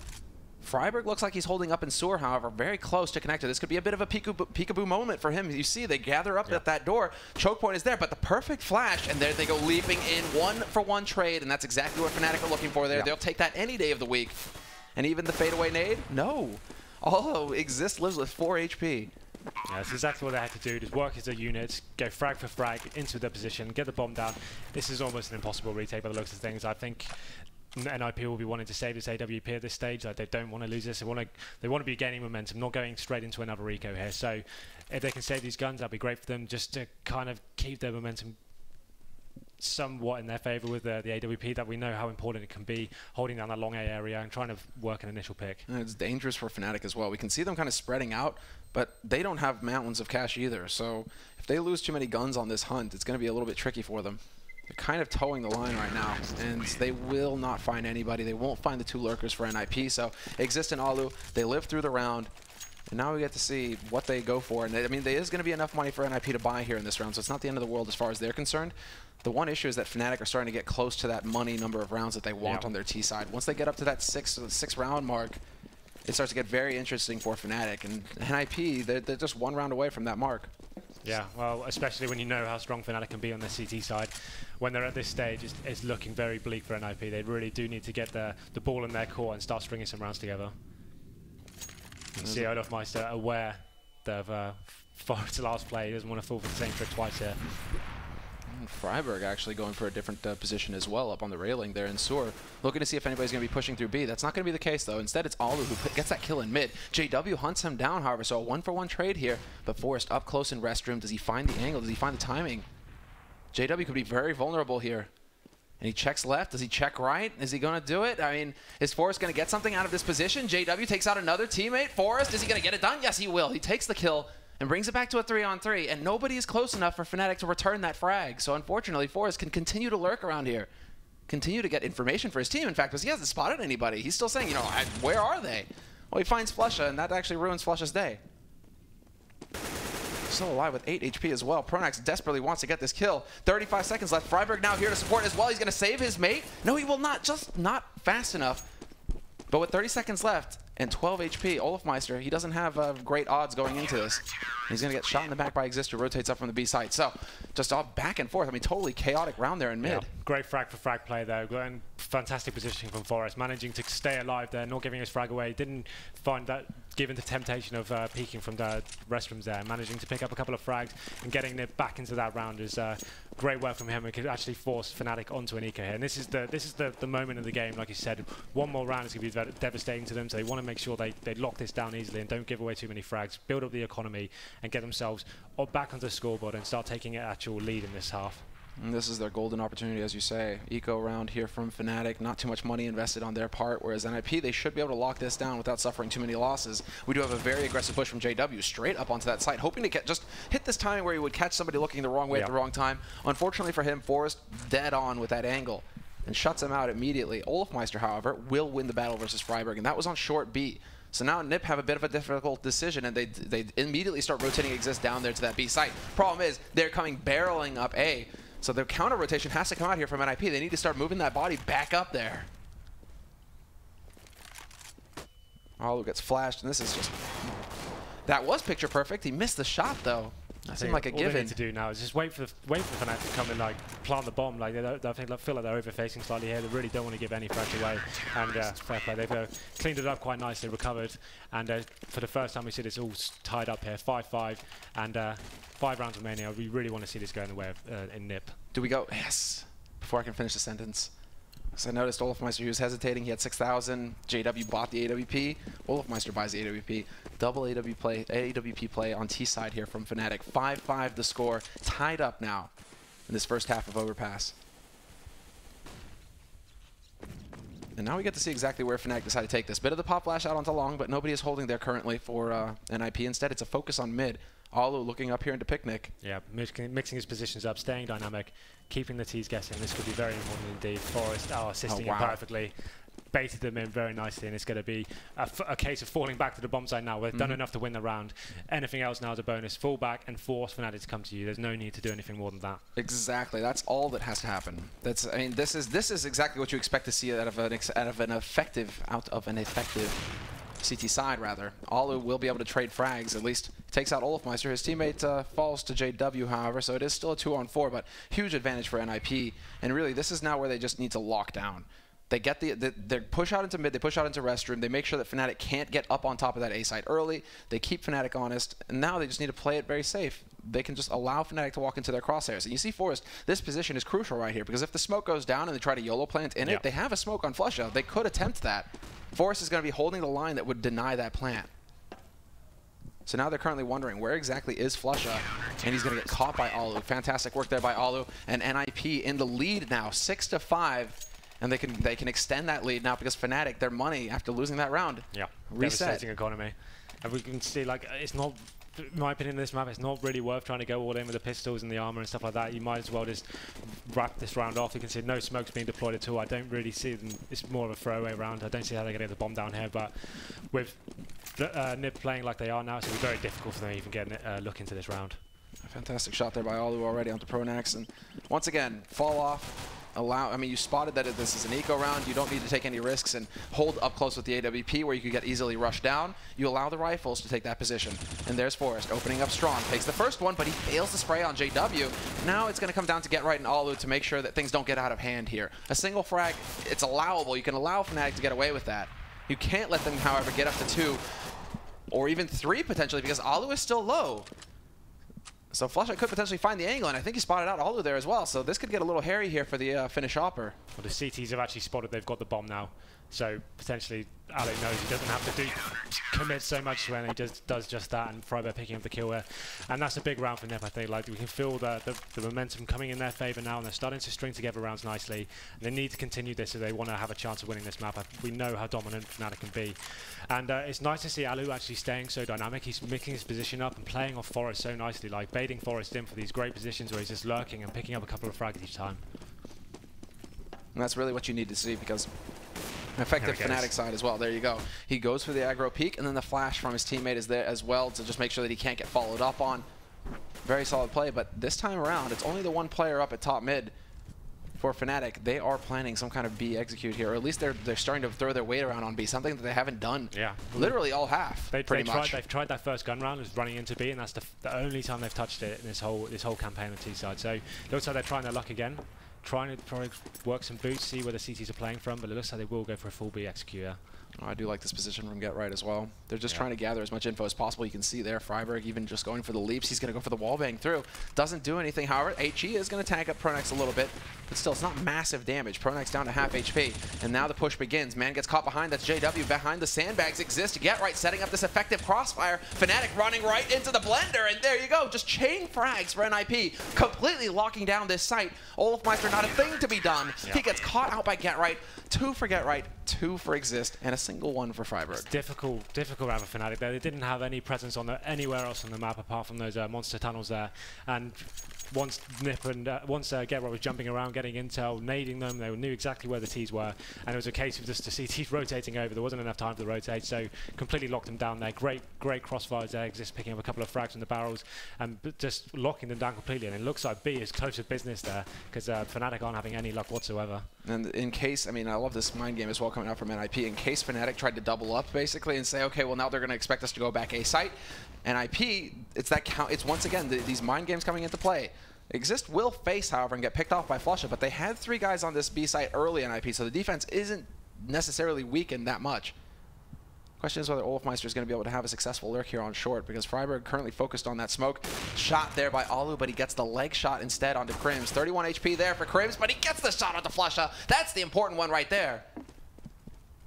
Freiberg looks like he's holding up in sewer, however, very close to connector. This could be a bit of a peekaboo moment for him. You see, they gather up at that door. Choke point is there, but the perfect flash, and there they go leaping in. 1-for-1 trade, and that's exactly what Fnatic are looking for there. They'll take that any day of the week. And even the fadeaway nade? No. Although Exist lives with 4 HP. Yeah, that's exactly what they had to do. Just work as a unit, go frag for frag into their position, get the bomb down. This is almost an impossible retake by the looks of things. I think NiP will be wanting to save this AWP at this stage. Like, they don't want to lose this. They want to be gaining momentum, not going straight into another eco here. So if they can save these guns, that'd be great for them, just to kind of keep their momentum somewhat in their favor with the AWP, that we know how important it can be holding down that long A area and trying to work an initial pick. And it's dangerous for Fnatic as well. We can see them kind of spreading out, but they don't have mountains of cash either. So if they lose too many guns on this hunt, it's going to be a little bit tricky for them. They're kind of towing the line right now, and they will not find anybody. They won't find the 2 lurkers for NiP. So Exist and Alu, they live through the round. And now we get to see what they go for. And I mean, there is going to be enough money for NiP to buy here in this round, so it's not the end of the world as far as they're concerned. The one issue is that Fnatic are starting to get close to that money number of rounds that they want on their T side. Once they get up to that six round mark, it starts to get very interesting for Fnatic. And NiP, they're just 1 round away from that mark. Yeah, well, especially when you know how strong Fnatic can be on the CT side. When they're at this stage, it's looking very bleak for NiP. They really do need to get the ball in their court and start stringing some rounds together. You can see Overpass aware of Forest's last play. He doesn't want to fall for the same trick twice here. And Freiburg actually going for a different position as well up on the railing there in Sur. Looking to see if anybody's going to be pushing through B. That's not going to be the case, though. Instead, it's Alu who gets that kill in mid. JW hunts him down, however, so a 1-for-1 trade here. But Forest up close in restroom. Does he find the angle? Does he find the timing? JW could be very vulnerable here. And he checks left. Does he check right? Is he going to do it? I mean, is Forest going to get something out of this position? JW takes out another teammate. Forest, is he going to get it done? Yes, he will. He takes the kill and brings it back to a 3-on-3. And nobody is close enough for Fnatic to return that frag. So unfortunately, Forest can continue to lurk around here. Continue to get information for his team, in fact, because he hasn't spotted anybody. He's still saying, you know, where are they? Well, he finds Flusha, and that actually ruins Flusha's day. Still alive with 8 HP as well. Pronax desperately wants to get this kill. 35 seconds left. Freiburg now here to support as well. He's going to save his mate. No, he will not. Just not fast enough. But with 30 seconds left and 12 HP, Overpass, he doesn't have great odds going into this. He's going to get shot in the back by Exist, who rotates up from the B side. So just all back and forth. I mean, totally chaotic round there in mid. Yeah, great frag for frag play there. And fantastic positioning from Forest, managing to stay alive there, not giving his frag away. Didn't find that, given the temptation of peeking from the restrooms there, managing to pick up a couple of frags and getting it back into that round is great work from him. It could actually force Fnatic onto an eco here. And this is the moment of the game, like you said. One more round is going to be devastating to them, so they want to make sure they lock this down easily and don't give away too many frags, build up the economy, and get themselves back onto the scoreboard and start taking an actual lead in this half. And this is their golden opportunity, as you say. Eco round here from Fnatic. Not too much money invested on their part, whereas NiP, they should be able to lock this down without suffering too many losses. We do have a very aggressive push from JW straight up onto that site, hoping to just hit this timing where he would catch somebody looking the wrong way at the wrong time. Unfortunately for him, Forest dead on with that angle and shuts him out immediately. Overpass, however, will win the battle versus Freiburg, and that was on short B. So now NiP have a bit of a difficult decision, and they immediately start rotating Exist down there to that B site. Problem is, they're coming barreling up A. So their counter rotation has to come out here from NiP. They need to start moving that body back up there. Alu gets flashed, and this is just... That was picture perfect. He missed the shot, though. That seemed like a given. All they need to do now is just wait for Fnatic to come and like plant the bomb. Like they feel like they're overfacing slightly here. They really don't want to give any frags away. And fair play, they've cleaned it up quite nicely, recovered. And for the first time we see this all tied up here, 5-5, and 5 rounds remaining. We really want to see this go in the way of in NiP. Do we go? Yes. Before I can finish the sentence. So I noticed Overpass, he was hesitating. He had 6,000. JW bought the AWP. Overpass buys the AWP. Double AWP play on T side here from Fnatic. 5-5 the score. Tied up now in this first half of Overpass. And now we get to see exactly where Fnatic decide to take this. Bit of the pop flash out onto long, but nobody is holding there currently for NiP. Instead, it's a focus on mid. Alu looking up here into Picnic. Yeah, mixing his positions up, staying dynamic, keeping the T's guessing. This could be very important indeed. Forest assisting him perfectly. Baited them in very nicely, and it's going to be a case of falling back to the bomb side now. We've done enough to win the round. Anything else now is a bonus. Fall back and force Fnatic to come to you. There's no need to do anything more than that. Exactly. That's all that has to happen. That's. I mean, this is exactly what you expect to see out of an effective CT side, rather. Alu will be able to trade frags, at least takes out Overpass. His teammate falls to JW, however, so it is still a 2-on-4, but huge advantage for NiP. And really, this is now where they just need to lock down. They get they push out into mid, they push out into restroom, they make sure that Fnatic can't get up on top of that A site early, they keep Fnatic honest, and now they just need to play it very safe. They can just allow Fnatic to walk into their crosshairs. And you see Forest, this position is crucial right here, because if the smoke goes down and they try to YOLO plant in it, they have a smoke on Flusha. They could attempt that. Forest is going to be holding the line that would deny that plant. So now they're currently wondering where exactly is Flusha, and he's going to get caught by Alu. Fantastic work there by Alu, and NiP in the lead now, 6-5, and they can extend that lead now because Fnatic, their money after losing that round, reset. Devastating economy, and we can see like it's not. In my opinion, this map, it's not really worth trying to go all in with the pistols and the armor and stuff like that. You might as well just wrap this round off. You can see no smoke's being deployed at all. I don't really see them. It's more of a throwaway round. I don't see how they're going to get the bomb down here. But with NiP playing like they are now, it's going to be very difficult for them to even get a look into this round. A fantastic shot there by Alu already onto Pronax. And once again, fall off. I mean, you spotted that this is an eco round. You don't need to take any risks and hold up close with the AWP where you could get easily rushed down. You allow the rifles to take that position. And there's Forrest opening up strong. Takes the first one, but he fails to spray on JW. Now it's going to come down to Get Right and Alu to make sure that things don't get out of hand here. A single frag, it's allowable. You can allow Fnatic to get away with that. You can't let them, however, get up to 2 or even 3 potentially because Alu is still low. So Flusha could potentially find the angle, and I think he spotted out Alu there as well. So this could get a little hairy here for the Finnish Hopper. Well, the CTs have actually spotted they've got the bomb now. So potentially Alu knows he doesn't have to commit so much when he does just that, and friberg picking up the kill there. And that's a big round for NiP, I think. Like, we can feel the momentum coming in their favor now, and they're starting to string together rounds nicely. They need to continue this if they want to have a chance of winning this map. We know how dominant Fnatic can be. And it's nice to see Alu actually staying so dynamic. He's making his position up and playing off Forrest so nicely, like baiting Forrest in for these great positions where he's just lurking and picking up a couple of frags each time. And that's really what you need to see because effective Fnatic side as well. There you go. He goes for the aggro peek, and then the flash from his teammate is there as well to just make sure that he can't get followed up on. Very solid play, but this time around, it's only the one player up at top mid for Fnatic. They are planning some kind of B execute here, or at least they're starting to throw their weight around on B, something that they haven't done literally all half, pretty much. They've tried that first gun round, was running into B, and that's the only time they've touched it in this whole campaign on T side. So it looks like they're trying their luck again. Trying to probably work some boots, see where the CTs are playing from, but it looks like they will go for a full B executor. Oh, I do like this position from Get Right as well. They're just trying to gather as much info as possible. You can see there, friberg even just going for the leaps. He's going to go for the wallbang through. Doesn't do anything, however. HE is going to tank up Pronax a little bit, but still, it's not massive damage. Pronax down to half HP, and now the push begins. Man gets caught behind. That's JW. Behind the sandbags exist. Get Right setting up this effective crossfire. Fnatic running right into the blender, and there you go. Just chain frags for NiP, completely locking down this site. Olofmeister, not a thing to be done. He gets caught out by Get Right. 2 for Get Right, 2 for Exist, and a single 1 for friberg. It's difficult round for Fnatic there. They didn't have any presence on anywhere else on the map apart from those monster tunnels there. And once NiP and Get Right was jumping around, getting intel, nading them, they knew exactly where the Ts were, and it was a case of just the CTs rotating over. There wasn't enough time for the rotate, so completely locked them down there. Great crossfires there. Exist picking up a couple of frags from the barrels and just locking them down completely. And it looks like B is close to business there because Fnatic aren't having any luck whatsoever. And in case, I mean, I love this mind game as well coming out from NiP. In case Fnatic tried to double up basically and say, okay, well now they're going to expect us to go back A site. NiP, it's that count. It's once again these mind games coming into play. Exist will face, however, and get picked off by Flusha, but they had 3 guys on this B site early in NiP, so the defense isn't necessarily weakened that much. Question is whether Olofmeister is going to be able to have a successful lurk here on short, because friberg currently focused on that smoke. Shot there by Alu, but he gets the leg shot instead onto Krims. 31 HP there for Krims, but he gets the shot onto Flusha. That's the important one right there.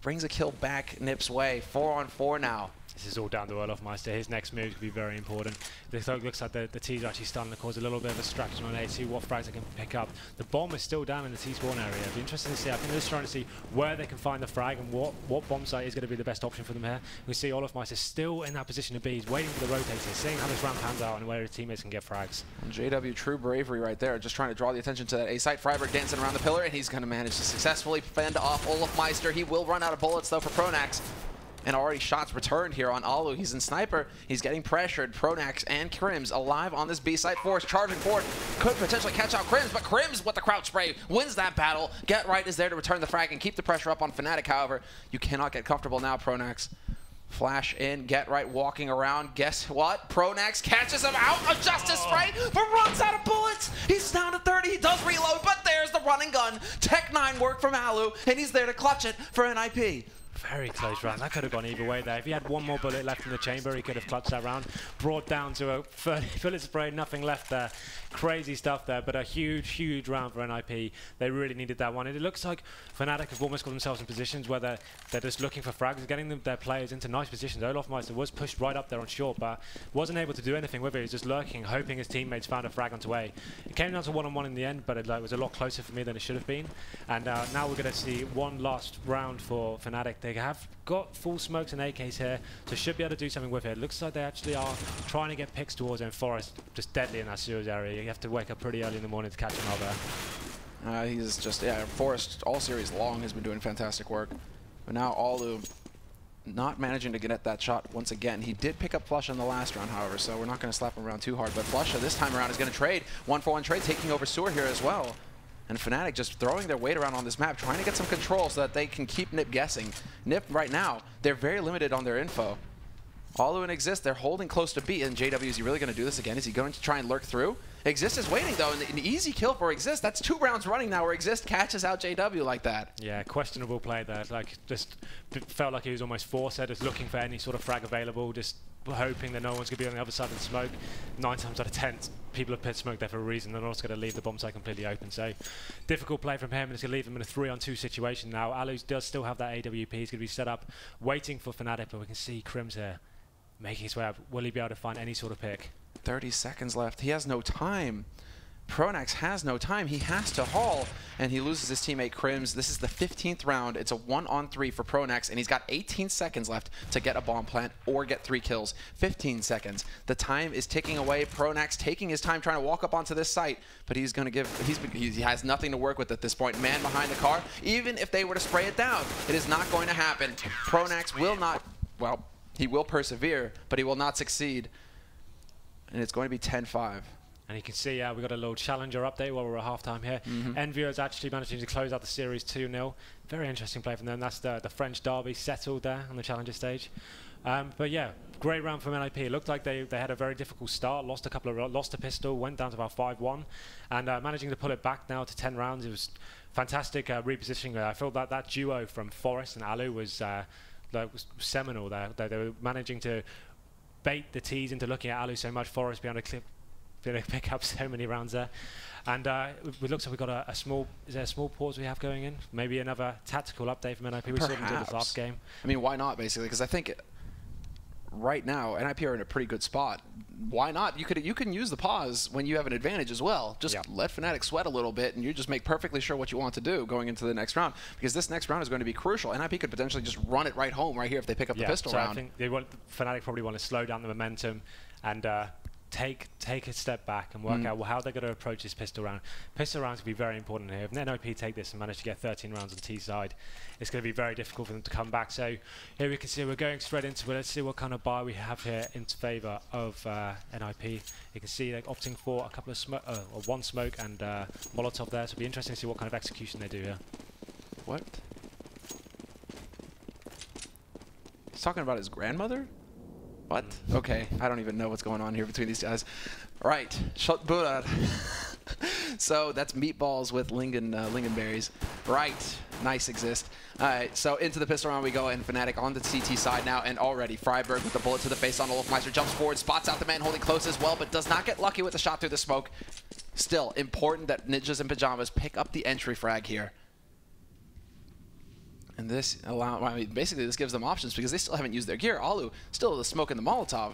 Brings a kill back NiP's way. 4-on-4 now. This is all down to Olofmeister. His next move could be very important. It looks like the T's are actually starting to cause a little bit of a distraction on A2, what frags they can pick up. The bomb is still down in the T spawn area. It'll be interesting to see. I think they're just trying to see where they can find the frag and what bomb site is going to be the best option for them here. We see Olofmeister still in that position to be. He's waiting for the rotator, seeing how this ramp pans out and where his teammates can get frags. And JW, true bravery right there, just trying to draw the attention to that A site. friberg dancing around the pillar, and he's going to manage to successfully fend off Olofmeister. He will run out of bullets, though, for Pronax. And already shots returned here on Alu. He's in sniper. He's getting pressured. Pronax and Krims alive on this B site. Force charging forward. Could potentially catch out Krims, but Krims with the crouch spray wins that battle. Get Right is there to return the frag and keep the pressure up on Fnatic. However, you cannot get comfortable now, Pronax. Flash in, Get Right walking around. Guess what? Pronax catches him out. A justice spray, but runs out of bullets. He's down to 30. He does reload, but there's the running gun. Tech 9 work from Alu, and he's there to clutch it for NiP. Very close round. That could have gone either way there. If he had one more bullet left in the chamber, he could have clutched that round. Brought down to a 30 bullet spray, nothing left there. Crazy stuff there, but a huge, huge round for NiP. They really needed that one. And it looks like Fnatic have almost got themselves in positions where they're just looking for frags, getting their players into nice positions. Olofmeister was pushed right up there on short, but wasn't able to do anything with it. He was just lurking, hoping his teammates found a frag onto A. It came down to 1-on-1 in the end, but it was a lot closer for me than it should have been. And now we're going to see one last round for Fnatic. They have got full smokes and AKs here, so should be able to do something with it. It looks like they actually are trying to get picks towards him. Forest just deadly in that sewers area. You have to wake up pretty early in the morning to catch him out there. He's just, Forest all series long has been doing fantastic work. But now Alu not managing to get at that shot once again. He did pick up Flusha in the last round, however, so we're not going to slap him around too hard. But Flusha this time around is going to trade. 1-for-1 trade, taking over Sewer here as well. And Fnatic just throwing their weight around on this map, trying to get some control so that they can keep NiP guessing. NiP right now, they're very limited on their info. Alu and Exist, they're holding close to B. And JW, is he really going to do this again? Is he going to try and lurk through? Exist is waiting, though, and an easy kill for Exist. That's 2 rounds running now where Exist catches out JW like that. Yeah, questionable play there. Like, just felt like he was almost forced there, just looking for any sort of frag available, just hoping that no one's going to be on the other side of the smoke. 9 times out of 10, people have put smoke there for a reason. They're also going to leave the bomb site completely open. So, difficult play from him, and it's going to leave him in a 3-on-2 situation now. Alu does still have that AWP. He's going to be set up, waiting for Fnatic, but we can see Crims here making his way up. Will he be able to find any sort of pick? 30 seconds left. He has no time. Pronax has no time. He has to haul, and he loses his teammate Crims. This is the 15th round. It's a 1-on-3 for Pronax, and he's got 18 seconds left to get a bomb plant or get 3 kills. 15 seconds. The time is ticking away. Pronax taking his time trying to walk up onto this site, but he's going to give. He has nothing to work with at this point. Man behind the car. Even if they were to spray it down, it is not going to happen. Pronax will not. Well, he will persevere, but he will not succeed. And it's going to be 10-5. And you can see we've got a little challenger update while we're at halftime here. Envio is actually managing to close out the series 2-0. Very interesting play from them. That's the French derby settled there on the challenger stage. But yeah, great round from NiP. It looked like they had a very difficult start, lost a pistol, went down to about 5-1, and managing to pull it back now to 10 rounds. It was fantastic repositioning there. I felt that duo from Forest and Alu was seminal there. They were managing to bait the T's into looking at Alu so much. Forest behind a clip. They pick up so many rounds there, and it looks like we've got a small. Is there a small pause we have going in? Maybe another tactical update from NiP. We saw them do this last game. I mean, why not? Basically, because I think right now NiP are in a pretty good spot. Why not? You can use the pause when you have an advantage as well. Just let Fnatic sweat a little bit, and you just make perfectly sure what you want to do going into the next round, because this next round is going to be crucial. NiP could potentially just run it right home right here if they pick up the pistol round. I think Fnatic probably want to slow down the momentum and take a step back and work out how they're going to approach this pistol round. Pistol rounds will be very important here. If NiP take this and manage to get 13 rounds on T side, it's going to be very difficult for them to come back. So here we can see we're going straight into it. Let's see what kind of buy we have here in favour of NiP. You can see they're opting for a couple of one smoke and Molotov there. So it'll be interesting to see what kind of execution they do here. What? He's talking about his grandmother? What? Okay, I don't even know what's going on here between these guys. Right, Shotburar. So that's meatballs with lingonberries. Right, nice Exist. All right, so into the pistol round we go, and Fnatic on the CT side now, and already Freiberg with the bullet to the face on Olofmeister, jumps forward, spots out the man holding close as well, but does not get lucky with the shot through the smoke. Still, important that Ninjas in Pajamas pick up the entry frag here. And this basically this gives them options because they still haven't used their gear. Alu still the smoke and the Molotov.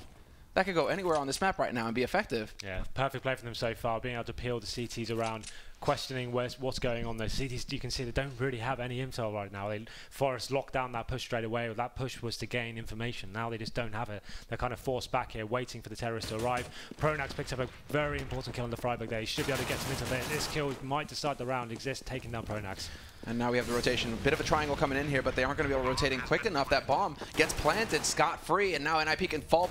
That could go anywhere on this map right now and be effective. Yeah, perfect play from them so far, being able to peel the CTs around, questioning what's going on there. CTs, you can see they don't really have any intel right now. Forest locked down that push straight away. That push was to gain information. Now they just don't have it. They're kind of forced back here, waiting for the terrorists to arrive. Pronax picks up a very important kill on the Freiberg there. He should be able to get some intel there. This kill might decide the round. Exist taking down Pronax. And now we have the rotation. A bit of a triangle coming in here, but they aren't going to be able to rotate in quick enough. That bomb gets planted scot-free, and now NiP can fall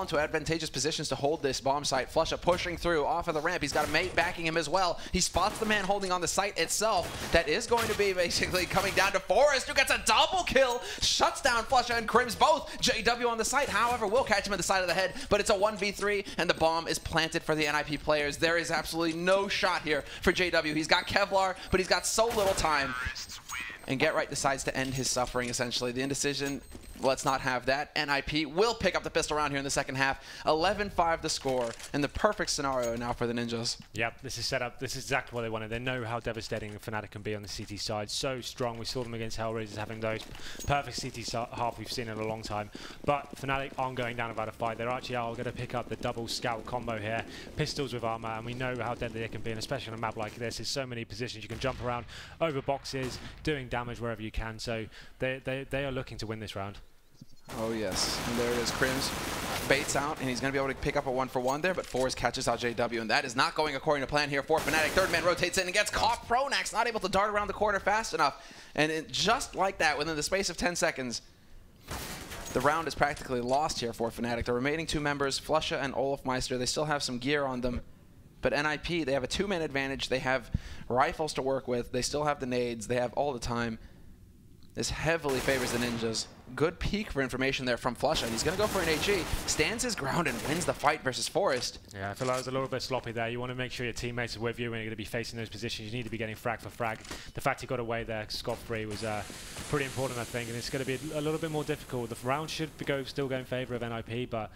into advantageous positions to hold this bomb site. Flusha pushing through off of the ramp. He's got a mate backing him as well. He spots the man holding on the site itself. That is going to be basically coming down to Forest, who gets a double kill. Shuts down Flusha and Crims both. JW on the site, however, will catch him at the side of the head, but it's a 1v3, and the bomb is planted for the NiP players. There is absolutely no shot here for JW. He's got Kevlar, but he's got so little time. And Get Right decides to end his suffering, essentially. The indecision, let's not have that. NiP will pick up the pistol round here in the second half. 11-5 the score, and the perfect scenario now for the Ninjas. Yep, this is set up. This is exactly what they wanted. They know how devastating Fnatic can be on the CT side. So strong. We saw them against Hellraisers having those perfect CT half we've seen in a long time. But Fnatic aren't going down without a fight. They're actually going to pick up the double scout combo here. Pistols with armor, and we know how deadly they can be, and especially on a map like this. There's so many positions you can jump around, over boxes, doing damage wherever you can. So they are looking to win this round. Oh yes, and there it is. Crims baits out, and he's going to be able to pick up a 1-for-1 there, but Forrest catches out JW, and that is not going according to plan here for Fnatic. Third man rotates in and gets caught. Pronax not able to dart around the corner fast enough, and just like that, within the space of 10 seconds, the round is practically lost here for Fnatic. The remaining two members, Flusha and Olofmeister, they still have some gear on them, but NiP, they have a 2-man advantage. They have rifles to work with. They still have the nades. They have all the time. This heavily favors the Ninjas. Good peek for information there from Flusha, and he's going to go for an HE. Stands his ground and wins the fight versus Forrest. Yeah, I feel like it was a little bit sloppy there. You want to make sure your teammates are with you when you're going to be facing those positions. You need to be getting frag for frag. The fact he got away there scot-free was pretty important, I think, and it's going to be a little bit more difficult. The round should still go in favor of NiP, but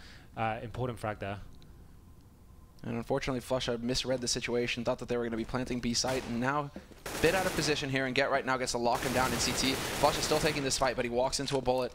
important frag there. And unfortunately, Flusha misread the situation, thought that they were going to be planting B site, and now a bit out of position here, and Get Right now gets to lock him down in CT. Flusha's still taking this fight, but he walks into a bullet,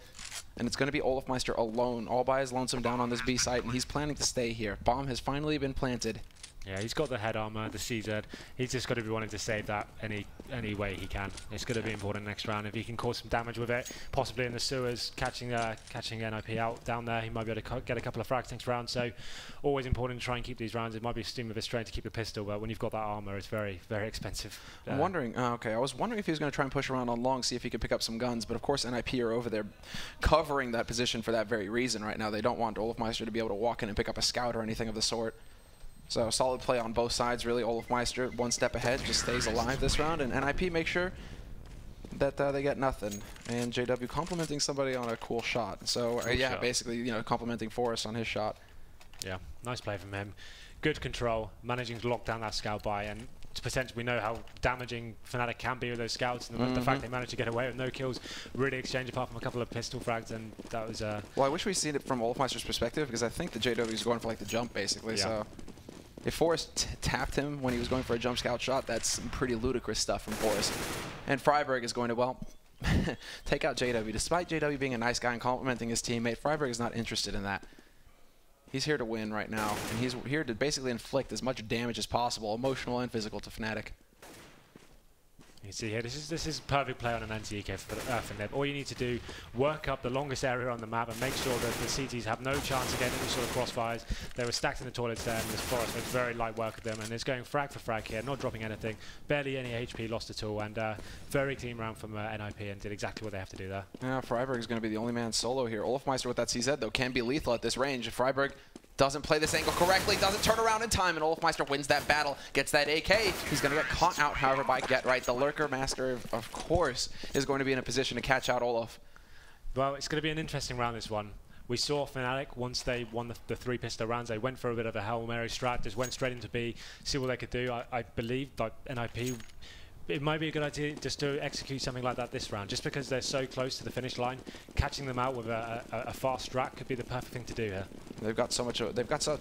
and it's going to be Olofmeister alone, all by his lonesome down on this B site, and he's planning to stay here. Bomb has finally been planted. Yeah, he's got the head armor, the CZ. He's just got to be wanting to save that any way he can. It's going to be important next round. If he can cause some damage with it, possibly in the sewers, catching NiP out down there, he might be able to get a couple of frags next round. So always important to try and keep these rounds. It might be a steam of his strength to keep the pistol, but when you've got that armor, it's very, very expensive. I'm wondering, okay, I was wondering if he was going to try and push around on long, see if he could pick up some guns, but of course NiP are over there covering that position for that very reason right now. They don't want Olofmeister to be able to walk in and pick up a scout or anything of the sort. So solid play on both sides, really. Olofmeister, one step ahead, just stays alive this round, and NiP make sure that they get nothing. And JW complimenting somebody on a cool shot. So yeah, basically, you know, complimenting Forrest on his shot. Yeah, nice play from him. Good control, managing to lock down that scout buy, and potentially we know how damaging Fnatic can be with those scouts, and the fact they managed to get away with no kills, really exchange apart from a couple of pistol frags, and that was well, I wish we'd seen it from Olofmeister's perspective, because I think the JW is going for like the jump basically. Yeah. So if Forrest tapped him when he was going for a jump scout shot, that's some pretty ludicrous stuff from Forrest. And Freiberg is going to, well, take out JW. Despite JW being a nice guy and complimenting his teammate, Freiberg is not interested in that. He's here to win right now, and he's here to basically inflict as much damage as possible, emotional and physical, to Fnatic. You see here, this is perfect play on an anti-EK for NiP. All you need to do, work up the longest area on the map and make sure that the CTs have no chance of getting any sort of crossfires. They were stacked in the toilets there, and this Forest makes very light work of them, and it's going frag for frag here, not dropping anything, barely any HP lost at all, and very clean round from NiP, and did exactly what they have to do there. Yeah, Freiberg is going to be the only man solo here. Olofmeister with that CZ, though, can be lethal at this range. If Freiberg doesn't play this angle correctly, doesn't turn around in time, and Olofmeister wins that battle, gets that AK. He's going to get caught out, however, by Get Right. The Lurker Master, of course, is going to be in a position to catch out Olof. Well, it's going to be an interesting round, this one. We saw Fnatic, once they won the 3 pistol rounds, they went for a bit of a Hail Mary strat, just went straight into B, see what they could do. I believe that NiP, it might be a good idea just to execute something like that this round, just because they're so close to the finish line. Catching them out with a fast strat could be the perfect thing to do here. They've got such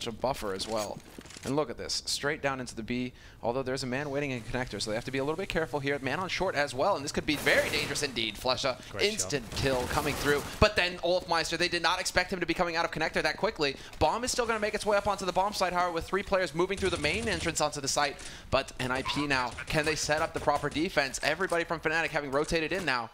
a buffer as well. And look at this, straight down into the B, although there's a man waiting in connector, so they have to be a little bit careful here. Man on short as well, and this could be very dangerous indeed. Flusha, instant kill coming through, but then Olofmeister, they did not expect him to be coming out of connector that quickly. Bomb is still going to make its way up onto the bomb site, however, with 3 players moving through the main entrance onto the site. But NiP now, can they set up the proper defense? Everybody from Fnatic having rotated in now.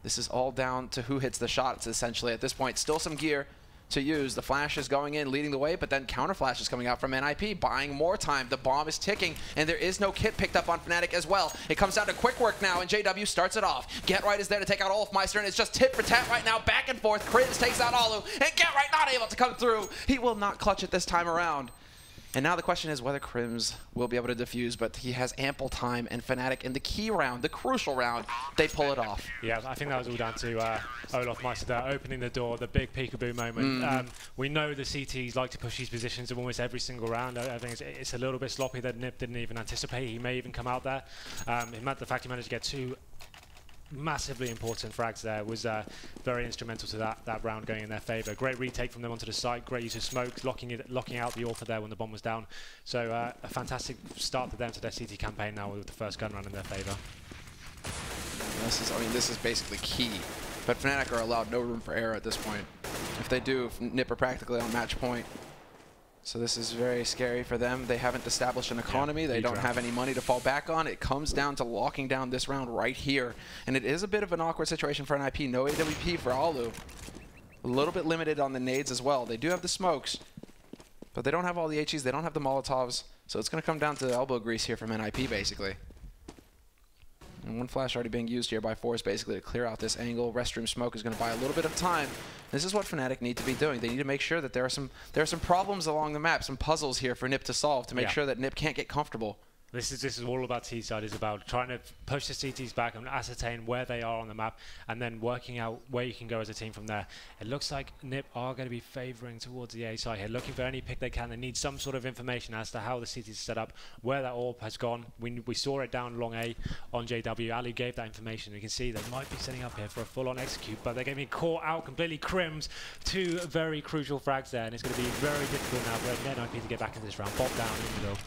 This is all down to who hits the shots, essentially, at this point. Still some gear to use. The flash is going in, leading the way, but then counter flash is coming out from NiP, buying more time. The bomb is ticking, and there is no kit picked up on Fnatic as well. It comes down to quick work now, and JW starts it off. Get Right is there to take out Olofmeister, and it's just tit for tat right now, back and forth. Crims takes out Alu, and Get Right not able to come through. He will not clutch it this time around. And now the question is whether Crims will be able to defuse, but he has ample time, and Fnatic in the key round, the crucial round, they pull it off. Yeah, I think that was all down to Olofmeister there, opening the door, the big peekaboo moment. We know the CTs like to push these positions in almost every single round. I think it's a little bit sloppy that NiP didn't even anticipate. He may even come out there. The fact he managed to get 2 massively important frags there, was very instrumental to that round going in their favor. Great retake from them onto the site, great use of smokes, locking out the AWP there when the bomb was down. So a fantastic start to them to their CT campaign now with the first gun round in their favor. This is basically key. But Fnatic are allowed no room for error at this point. If they do, NiP are practically on match point. So this is very scary for them. They haven't established an economy. They don't have any money to fall back on. It comes down to locking down this round right here. And it is a bit of an awkward situation for NiP. No AWP for Alu. A little bit limited on the nades as well. They do have the smokes, but they don't have all the HEs. They don't have the Molotovs. So it's going to come down to elbow grease here from NiP, basically. And one flash already being used here by Force basically to clear out this angle. Restroom smoke is going to buy a little bit of time. This is what Fnatic need to be doing. They need to make sure that there are some problems along the map, some puzzles here for NiP to solve to make sure that NiP can't get comfortable. This is all about T-side. It's about trying to push the CTs back and ascertain where they are on the map and then working out where you can go as a team from there. It looks like NiP are going to be favoring towards the A side here, looking for any pick they can. They need some sort of information as to how the CTs are set up, where that AWP has gone. We saw it down long A on JW. Ali gave that information. You can see they might be setting up here for a full-on execute, but they're going to be caught out completely. Crims, two very crucial frags there, and it's going to be very difficult now for NiP to get back into this round. Bob down in the middle.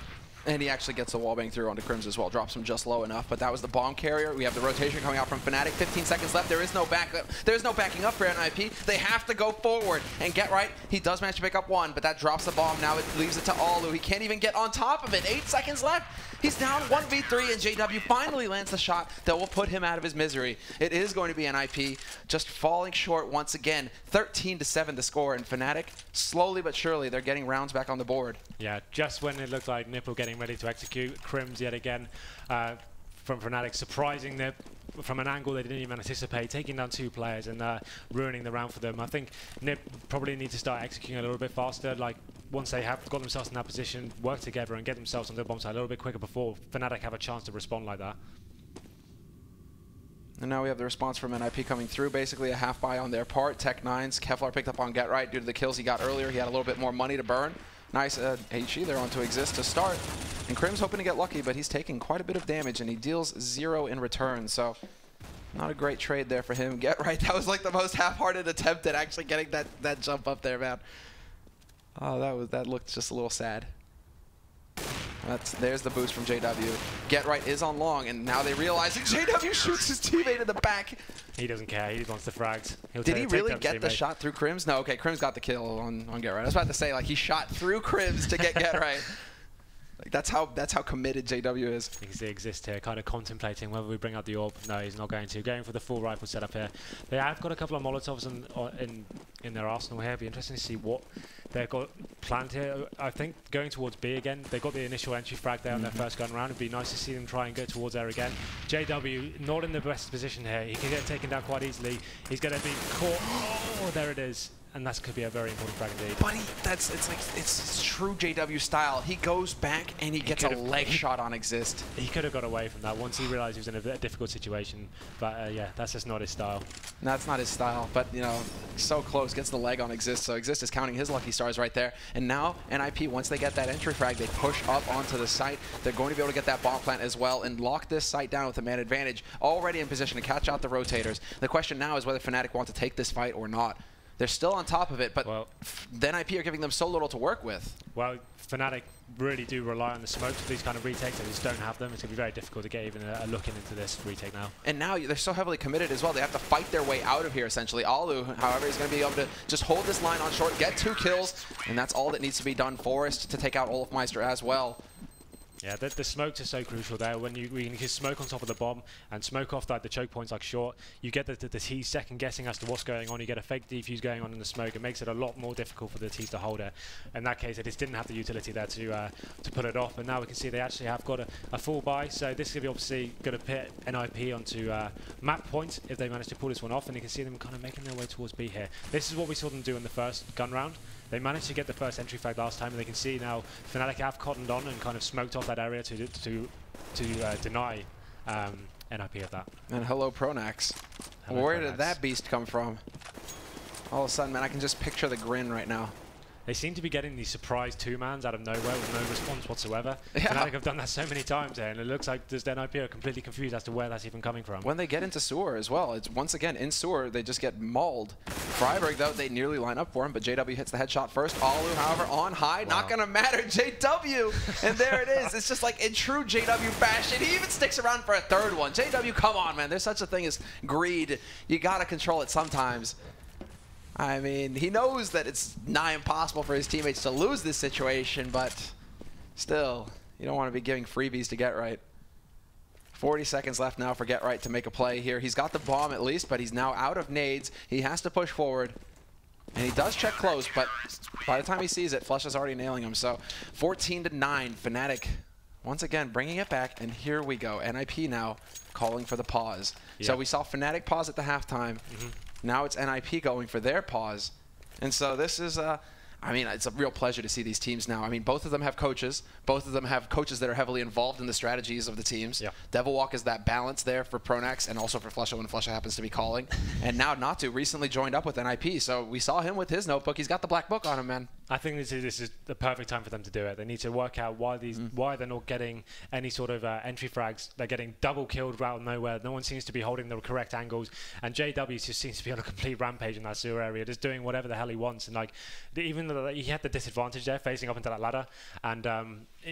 And he actually gets a wallbang through onto Crims as well. Drops him just low enough, but that was the bomb carrier. We have the rotation coming out from Fnatic. 15 seconds left. There is no backup. There's no backing up for NiP. They have to go forward. And Get Right, he does manage to pick up one, but that drops the bomb. Now it leaves it to Alu. He can't even get on top of it. 8 seconds left. He's down 1v3, and JW finally lands the shot that will put him out of his misery. It is going to be NiP just falling short once again. 13-7 the score, and Fnatic, slowly but surely, they're getting rounds back on the board. Yeah, just when it looked like NiP were getting ready to execute, Crims yet again from Fnatic, surprising NiP from an angle they didn't even anticipate, taking down 2 players and ruining the round for them. I think NiP probably need to start executing a little bit faster, like once they have got themselves in that position, work together and get themselves on the bomb side a little bit quicker before Fnatic have a chance to respond like that. And now we have the response from NiP coming through, basically a half buy on their part. Tech9's Kevlar picked up on Get Right due to the kills he got earlier. He had a little bit more money to burn. Nice HE there onto Exist to start. And Crims hoping to get lucky, but he's taking quite a bit of damage, and he deals 0 in return. So not a great trade there for him. Get Right, that was like the most half-hearted attempt at actually getting that jump up there, man. Oh, that looked just a little sad. There's the boost from JW. Get Right is on long, and now they realize that JW shoots his teammate in the back. He doesn't care. He wants the frags. Did he really get the shot through Crims? No, okay, Crims got the kill on Get Right. I was about to say, like, he shot through Crims to get Right. Like, that's how committed JW is. You can see Exist here, kind of contemplating whether we bring out the AWP. No, he's not going to. Going for the full rifle setup here. They have got a couple of Molotovs in their arsenal here. It'll be interesting to see what they've got planned here. I think going towards B again. They got the initial entry frag there on their first gun round. It'd be nice to see them try and go towards there again. JW not in the best position here. He can get taken down quite easily. He's going to be caught. Oh, there it is. And that could be a very important frag indeed. But it's true JW style. He goes back and he gets a leg shot on Exist. He could have got away from that once he realized he was in a difficult situation. But yeah, that's just not his style. No, that's not his style. But you know, so close, gets the leg on Exist. So Exist is counting his lucky stars right there. And now NiP, once they get that entry frag, they push up onto the site. They're going to be able to get that bomb plant as well and lock this site down with a man advantage. Already in position to catch out the rotators. The question now is whether Fnatic want to take this fight or not. They're still on top of it, but the NiP are giving them so little to work with. Well, Fnatic really do rely on the smokes for these kind of retakes. They just don't have them. It's going to be very difficult to get even a look into this retake now. And now they're so heavily committed as well. They have to fight their way out of here, essentially. Alu, however, is going to be able to just hold this line on short, get 2 kills, and that's all that needs to be done for us to take out Olafmeister as well. Yeah, the smokes are so crucial there. When you can smoke on top of the bomb and smoke off the choke points like short, you get the T's second guessing as to what's going on. You get a fake defuse going on in the smoke. It makes it a lot more difficult for the T's to hold it. In that case, they just didn't have the utility there to put it off. And now we can see they actually have got a full buy. So this is obviously going to pit NiP onto map point if they manage to pull this one off. And you can see them kind of making their way towards B here. This is what we saw them do in the first gun round. They managed to get the first entry flag last time, and they can see now Fnatic have cottoned on and kind of smoked off that area to deny NiP of that. And hello, Pronax. Where did that beast come from? All of a sudden, man, I can just picture the grin right now. they seem to be getting these surprise two-mans out of nowhere with no response whatsoever. Fnatic have done that so many times here, and it looks like just NiP are completely confused as to where that's even coming from. When they get into sewer as well, it's once again in sewer, they just get mauled. friberg, though, they nearly line up for him, but JW hits the headshot first. Alu, however, on high, not going to matter. JW, and there it is. It's just like in true JW fashion. He even sticks around for a third one. JW, come on, man. There's such a thing as greed. You got to control it sometimes. I mean, he knows that it's nigh impossible for his teammates to lose this situation, but still, you don't want to be giving freebies to Get Right. 40 seconds left now for Get Right to make a play here. He's got the bomb at least, but he's now out of nades. He has to push forward. And he does check close, but by the time he sees it, Flush is already nailing him. So 14-9, Fnatic once again bringing it back, and here we go. NiP now calling for the pause. Yeah. So we saw Fnatic pause at the halftime. Now it's NiP going for their pause. And so this is, I mean, it's a real pleasure to see these teams now. I mean, both of them have coaches. Both of them have coaches that are heavily involved in the strategies of the teams. Yeah. Devilwalk is that balance there for Pronax and also for Flusha when Flusha happens to be calling. And now Natu recently joined up with NiP, so we saw him with his notebook. He's got the black book on him, man. I think this is the perfect time for them to do it. They need to work out why they're not getting any sort of entry frags. They're getting double killed out of nowhere. No one seems to be holding the correct angles, and JW just seems to be on a complete rampage in that sewer area, just doing whatever the hell he wants. And like, even though he had the disadvantage there, facing up into that ladder, and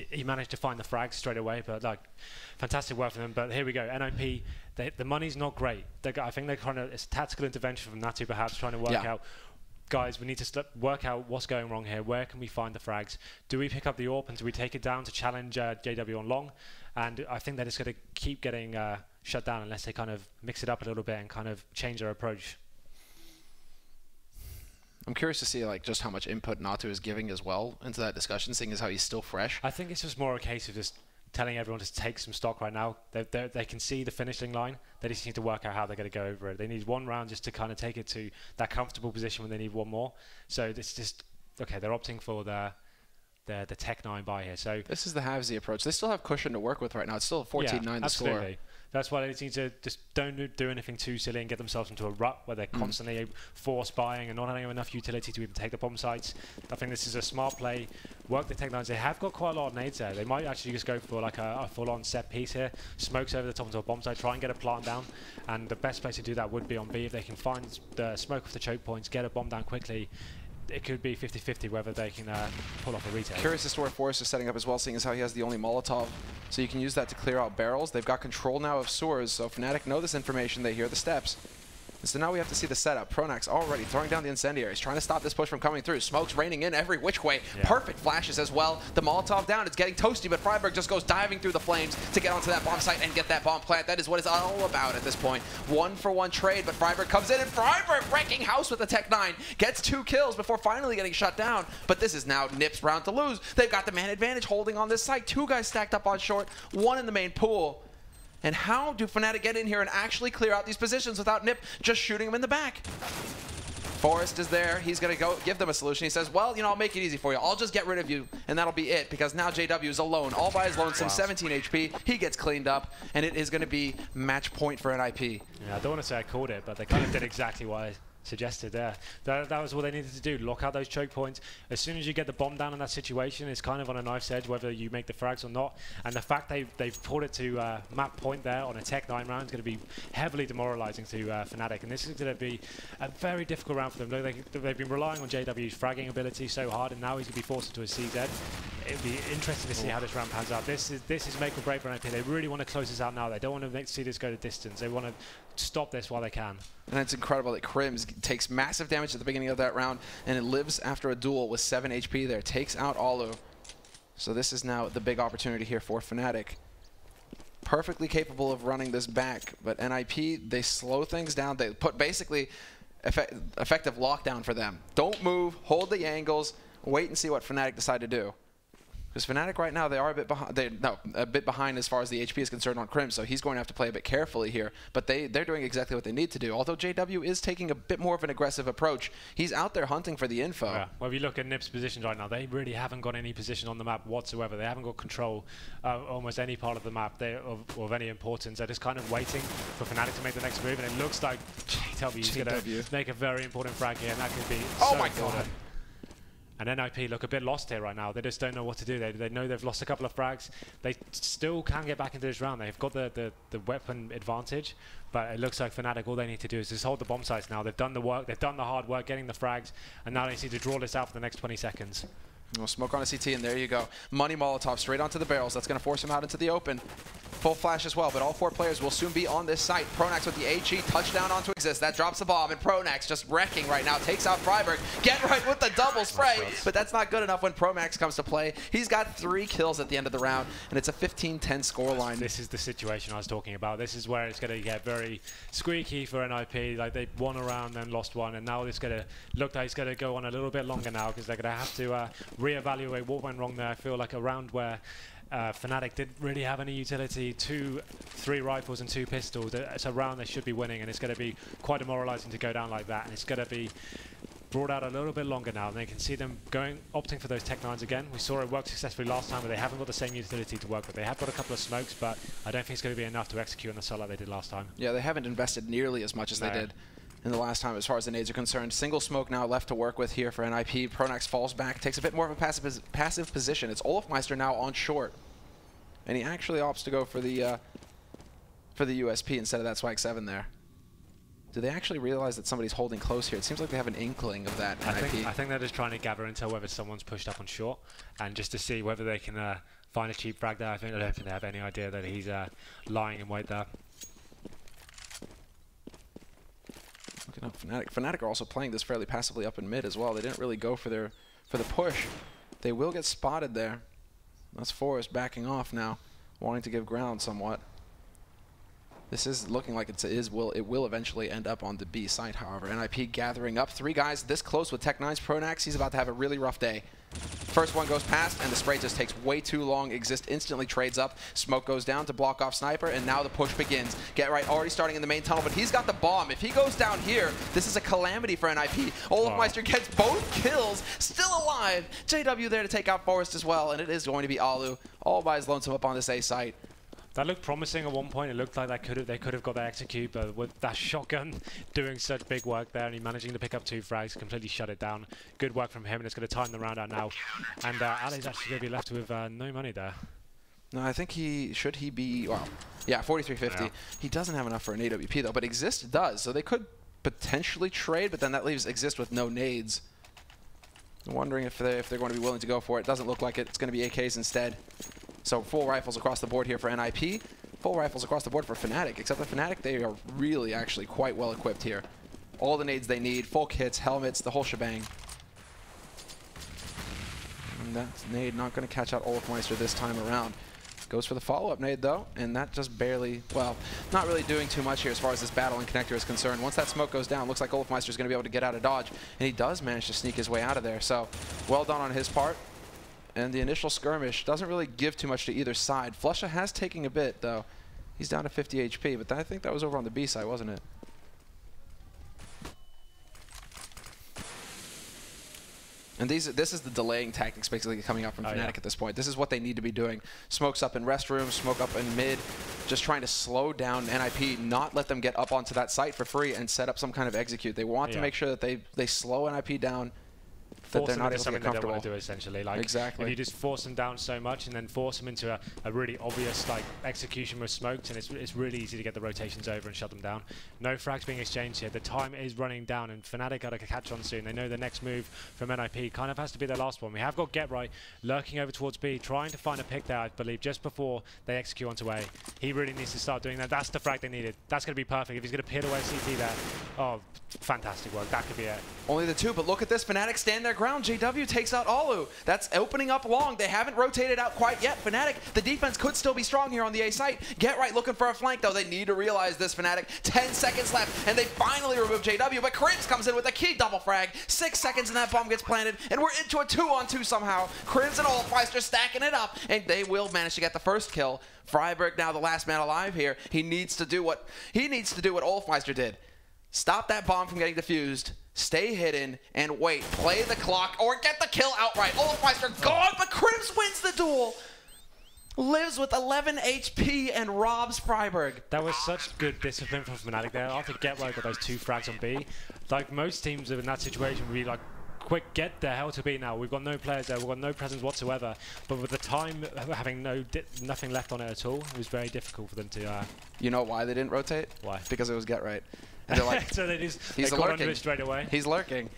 he managed to find the frags straight away. But like, fantastic work from them. But here we go, NiP. The money's not great. I think they're kind of, it's a tactical intervention from Natu, perhaps trying to work out. Guys, we need to work out what's going wrong here. Where can we find the frags? Do we pick up the AWP and do we take it down to challenge JW on long? And I think they're just going to keep getting shut down unless they kind of mix it up a little bit and kind of change their approach. I'm curious to see like just how much input Natu is giving as well into that discussion, seeing as how he's still fresh. I think it's just more a case of just telling everyone to take some stock right now. They can see the finishing line. They just need to work out how they're going to go over it. They need one round just to kind of take it to that comfortable position when they need one more. So it's just, okay, they're opting for the Tech 9 buy here. So this is the Havsy approach. They still have cushion to work with right now. It's still 14-9 the score. That's why they need to just don't do anything too silly and get themselves into a rut where they're constantly force buying and not having enough utility to even take the bomb sites. I think this is a smart play. Work the Tech 9s. They have got quite a lot of nades there. They might actually just go for like a full-on set piece here. Smokes over the top into a bomb site. Try and get a plant down. And the best place to do that would be on B. If they can find the smoke off the choke points, get a bomb down quickly. It could be 50-50 whether they can pull off a retake. Curious as to where Forrest is setting up as well, seeing as how he has the only Molotov. So you can use that to clear out barrels. They've got control now of sewers, so Fnatic know this information. They hear the steps. And so now we have to see the setup. Pronax already throwing down the incendiaries, trying to stop this push from coming through. Smoke's raining in every which way. Yeah. Perfect flashes as well. The Molotov down, it's getting toasty, but friberg just goes diving through the flames to get onto that bomb site and get that bomb plant. That is what it's all about at this point. 1-for-1 trade, but friberg comes in, and friberg wrecking house with the Tech 9. Gets 2 kills before finally getting shut down. But this is now NiP's round to lose. They've got the man advantage holding on this site. 2 guys stacked up on short, 1 in the main pool. And how do Fnatic get in here and actually clear out these positions without NiP just shooting them in the back? Forrest is there. He's going to go give them a solution. He says, well, you know, I'll make it easy for you. I'll just get rid of you, and that'll be it, because now JW is alone, all by his lonesome, 17 HP. He gets cleaned up, and it is going to be match point for NiP. Yeah, I don't want to say I called it, but they kind of did exactly what I suggested there. That was what they needed to do, lock out those choke points. As soon as you get the bomb down in that situation, it's kind of on a knife's edge whether you make the frags or not. And the fact they've pulled it to map point there on a Tech 9 round is going to be heavily demoralizing to Fnatic. And this is going to be a very difficult round for them. They've been relying on JW's fragging ability so hard, and now he's going to be forced into a CZ. It'll be interesting to see how this round pans out. This is make or break for NiP. They really want to close this out now. They don't want to see this go to distance. They want to stop this while they can. And it's incredible that Crims takes massive damage at the beginning of that round, and it lives after a duel with 7 HP there. Takes out Alu. So this is now the big opportunity here for Fnatic. Perfectly capable of running this back, but NiP, they slow things down. They put basically effective lockdown for them. Don't move, hold the angles, wait and see what Fnatic decide to do. Because Fnatic right now, they are a bit behind. A bit behind as far as the HP is concerned on Crim, so he's going to have to play a bit carefully here. But they're doing exactly what they need to do. Although JW is taking a bit more of an aggressive approach, he's out there hunting for the info. Yeah. Well, if you look at NiP's positions right now, they really haven't got any position on the map whatsoever. They haven't got control almost any part of the map of any importance. They're just kind of waiting for Fnatic to make the next move, and it looks like JW is going to make a very important frag here, and that could be so important. And NiP look a bit lost here right now. They just don't know what to do. They know they've lost a couple of frags. They still can get back into this round. They've got the weapon advantage, but it looks like Fnatic, all they need to do is just hold the bomb sites now. They've done the work. They've done the hard work getting the frags, and now they need to draw this out for the next 20 seconds. Well, smoke on a CT, and there you go. Money Molotov straight onto the barrels. That's going to force him out into the open. Full flash as well, but all 4 players will soon be on this site. Pronax with the HE, touchdown onto Exist. That drops the bomb, and Pronax just wrecking right now. Takes out Freiburg. Get right with the double spray, but that's not good enough when Pronax comes to play. He's got 3 kills at the end of the round, and it's a 15-10 scoreline. This is the situation I was talking about. This is where it's going to get very squeaky for NiP. Like, they won a round, then lost one, and now it's going to look like it's going to go on a little bit longer now because they're going to have to reevaluate what went wrong there. I feel like a round where Fnatic didn't really have any utility, 3 rifles and 2 pistols. It's a round they should be winning, and it's going to be quite demoralizing to go down like that, and it's going to be brought out a little bit longer now, and they can see them opting for those Tech 9s again. We saw it work successfully last time, but they haven't got the same utility to work with. They have got a couple of smokes, but I don't think it's going to be enough to execute on the site like they did last time. Yeah, they haven't invested nearly as much as they did in the last time as far as the nades are concerned. Single smoke now left to work with here for NiP. Pronax falls back, takes a bit more of a passive position. It's Olofmeister now on short, and he actually opts to go for the USP instead of that Swag 7 there. Do they actually realize that somebody's holding close here? It seems like they have an inkling of that. I think they're just trying to gather intel whether someone's pushed up on short, and just to see whether they can find a cheap frag there. I don't think they have any idea that he's lying in wait there. Looking up Fnatic. Fnatic are also playing this fairly passively up in mid as well. They didn't really go for the push. They will get spotted there. That's Forrest backing off now, wanting to give ground somewhat. This is looking like it will eventually end up on the B site, however. NiP gathering up 3 guys this close with Tech 9's Pronax. He's about to have a really rough day. First one goes past, and the spray just takes way too long. Exist instantly trades up. Smoke goes down to block off Sniper, and now the push begins. Get right already starting in the main tunnel, but he's got the bomb. If he goes down here, this is a calamity for NiP. Olofmeister gets both kills, still alive. JW there to take out Forrest as well, and it is going to be Alu all by his lonesome up on this A site. That looked promising at one point. It looked like they could have got that execute, but with that shotgun doing such big work there, and he managing to pick up 2 frags, completely shut it down. Good work from him, and it's going to time the round out now. And Ali's actually going to be left with no money there. No, I think should he be, well, yeah, 4350. Yeah. He doesn't have enough for an AWP though, but Exist does, so they could potentially trade, but then that leaves Exist with no nades. I'm wondering if they're going to be willing to go for it. Doesn't look like it. It's going to be AKs instead. So full rifles across the board here for NiP. Full rifles across the board for Fnatic, except for Fnatic, they are really actually quite well equipped here. All the nades they need, full kits, helmets, the whole shebang. And that nade not going to catch out Olofmeister this time around. Goes for the follow-up nade though, and that just barely, well, not really doing too much here as far as this battle and connector is concerned. Once that smoke goes down, looks like Olofmeister is going to be able to get out of dodge, and he does manage to sneak his way out of there. So well done on his part. And the initial skirmish doesn't really give too much to either side. Flusha has taken a bit, though. He's down to 50 HP, but I think that was over on the B side, wasn't it? And this is the delaying tactics basically coming up from Fnatic at this point. This is what they need to be doing. Smokes up in restrooms, smoke up in mid, just trying to slow down NiP, not let them get up onto that site for free and set up some kind of execute. They want to make sure that they slow NiP down, that they're not able to get comfortable. They don't want to do, essentially. Like, exactly. If you just force them down so much and then force them into a really obvious like execution with smokes, and it's really easy to get the rotations over and shut them down. No frags being exchanged here. The time is running down, and Fnatic got to catch on soon. They know the next move from NiP kind of has to be their last one. We have got Get Right lurking over towards B, trying to find a pick there, I believe, just before they execute onto A. He really needs to start doing that. That's the frag they needed. That's going to be perfect. If he's going to peel away CT there, oh, fantastic work. That could be it. Only the 2, but look at this. Fnatic stand their ground. JW takes out Alu. That's opening up long. They haven't rotated out quite yet. Fnatic, the defense could still be strong here on the A site. Get Right looking for a flank, though. They need to realize this, Fnatic. 10 seconds left, and they finally remove JW, but Crims comes in with a key double frag. 6 seconds, and that bomb gets planted, and we're into a 2-on-2 somehow. Crims and Olofmeister stacking it up, and they will manage to get the first kill. Freiburg now the last man alive here. He needs to do what Olofmeister did. Stop that bomb from getting defused. Stay hidden and wait. Play the clock or get the kill outright. Olofmeister gone, but Crims wins the duel. Lives with 11 HP and robs Freiburg. That was such good discipline from Fnatic there. After Get Right got those 2 frags on B, like most teams in that situation would be like quick, get the hell to be now. We've got no players there. We've got no presence whatsoever. But with the time having nothing left on it at all, it was very difficult for them to... You know why they didn't rotate? Why? Because it was get right. And they're like, so they got onto it straight away. He's lurking.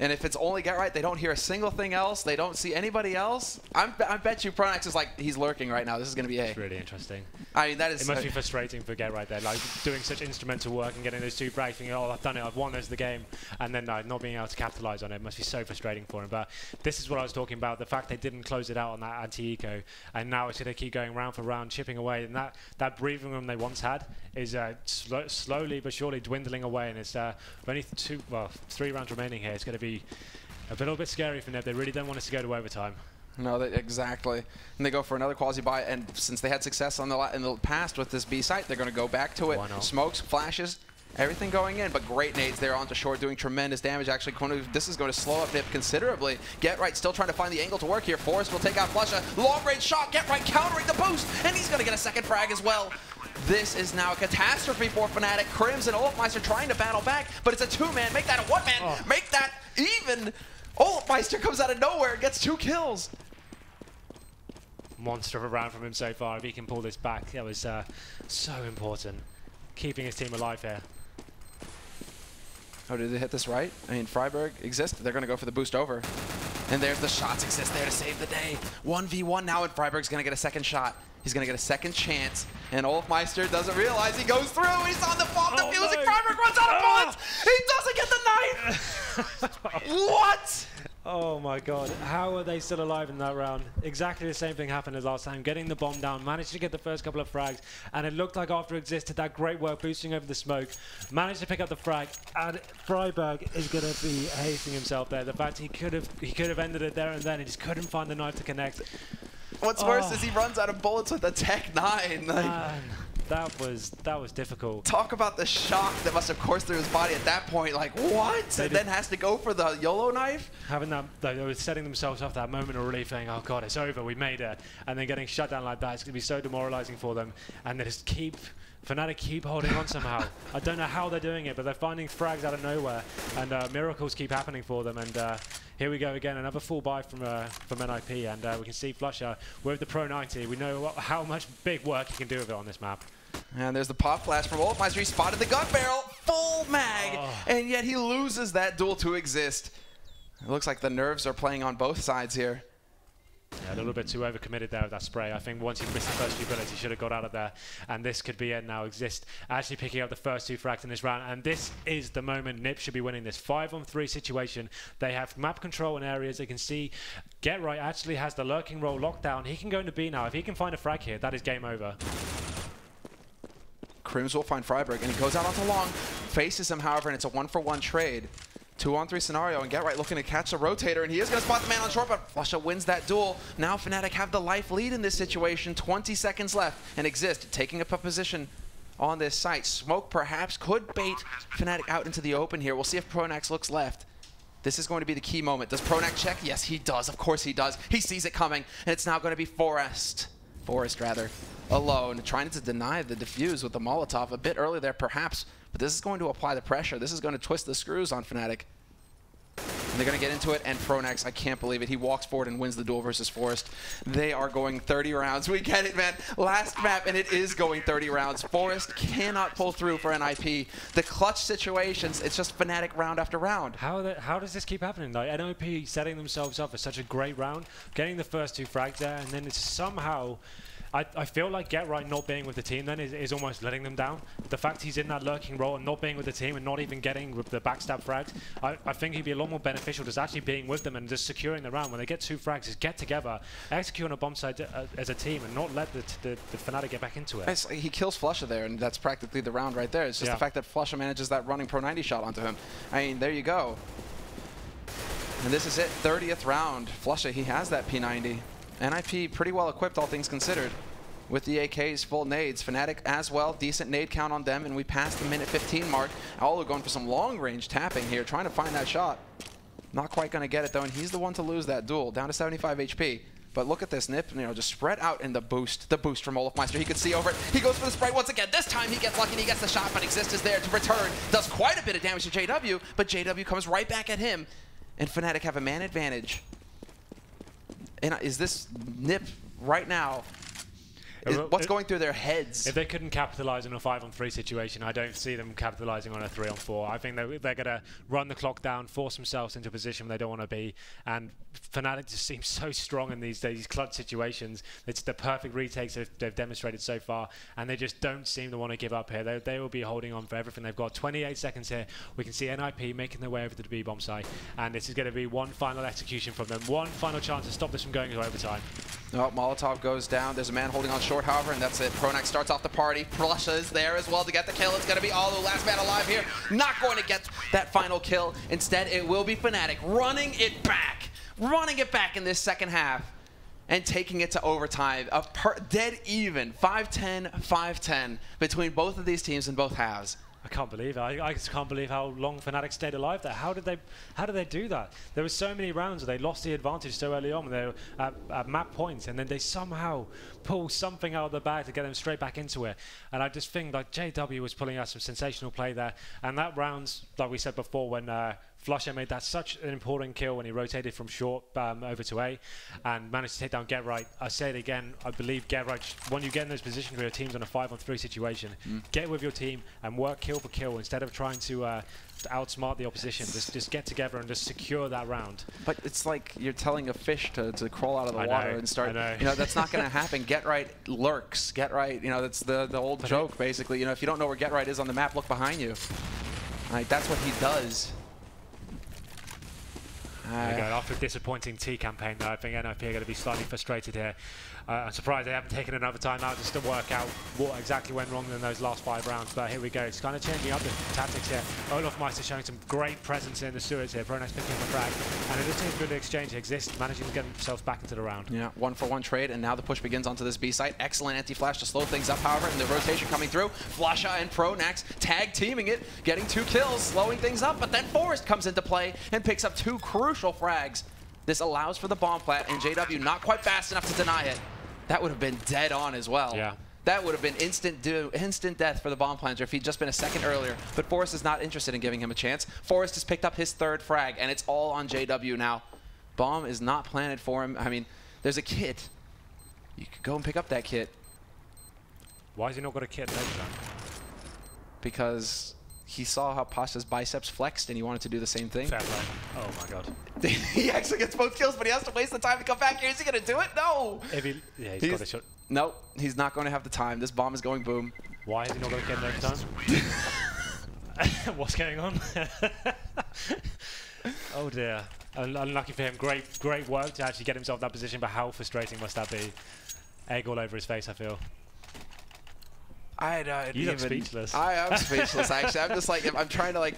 And if it's only get right, they don't hear a single thing else. They don't see anybody else. I bet you Pronax is like, he's lurking right now. This is going to be A. It's really interesting. I mean, that is... It must be frustrating for Get right there, like doing such instrumental work and getting those 2 frags, thinking, oh, I've done it, I've won this the game, and then not being able to capitalize on it. It must be so frustrating for him. But this is what I was talking about, the fact they didn't close it out on that anti-eco, and now it's going to keep going round for round, chipping away, and that breathing room they once had is slowly but surely dwindling away, and it's only 3 rounds remaining here. It's going to be a little bit scary for NiP. They really don't want us to go to overtime. No, exactly. And they go for another quasi-buy, and since they had success in the past with this B site, they're going to go back to it. Smokes, flashes, everything going in, but great nades there onto short, doing tremendous damage. Actually, this is going to slow up NiP considerably. Get right, still trying to find the angle to work here. Forrest will take out Flusha. Long-range shot, Get right countering the boost, and he's going to get a second frag as well. This is now a catastrophe for Fnatic. Crims and Overpass trying to battle back, but it's a 2-man. Make that a 1-man. Make that even. Overpass comes out of nowhere and gets 2 kills. Monster of a round from him so far. If he can pull this back, that was so important. Keeping his team alive here. Oh, did they hit this right? I mean, Freiburg exists. They're going to go for the boost over. And there's the shots exist there to save the day. 1v1 now, and Freiburg's going to get a second shot. He's going to get a second chance. And Olfmeister doesn't realize he goes through. He's on the bomb defusing. No. Freiburg runs out of bullets. He doesn't get the knife. What? Oh my god, how are they still alive in that round? Exactly the same thing happened as last time, getting the bomb down, managed to get the first couple of frags, and it looked like after Exist did that great work boosting over the smoke, managed to pick up the frag, and Freiburg is going to be hating himself there. The fact he could have ended it there and then, he just couldn't find the knife to connect. What's worse is he runs out of bullets with the Tech 9. Man, that was difficult. Talk about the shock that must have coursed through his body at that point. Like, what? And then has to go for the YOLO knife? Having that, they were setting themselves up that moment of relief, saying, oh god, it's over, we made it. And then getting shut down like that, it's going to be so demoralizing for them. And they just Fnatic keep holding on somehow. I don't know how they're doing it, but they're finding frags out of nowhere. And miracles keep happening for them. And here we go again, another full buy from NiP. And we can see Flusha with the Pro 90. We know how much big work he can do with it on this map. And there's the pop flash from Overpass. He spotted the gun barrel, full mag, and yet he loses that duel to Exist. It looks like the nerves are playing on both sides here. Yeah, a little bit too overcommitted there with that spray. I think once he missed the first few bullets, he should have got out of there. And this could be it now. Exist actually picking up the first 2 frags in this round. And this is the moment NiP should be winning this 5-on-3 situation. They have map control in areas. They can see Get right actually has the lurking role locked down. He can go into B now. If he can find a frag here, that is game over. Crims will find Freiburg, and he goes out onto long, faces him, however, and it's a 1-for-1 trade. 2-on-3 scenario, and Get right looking to catch the rotator, and he is going to spot the man on short, but Flusha wins that duel. Now Fnatic have the life lead in this situation. 20 seconds left, and Exist taking up a position on this site. Smoke perhaps could bait Fnatic out into the open here. We'll see if Pronax looks left. This is going to be the key moment. Does Pronax check? Yes, he does. Of course he does. He sees it coming, and it's now going to be Forrest, alone, trying to deny the defuse with the Molotov a bit early there, perhaps. But this is going to apply the pressure. This is going to twist the screws on Fnatic. And they're going to get into it, and Pronax, I can't believe it. He walks forward and wins the duel versus Forrest. They are going 30 rounds. We get it, man. Last map, and it is going 30 rounds. Forrest cannot pull through for NiP. The clutch situations, it's just Fnatic round after round. How does this keep happening? Like, NiP setting themselves up for such a great round, getting the first 2 frags there, and then it's somehow... I feel like Get right not being with the team then is almost letting them down. The fact he's in that lurking role and not being with the team and not even getting with the backstab frags, I think he'd be a lot more beneficial just actually being with them and just securing the round. When they get 2 frags, just get together, execute on a bomb site as a team and not let the Fnatic get back into it. He kills Flusha there, and that's practically the round right there. It's just the fact that Flusha manages that running Pro 90 shot onto him. I mean, there you go. And this is it, 30th round. Flusha, he has that P90. NiP pretty well equipped, all things considered, with the AKs, full nades. Fnatic as well, decent nade count on them, and we passed the minute 15 mark. Olu going for some long-range tapping here, trying to find that shot. Not quite going to get it, though, and he's the one to lose that duel, down to 75 HP. But look at this, NiP, just spread out in the boost from Olofmeister. He could see over it. He goes for the spray once again. This time he gets lucky and he gets the shot, but Exist is there to return. Does quite a bit of damage to JW, but JW comes right back at him. and Fnatic have a man advantage. And is this NiP right now? What's going through their heads? If they couldn't capitalize on a 5-on-3 situation, I don't see them capitalizing on a 3-on-4. I think they're going to run the clock down, force themselves into a position where they don't want to be. And Fnatic just seems so strong in these clutch situations. It's the perfect retakes they've demonstrated so far, and they just don't seem to want to give up here. They will be holding on for everything they've got. 28 seconds here. We can see NiP making their way over to the B-bomb site, and this is going to be one final execution from them. One final chance to stop this from going to overtime. Oh, Molotov goes down. There's a man holding on short, however, and that's it. Pronax starts off the party. Flusha is there as well to get the kill. It's going to be Alu, last man alive here. Not going to get that final kill. Instead, it will be Fnatic running it back in this second half and taking it to overtime. Dead even, 5-10, 5-10 between both of these teams in both halves. I can't believe it. I just can't believe how long Fnatic stayed alive there. How did they do that? There were so many rounds where they lost the advantage so early on when they were at map points, and then they somehow pull something out of the bag to get them straight back into it. And I just think like JW was pulling out some sensational play there. And that rounds, like we said before, when Flusha made that such an important kill when he rotated from short over to A and managed to take down Get-Right. I say it again, I believe Get-Right, when you get in those positions where your team's on a 5-on-3 situation, get with your team and work kill for kill instead of trying to outsmart the opposition. Just get together and just secure that round. But it's like you're telling a fish to crawl out of the water and start. You know, that's not going to happen. Get-Right lurks. Get-Right, you know, that's the old joke basically. You know, if you don't know where Get-Right is on the map, look behind you. Like, that's what he does. After a disappointing T campaign, though, I think NiP are going to be slightly frustrated here. I'm surprised they haven't taken another time out just to work out what exactly went wrong in those last 5 rounds. But here we go. It's kind of changing up the tactics here. Olofmeister showing some great presence in the sewers here. Pronax picking up a frag. And it just seems good exchange exists, managing to get themselves back into the round. Yeah, 1-for-1 trade, and now the push begins onto this B site. Excellent anti-flash to slow things up, however, and the rotation coming through. Flusha and Pronax tag teaming it, getting 2 kills, slowing things up. But then Forest comes into play and picks up 2 crucial frags. This allows for the bomb plant, and JW not quite fast enough to deny it. That would have been dead on as well. Yeah. That would have been instant death for the bomb planter if he'd just been a second earlier. But Forrest is not interested in giving him a chance. Forrest has picked up his 3rd frag, and it's all on JW now. Bomb is not planted for him. I mean, there's a kit. You could go and pick up that kit. Why has he not got a kit next time? Because he saw how Pasha's biceps flexed, and he wanted to do the same thing. Fair play. Oh my god. He actually gets both kills, but he has to waste the time to come back here. Is he going to do it? No! Yeah, he's got a shot. Nope, he's not going to have the time. This bomb is going boom. Why is he not going to get it next time? What's going on? Oh dear. Unlucky for him. Great work to actually get himself in that position, but how frustrating must that be? Egg all over his face, I feel. You look speechless. I am speechless, actually. I'm just like, I'm trying to like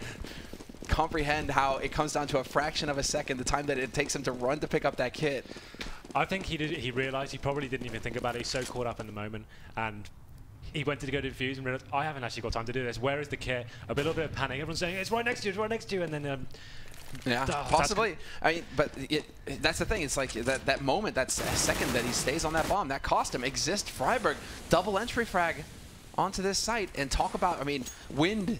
comprehend how it comes down to a fraction of a second, the time that it takes him to run to pick up that kit. I think he realized, he probably didn't even think about it. He's so caught up in the moment, and he went to go to defuse and realized, I haven't actually got time to do this. Where is the kit? A little bit of panic. Everyone's saying, it's right next to you, it's right next to you, and then yeah, possibly. I mean, but that's the thing. It's like that moment, that second that he stays on that bomb, that cost him. Exist Freiburg, double entry frag onto this site, and talk about, I mean, wind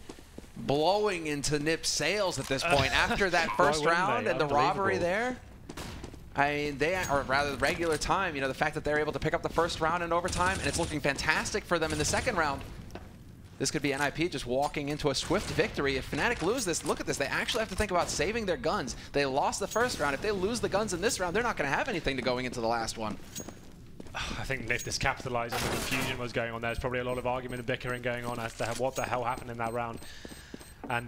blowing into NiP's sails at this point after that first round and the robbery there. I mean, or rather regular time, you know, the fact that they're able to pick up the first round in overtime, and it's looking fantastic for them in the second round. This could be NiP just walking into a swift victory. If Fnatic lose this, look at this. They actually have to think about saving their guns. They lost the first round. If they lose the guns in this round, they're not going to have anything to going into the last one. I think NiP just capitalized on the confusion was going on. There's probably a lot of argument and bickering going on as to what the hell happened in that round. And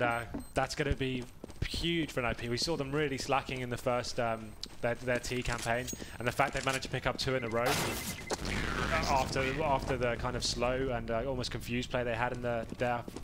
that's going to be huge for NiP. We saw them really slacking in the first their T campaign, and the fact they've managed to pick up 2 in a row after the kind of slow and almost confused play they had in their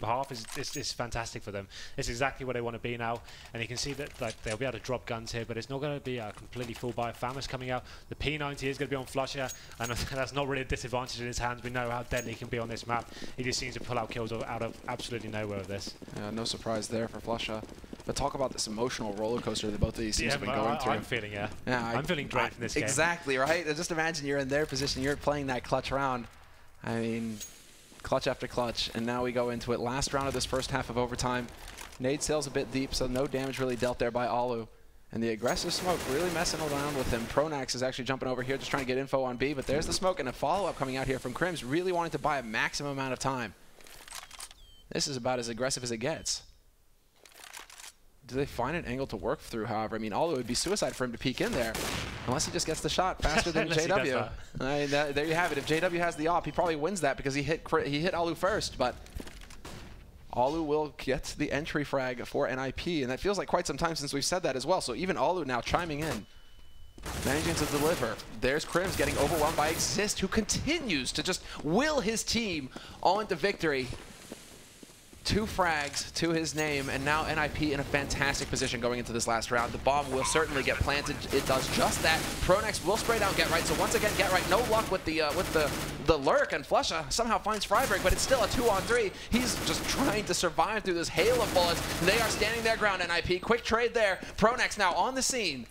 half is fantastic for them. It's exactly where they want to be now, and you can see that like they'll be able to drop guns here, but it's not going to be a completely full buy. Famous coming out. The P90 is going to be on Flusha, and that's not really a disadvantage in his hands. We know how deadly he can be on this map. He just seems to pull out kills out of absolutely nowhere with this. Yeah, no surprise there for Flusha. But talk about this emotional roller coaster that both of these teams have been going through. I'm feeling I'm feeling drained from this game. Exactly, right? Just imagine you're in their position. You're playing that clutch round. I mean, clutch after clutch. And now we go into it. Last round of this first half of overtime. Nade sails a bit deep, so no damage really dealt there by Alu. And the aggressive smoke really messing around with him. Pronax is actually jumping over here, just trying to get info on B, but there's the smoke and a follow-up coming out here from Crims, really wanting to buy a maximum amount of time. This is about as aggressive as it gets. Do they find an angle to work through, however? I mean, Olu would be suicide for him to peek in there, unless he just gets the shot faster than JW. There you have it. If JW has the op, he probably wins that because he hit Olu first, but Olu will get the entry frag for NiP, and that feels like quite some time since we've said that as well. So even Olu now chiming in, managing to deliver. There's Crims getting overwhelmed by Exist, who continues to just will his team on to victory. 2 frags to his name, and now NiP in a fantastic position going into this last round. The bomb will certainly get planted. It does just that. Pronax will spray down Get Right. So once again, Get Right, no luck with the lurk, and Flusha somehow finds Freiberg, but it's still a 2-on-3. He's just trying to survive through this hail of bullets. They are standing their ground, NiP. Quick trade there. Pronax now on the scene.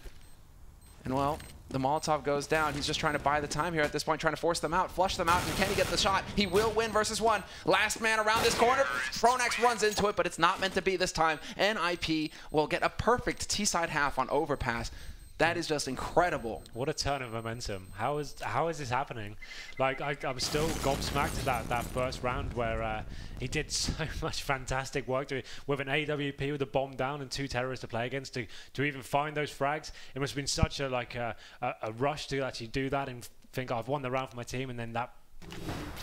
And well, the Molotov goes down. He's just trying to buy the time here at this point, trying to force them out, flush them out, and can he get the shot? He will win versus 1. Last man around this corner. Pronax runs into it, but it's not meant to be this time. NiP will get a perfect T-side half on Overpass. That is just incredible. What a turn of momentum. How is this happening? Like, I'm still gobsmacked at that first round where he did so much fantastic work with an AWP with a bomb down and 2 terrorists to play against to even find those frags. It must have been such a rush to actually do that and think, oh, I've won the round for my team, and then that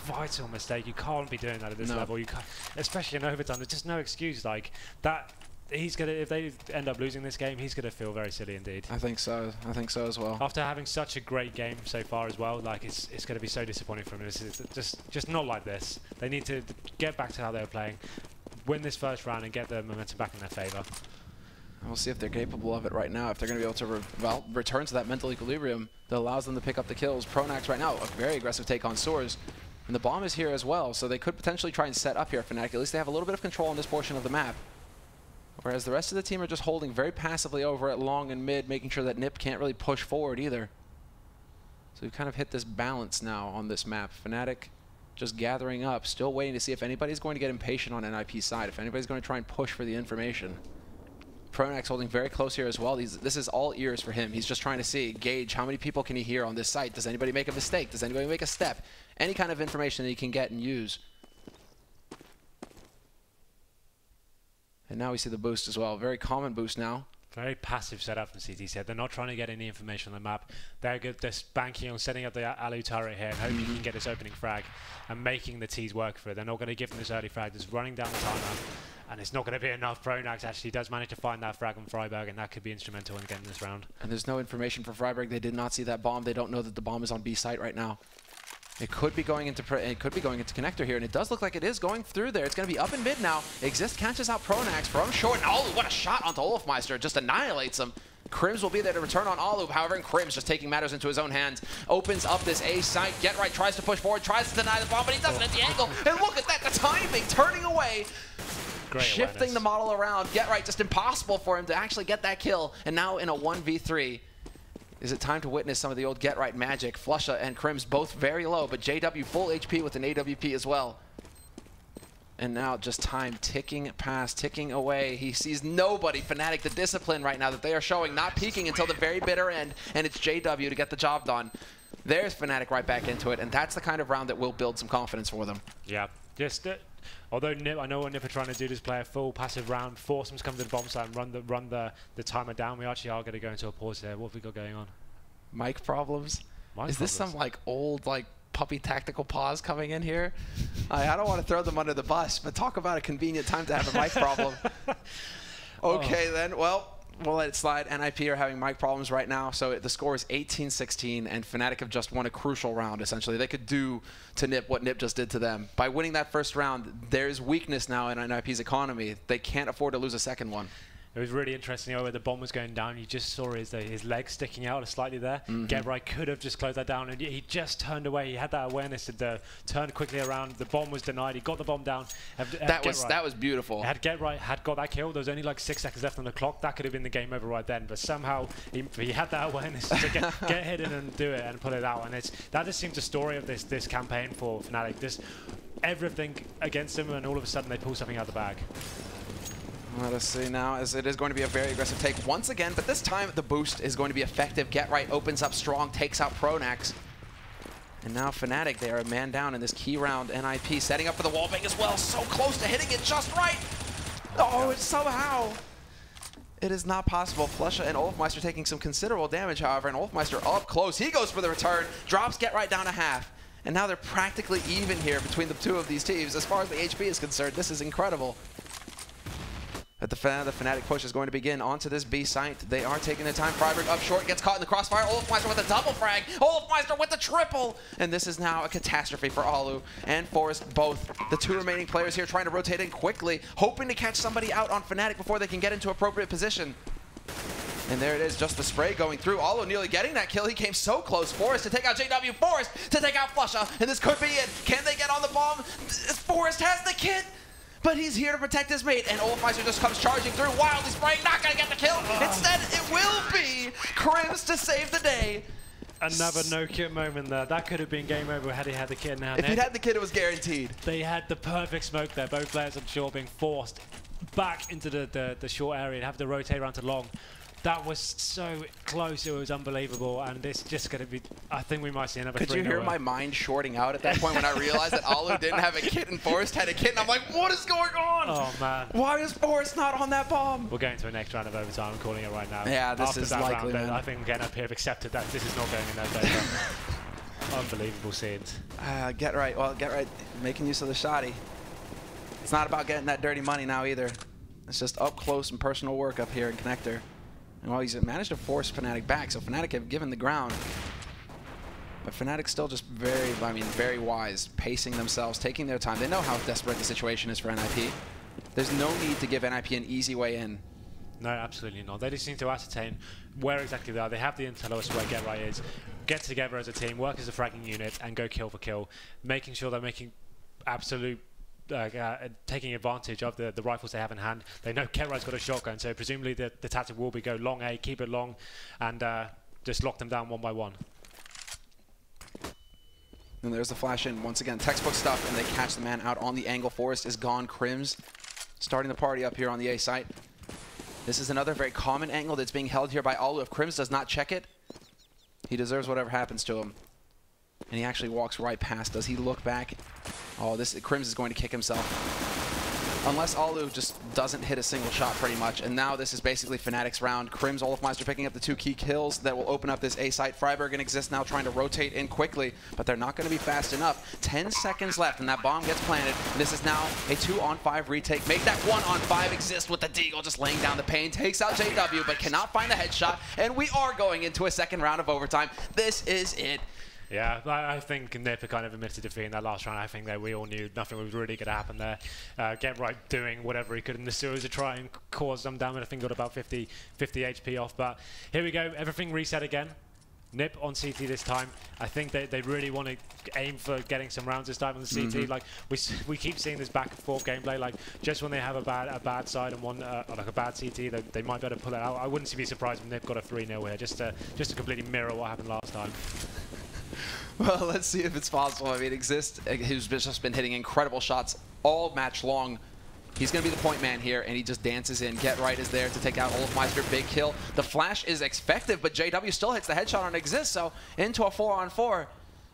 vital mistake. You can't be doing that at this level. You can't, especially in overtime. There's just no excuse like that. He's gonna, if they end up losing this game, he's gonna feel very silly indeed. I think so. I think so as well. After having such a great game so far as well, like it's gonna be so disappointing for him. It's just not like this. They need to get back to how they were playing, win this first round, and get the momentum back in their favor. We'll see if they're capable of it right now. If they're gonna be able to return to that mental equilibrium that allows them to pick up the kills. Pronax right now, a very aggressive take on Soars. And the bomb is here as well, so they could potentially try and set up here Fnatic. At least they have a little bit of control on this portion of the map. Whereas the rest of the team are just holding very passively over at long and mid, making sure that NiP can't really push forward either. So we've kind of hit this balance now on this map. Fnatic just gathering up, still waiting to see if anybody's going to get impatient on NiP's side, if anybody's going to try and push for the information. Pronax holding very close here as well. This is all ears for him. He's just trying to gauge how many people can he hear on this site. Does anybody make a mistake? Does anybody make a step? Any kind of information that he can get and use. And now we see the boost as well. Very common boost now. Very passive setup from CTZ. They're not trying to get any information on the map. They're good. They're banking on setting up the Alu turret here and hoping he can get this opening frag and making the T's work for it. They're not going to give him this early frag. Just running down the timer, and it's not going to be enough. Pronax actually does manage to find that frag on Freiberg, and that could be instrumental in getting this round. And there's no information for Freiberg. They did not see that bomb. They don't know that the bomb is on B site right now. It could be going into connector here, and it does look like it is going through there. It's going to be up in mid now. Exist catches out Pronax from short. And Olu, what a shot onto Olafmeister. Just annihilates him. Crims will be there to return on Olu. However, and Crims just taking matters into his own hands. Opens up this A site. Get Right tries to push forward, tries to deny the bomb, but he doesn't at the angle. And look at that, the timing, turning away. Great shifting awareness. The model around. Get Right, just impossible for him to actually get that kill. And now in a 1v3. Is it time to witness some of the old Get Right magic? Flusha and Crims both very low, but JW full HP with an AWP as well. And now just time ticking past, ticking away. He sees nobody. Fnatic, the discipline right now that they are showing, not peaking until the very bitter end, and it's JW to get the job done. There's Fnatic right back into it, and that's the kind of round that will build some confidence for them. Yeah, just although NiP, I know what NiP are trying to do is play a full passive round, force them to come to the bomb site and run the timer down. We actually are going to go into a pause there. What have we got going on? Mic problems? Is this some like old like puppy tactical pause coming in here? I don't want to throw them under the bus, but talk about a convenient time to have a mic problem. Okay, then. Well, we'll let it slide. NiP are having mic problems right now, so the score is 18-16, and Fnatic have just won a crucial round, essentially. They could do to NiP what NiP just did to them. By winning that first round, there's weakness now in NiP's economy. They can't afford to lose a second one. It was really interesting where the bomb was going down. You just saw his legs sticking out slightly there. Get Right could have just closed that down, and he just turned away. He had that awareness to turn quickly around. The bomb was denied. He got the bomb down. That was beautiful. Had Get Right had got that kill, there was only like 6 seconds left on the clock. That could have been the game over right then. But somehow he had that awareness to get hidden and do it and pull it out. And that just seems the story of this campaign for Fnatic. Everything against them, and all of a sudden they pull something out of the bag. Let us see now, as it is going to be a very aggressive take once again, but this time the boost is going to be effective. Get Right opens up strong, takes out Pronax. And now Fnatic, they are a man down in this key round. NiP setting up for the wallbang as well, so close to hitting it just right. Oh, it's somehow. It is not possible. Flusha and Ulfmeister taking some considerable damage, however, and Ulfmeister up close. He goes for the return, drops Get Right down to half. And now they're practically even here between the two of these teams. As far as the HP is concerned, this is incredible. But the Fnatic push is going to begin onto this B site. They are taking their time. Freiberg up short, gets caught in the crossfire. Ulfmeister with a double frag. Ulfmeister with the triple. And this is now a catastrophe for Alu and Forest, both. The two remaining players here trying to rotate in quickly, hoping to catch somebody out on Fnatic before they can get into appropriate position. And there it is, just the spray going through. Alu nearly getting that kill. He came so close. Forest to take out JW. Forest to take out Flusha. And this could be it. Can they get on the bomb? Forest has the kit. But he's here to protect his mate, and Ulfmeister just comes charging through, wildly spraying, not gonna get the kill. Instead, it will be Krims to save the day. Another no-kit moment there. That could have been game over had he had the kit now. If he'd had the kit, it was guaranteed. They had the perfect smoke there. Both players on short being forced back into the short area and have to rotate around to long. That was so close, it was unbelievable, and it's just going to be, I think we might see another 3-0. Could you hear my mind shorting out at that point when I realized that Alu didn't have a kit and Forrest had a kit, and I'm like, what is going on? Oh, man. Why is Forrest not on that bomb? We're going to a next round of overtime, I'm calling it right now. Yeah, this After is that likely, round, man. I think NiP have accepted that this is not going in their favor. Unbelievable scenes. Get Right, well, Get Right making use of the shoddy. It's not about getting that dirty money now either. It's just up close and personal work up here in Connector. And while he's managed to force Fnatic back, so Fnatic have given the ground. But Fnatic still just very wise, pacing themselves, taking their time. They know how desperate the situation is for NiP. There's no need to give NiP an easy way in. No, absolutely not. They just need to ascertain where exactly they are. They have the intel as to where Get Right is. Get together as a team, work as a fragging unit, and go kill for kill. Making sure they're making absolute taking advantage of the rifles they have in hand. They know Get Right's got a shotgun, so presumably the tactic will be go long A, keep it long, and just lock them down one by one. And there's the flash in. Once again, textbook stuff, and they catch the man out on the angle. Forest is gone. Krims starting the party up here on the A site. This is another very common angle that's being held here by Alu. If Krims does not check it, he deserves whatever happens to him. And he actually walks right past. Does he look back? Oh, Krims is going to kick himself. Unless Alu just doesn't hit a single shot pretty much. And now this is basically Fnatic's round. Krims, Ulfmeister picking up the 2 key kills that will open up this A site. Freiberg and Exist now trying to rotate in quickly, but they're not going to be fast enough. 10 seconds left and that bomb gets planted. And this is now a 2-on-5 retake. Make that 1-on-5. Exist with the Deagle just laying down the pain. Takes out JW, but cannot find the headshot. And we are going into a second round of overtime. This is it. Yeah, I think NiP kind of admitted defeat in that last round. I think that we all knew nothing was really going to happen there. Get Right doing whatever he could in the sewers to try and cause some damage. I think got about 50 HP off. But here we go. Everything reset again. NiP on CT this time. I think they really want to aim for getting some rounds this time on the CT. Like we keep seeing this back and forth gameplay. Like just when they have a bad side and one like a bad CT, they might be able to pull it out. I wouldn't be surprised if NiP got a 3-0 here, just to completely mirror what happened last time. Well, let's see if it's possible. I mean, Exist, who's just been hitting incredible shots all match long. He's going to be the point man here, and he just dances in. Get Right is there to take out Ulfmeister. Big kill. The flash is effective, but JW still hits the headshot on Exist, so into a 4-on-4.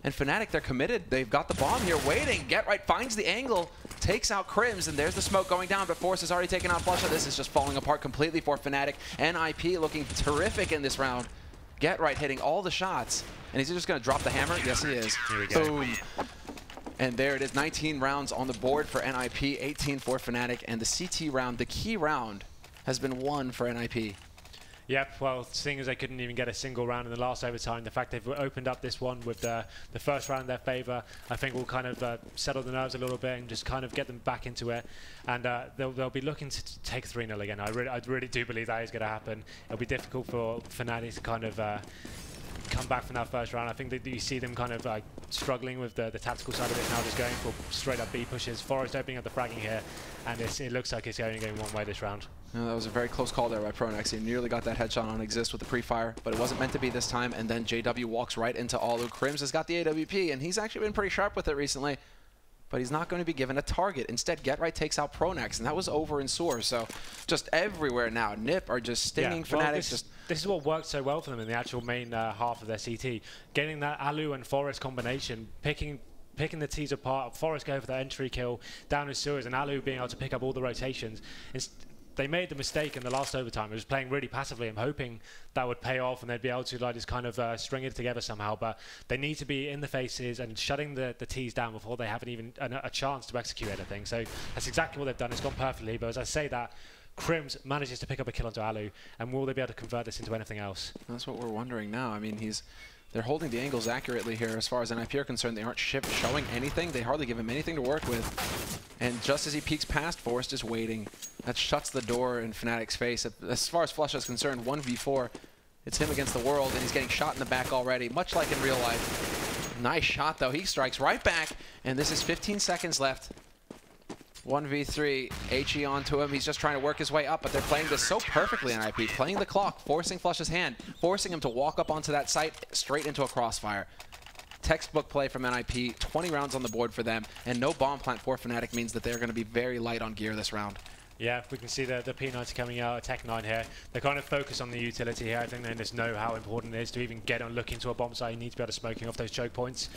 And Fnatic, they're committed. They've got the bomb here waiting. Get Right finds the angle, takes out Krims, and there's the smoke going down, but Force has already taken out Flusha. This is just falling apart completely for Fnatic. NiP looking terrific in this round. Get Right hitting all the shots. And is he just going to drop the hammer? Yes, he is. Here we go. Boom. And there it is. 19 rounds on the board for NiP, 18 for Fnatic. And the CT round, the key round, has been won for NiP. Yep, well, seeing as they couldn't even get a single round in the last overtime, the fact they've opened up this one with the first round in their favor, I think will kind of settle the nerves a little bit and just kind of get them back into it. And they'll be looking to take 3-0 again. I really do believe that is going to happen. It'll be difficult for Fnatic to kind of come back from that first round. I think that you see them kind of struggling with the tactical side of it now, just going for straight up B pushes. Forest opening up the fragging here, and it looks like it's only going one way this round. No, that was a very close call there by Pronax. He nearly got that headshot on Exist with the pre-fire, but it wasn't meant to be this time. And then JW walks right into Alu. Krims has got the AWP, and he's actually been pretty sharp with it recently. but he's not going to be given a target. Instead, Get-Right takes out Pronax, and that was over in Soar. So just everywhere now, NiP are just stinging Fnatic. This is what worked so well for them in the actual main half of their CT. Getting that Alu and Forest combination, picking the T's apart, Forest going for that entry kill down in sewers, and Alu being able to pick up all the rotations. They made the mistake in the last overtime. It was playing really passively. I'm hoping that would pay off and they'd be able to like just kind of string it together somehow. But they need to be in the faces and shutting the T's down before they have even a chance to execute anything. So that's exactly what they've done. It's gone perfectly. But as I say that, Crims manages to pick up a kill onto Alu, and will they be able to convert this into anything else? That's what we're wondering now. I mean, they're holding the angles accurately here as far as NiP are concerned. They aren't showing anything. They hardly give him anything to work with. And just as he peeks past, Forest is waiting. That shuts the door in Fnatic's face. As far as Flush is concerned, 1v4. It's him against the world, and he's getting shot in the back already, much like in real life. Nice shot, though. He strikes right back, and this is 15 seconds left. 1v3, HE onto him. He's just trying to work his way up, but they're playing this so perfectly in NiP. Playing the clock, forcing Flush's hand, forcing him to walk up onto that site straight into a crossfire. Textbook play from NiP, 20 rounds on the board for them, and no bomb plant for Fnatic means that they're going to be very light on gear this round. Yeah, we can see the P90 coming out, Tech 9 here. They're kind of focused on the utility here. I think they just know how important it is to even get on, look into a bomb site. You need to be able to smoking off those choke points.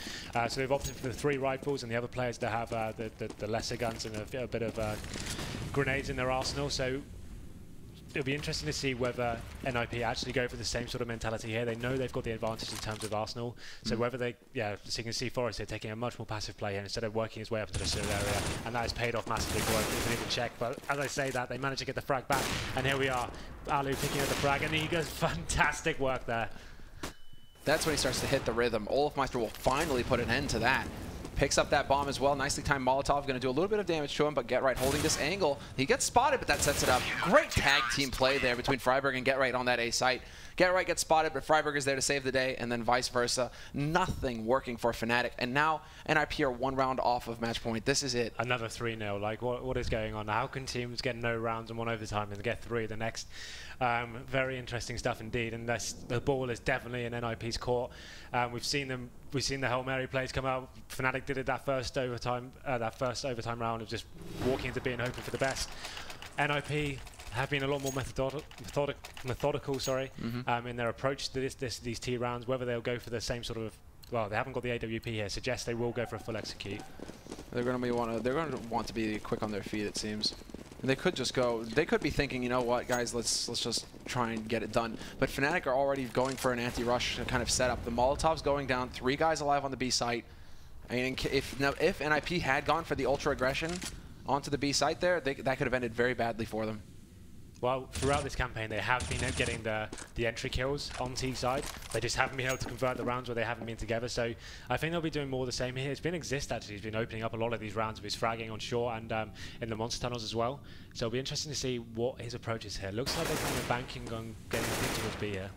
So they've opted for the 3 rifles, and the other players that have the lesser guns and a bit of grenades in their arsenal. So it'll be interesting to see whether NiP actually go for the same sort of mentality here. They know they've got the advantage in terms of arsenal. So whether they, so you can see Forest here taking a much more passive play here instead of working his way up into the sewer area. And that has paid off massively for him. Didn't even check. But as I say that, they managed to get the frag back. And here we are. Alu picking up the frag, and he does fantastic work there. That's when he starts to hit the rhythm. Olofmeister will finally put an end to that. Picks up that bomb as well. Nicely timed Molotov. Going to do a little bit of damage to him, but Get-Right holding this angle. He gets spotted, but that sets it up. Great tag team play there between Freiburg and Get-Right on that A site. Get-Right gets spotted, but Freiburg is there to save the day, and then vice versa. Nothing working for Fnatic. And now NiP are 1 round off of match point. This is it. Another 3-0. Like, what is going on? How can teams get no rounds and 1 overtime and get 3 the next? Very interesting stuff indeed. And the ball is definitely in NiP's court. We've seen the Hail Mary plays come out. Fnatic did it that first overtime round of just walking into B and hoping for the best. NiP have been a lot more methodical, in their approach to these T rounds. Whether they'll go for the same sort of, well, they haven't got the AWP here. Suggests they will go for a full execute. They're going to want to be quick on their feet, it seems. And they could just go. They could be thinking, you know what, guys, let's just try and get it done. But Fnatic are already going for an anti-rush kind of setup. The Molotov's going down. 3 guys alive on the B site. I mean, if NiP had gone for the ultra aggression onto the B site there, that could have ended very badly for them. Well, throughout this campaign, they have been getting the entry kills on T side. They just haven't been able to convert the rounds where they haven't been together. So I think they'll be doing more of the same here. It's been Exist, actually. He's been opening up a lot of these rounds with his fragging on shore and in the monster tunnels as well. So it'll be interesting to see what his approach is here. Looks like they're kind of banking on getting towards B here.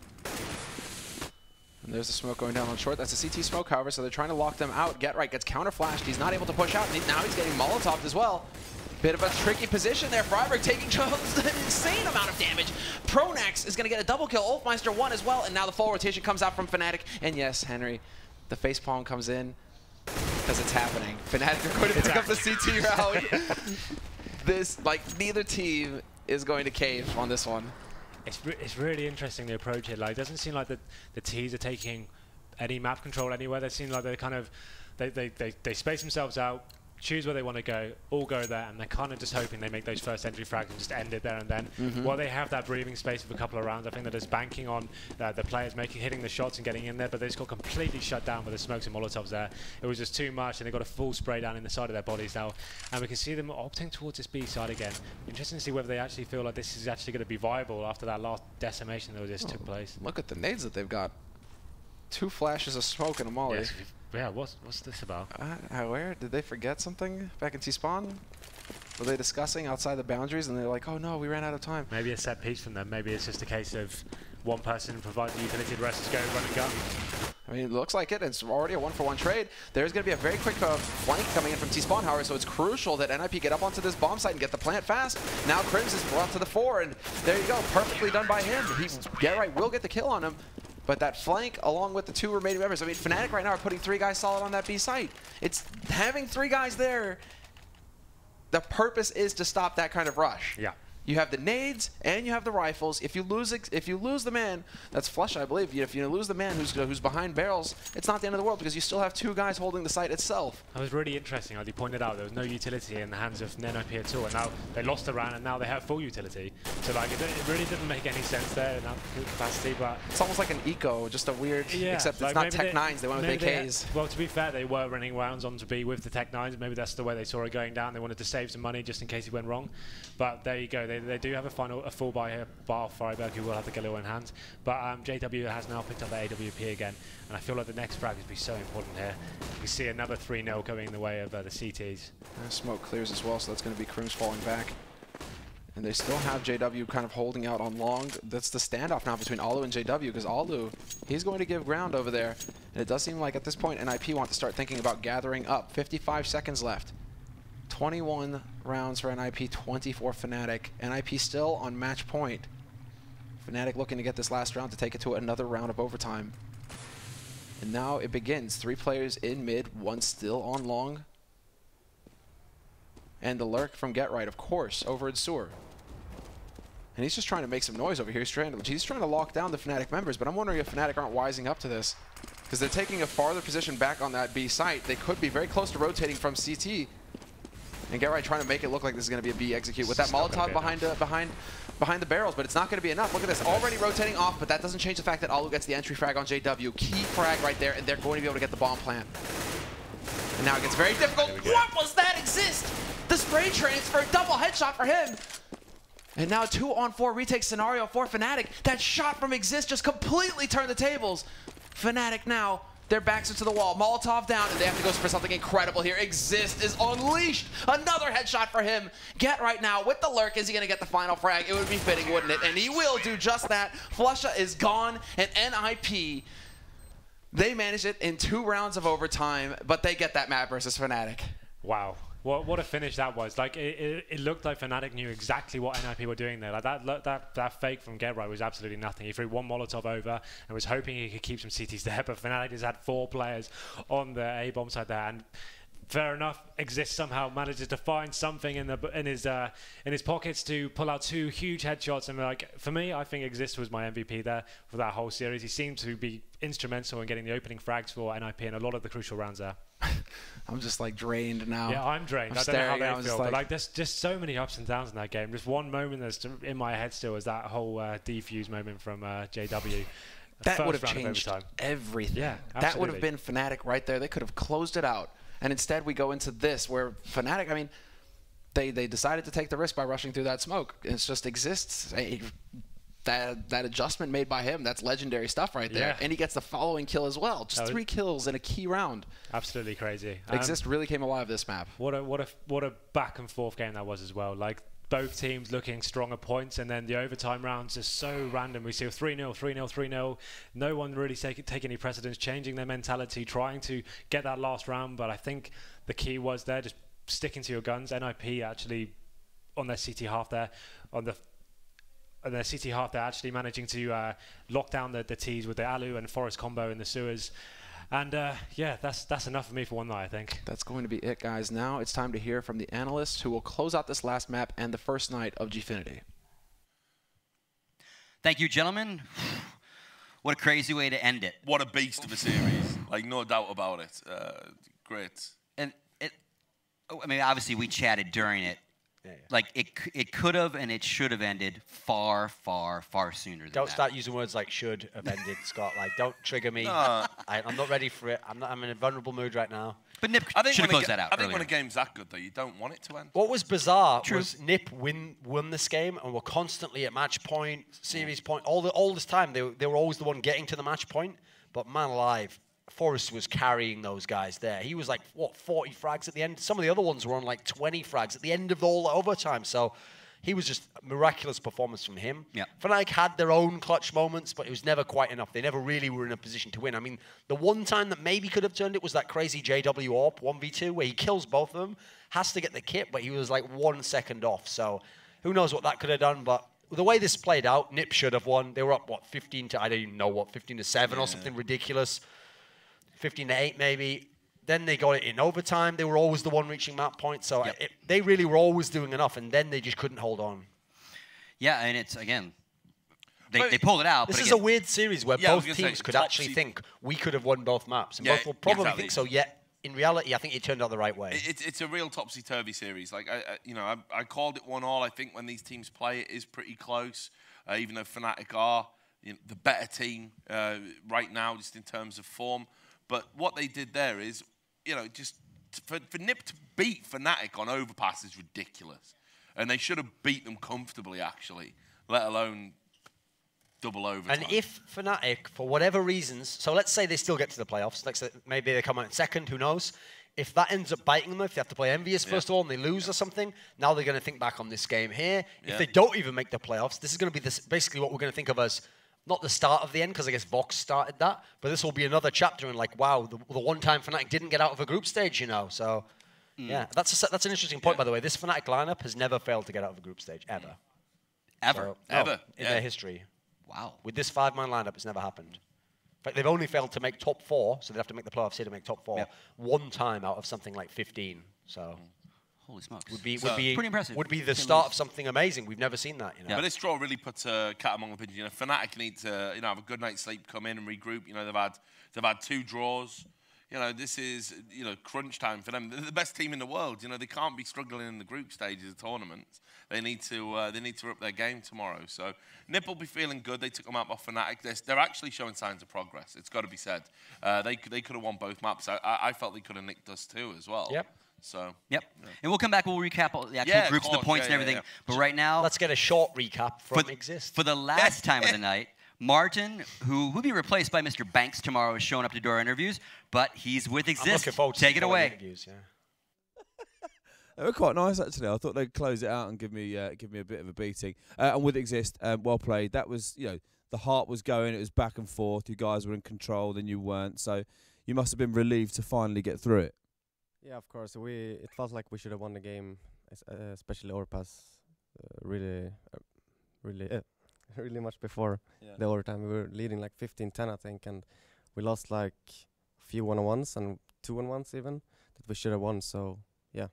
And there's the smoke going down on short. That's a CT smoke, however, so they're trying to lock them out. Get-Right gets counter-flashed. He's not able to push out. Now he's getting Molotoved as well. Bit of a tricky position there. Freiburg taking an insane amount of damage. Pronax is going to get a double kill. Olofmeister 1 as well. And now the full rotation comes out from Fnatic. And yes, Henry, the facepalm comes in because it's happening. Fnatic are going to pick up the CT round. Neither team is going to cave on this one. It's really interesting, the approach here. Like, it doesn't seem like the T's are taking any map control anywhere. They seem like they're kind of, they space themselves out, choose where they want to go, all go there, and they're kind of just hoping they make those first entry frags and just end it there and then. While they have that breathing space of a couple of rounds, I think they're just banking on the players hitting the shots and getting in there, but they just got completely shut down with the smokes and Molotovs there. It was just too much, and they got a full spray down in the side of their bodies now, and we can see them opting towards this B side again. Interesting to see whether they actually feel like this is actually going to be viable after that last decimation that just took place. Look at the nades that they've got. 2 flashes of smoke and a molly. Yes. Yeah, what's this about? Where? Did they forget something back in T-spawn? Were they discussing outside the boundaries and they're like, oh no, we ran out of time? Maybe a set piece from them. Maybe it's just a case of one person provides the utility, the rest is go run and gun. I mean, it looks like it. It's already a 1-for-1 trade. There's going to be a very quick flank coming in from T-spawn, however, so it's crucial that NiP get up onto this bomb site and get the plant fast. Now Crims is brought to the fore, and there you go. Perfectly done by him. Get-Right will get the kill on him. But that flank, along with the 2 remaining members, I mean, Fnatic right now are putting 3 guys solid on that B site. It's having 3 guys there. The purpose is to stop that kind of rush. Yeah. You have the nades and you have the rifles. If you lose the man, that's Flush, I believe. If you lose the man who's behind barrels, it's not the end of the world because you still have 2 guys holding the site itself. That was really interesting. As you pointed out, there was no utility in the hands of NiP at all, and now they lost the round, and now they have full utility. So like, it really didn't make any sense there in that capacity. But it's almost like an eco, just a weird. Yeah, except it's not Tech 9s. They went with AKs. Well, to be fair, they were running rounds on to be with the Tech 9s. Maybe that's the way they saw it going down. They wanted to save some money just in case it went wrong. But there you go. They do have a full buy here, bar Freiberg, who will have the Galil in hand. But JW has now picked up the AWP again, and I feel like the next frag is be so important here. You see another 3-0 going in the way of the CTs. Smoke clears as well, so that's going to be Kroom's falling back. And they still have JW kind of holding out on long. That's the standoff now between Alu and JW, because Alu, he's going to give ground over there. And it does seem like at this point NiP want to start thinking about gathering up. 55 seconds left. 21 rounds for NiP, 24 Fnatic. NiP still on match point. Fnatic looking to get this last round to take it to another round of overtime. And now it begins. 3 players in mid, 1 still on long. And the lurk from Get Right, of course, over in sewer. And he's just trying to make some noise over here. He's trying to lock down the Fnatic members, but I'm wondering if Fnatic aren't wising up to this. Because they're taking a farther position back on that B site. They could be very close to rotating from CT. And Get Right trying to make it look like this is going to be a B execute with that Molotov behind the barrels, but it's not going to be enough. Look at this, already rotating off, but that doesn't change the fact that Alu gets the entry frag on JW. Key frag right there, and they're going to be able to get the bomb plant. And now it gets very difficult. What was that exist? The spray transfer, double headshot for him. And now 2-on-4 retake scenario for Fnatic. That shot from Exist just completely turned the tables. Fnatic now, their backs are to the wall. Molotov down, and they have to go for something incredible here. Exist is unleashed. Another headshot for him. Get Right now with the lurk. Is he going to get the final frag? It would be fitting, wouldn't it? And he will do just that. Flusha is gone, and NiP, they manage it in 2 rounds of overtime, but they get that map versus Fnatic. Wow. What a finish that was. Like, it looked like Fnatic knew exactly what NiP were doing there. Like that fake from Get Right was absolutely nothing. He threw 1 Molotov over and was hoping he could keep some CTs there, but Fnatic just had 4 players on the A-bomb side there. And fair enough, Exist somehow manages to find something in his pockets to pull out 2 huge headshots. And like, for me, I think Exist was my MVP there for that whole series. He seemed to be instrumental in getting the opening frags for NiP in a lot of the crucial rounds there. I'm just like drained now. Yeah, I'm drained. I don't know how they feel, but like there's just so many ups and downs in that game. Just one moment that's in my head still is that whole defuse moment from JW. That would have changed everything. Yeah, absolutely. That would have been Fnatic right there. They could have closed it out. And instead we go into this where Fnatic, I mean, they decided to take the risk by rushing through that smoke. It just exists. That adjustment made by him, that's legendary stuff right there. Yeah. And he gets the following kill as well. Just 3 kills in a key round. Absolutely crazy. Exist really came alive this map. What a back and forth game that was as well. Like, both teams looking strong at points, and then the overtime rounds are so random. We see 3-0, 3-0, 3-0. No one really taking any precedence, changing their mentality, trying to get that last round. But I think the key was there, just sticking to your guns. NiP actually on their CT half there, actually managing to lock down the T's with the Alu and Forest combo in the sewers. And yeah, that's enough for me for one night, I think. That's going to be it, guys. Now it's time to hear from the analysts who will close out this last map and the first night of Gfinity. Thank you, gentlemen. What a crazy way to end it. What a beast of a series. Like, no doubt about it. Great. And I mean, obviously we chatted during it. Yeah. Like, it could have and it should have ended far, far, far sooner than that. Don't start using words like should have ended, Scott. Like, don't trigger me. No. I'm not ready for it. I'm in a vulnerable mood right now. But NiP should have closed that out. I think when a game's that good, though, you don't want it to end. What was bizarre was NiP won this game and were constantly at match point, series point. All this time, they were always the one getting to the match point. But man alive, Forrest was carrying those guys there. He was like, what, 40 frags at the end? Some of the other ones were on like 20 frags at the end of all the overtime. So he was just a miraculous performance from him. Yeah. Fnatic had their own clutch moments, but it was never quite enough. They never really were in a position to win. I mean, the one time that maybe could have turned it was that crazy JW AWP 1v2 where he kills both of them, has to get the kit, but he was like 1 second off. So who knows what that could have done, but the way this played out, NiP should have won. They were up, what, 15 to, I don't even know what, 15 to 7 or something ridiculous. 15 to 8 maybe. Then they got it in overtime. They were always the one reaching map point. So they really were always doing enough, and then they just couldn't hold on. Yeah, and it's, again, they pulled it out. This is a weird series where both teams could actually think we could have won both maps. And both will probably think so, yet in reality, I think it turned out the right way. It's a real topsy-turvy series. Like, I called it 1-1. I think when these teams play, it is pretty close, even though Fnatic are the better team right now, just in terms of form. But what they did there is, just for NiP to beat Fnatic on Overpass is ridiculous. And they should have beat them comfortably, actually, let alone double overtime. And if Fnatic, for whatever reasons, so let's say they still get to the playoffs, like maybe they come out in second, who knows? If that ends up biting them, if they have to play Envious first of all and they lose or something, now they're going to think back on this game here. If they don't even make the playoffs, this is going to be basically what we're going to think of as not the start of the end, because I guess Vox started that, but this will be another chapter in like, wow, the one time Fnatic didn't get out of a group stage, So, yeah, that's an interesting point, by the way. This Fnatic lineup has never failed to get out of a group stage, ever. Ever? Ever. In their history. Wow. With this 5-man lineup, it's never happened. In fact, they've only failed to make top 4, so they have to make the playoffs here to make top 4 one time out of something like 15. So, holy smokes, would be pretty impressive. Would be the start of something amazing. We've never seen that. But this draw really puts a cat among the pigeons. Fnatic need to have a good night's sleep, come in and regroup. They've had 2 draws. This is crunch time for them. They're the best team in the world. They can't be struggling in the group stages of tournaments. They need to up their game tomorrow. So NiP will be feeling good. They took them out off Fnatic. They're actually showing signs of progress. It's got to be said. They could have won both maps. I felt they could have nicked us too as well. Yep. So. Yep. And we'll come back. We'll recap all the actual groups and the points and everything. But right now, let's get a short recap from Exist. For the last time of the night, Martin, who will be replaced by Mr. Banks tomorrow, is showing up to do our interviews, but he's with Exist. I'm looking forward to Take it away. They were quite nice, actually. I thought they'd close it out and give me a bit of a beating. And with Exist, well played. That was, the heart was going. It was back and forth. You guys were in control, then you weren't. So you must have been relieved to finally get through it. Yeah, of course. It felt like we should have won the game, especially Overpass, really much before the overtime. We were leading like 15-10, I think, and we lost like a few 1-on-1s and 2-on-1s even that we should have won. So yeah,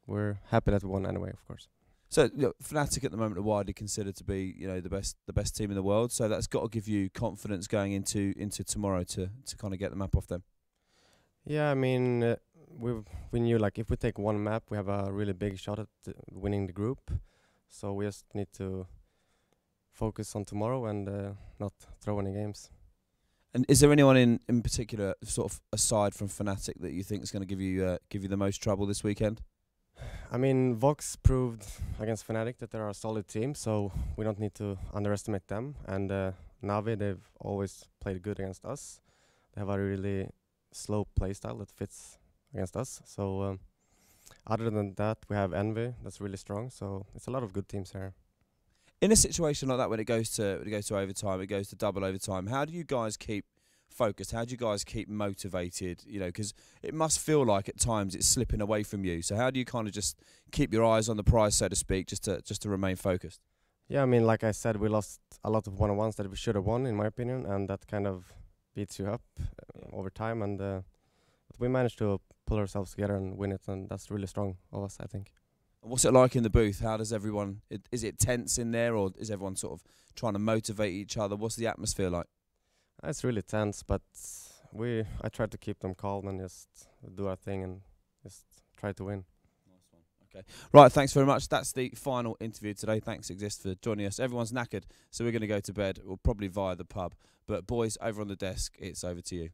we're happy that we won anyway, of course. So Fnatic at the moment are widely considered to be the best team in the world. So that's got to give you confidence going into tomorrow to kind of get the map off them. Yeah, I mean we knew like if we take one map, we have a really big shot at winning the group. So we just need to focus on tomorrow and not throw any games. And is there anyone in particular, sort of aside from Fnatic, that you think is going to give you the most trouble this weekend? I mean, Vox proved against Fnatic that they're a solid team, so we don't need to underestimate them. And Navi, they've always played good against us. They have a really slow playstyle that fits against us. So other than that, we have Envy that's really strong. So it's a lot of good teams here. In a situation like that, when it goes to overtime, it goes to double overtime, how do you guys keep focused? How do you guys keep motivated? Because it must feel like at times it's slipping away from you. So how do you kind of just keep your eyes on the prize, so to speak, just to remain focused? Yeah, I mean, like I said, we lost a lot of 1-on-1s that we should have won, in my opinion, and that kind of beats you up over time. And but we managed to pull ourselves together and win it, and that's really strong of us, I think. What's it like in the booth? How does everyone? Is it tense in there, or is everyone sort of trying to motivate each other? What's the atmosphere like? It's really tense, but I try to keep them calm and just do our thing and just try to win. Nice one. Okay. Right, thanks very much. That's the final interview today. Thanks, Exist, for joining us. Everyone's knackered, so we're going to go to bed. We'll probably via the pub. But boys, over on the desk, it's over to you.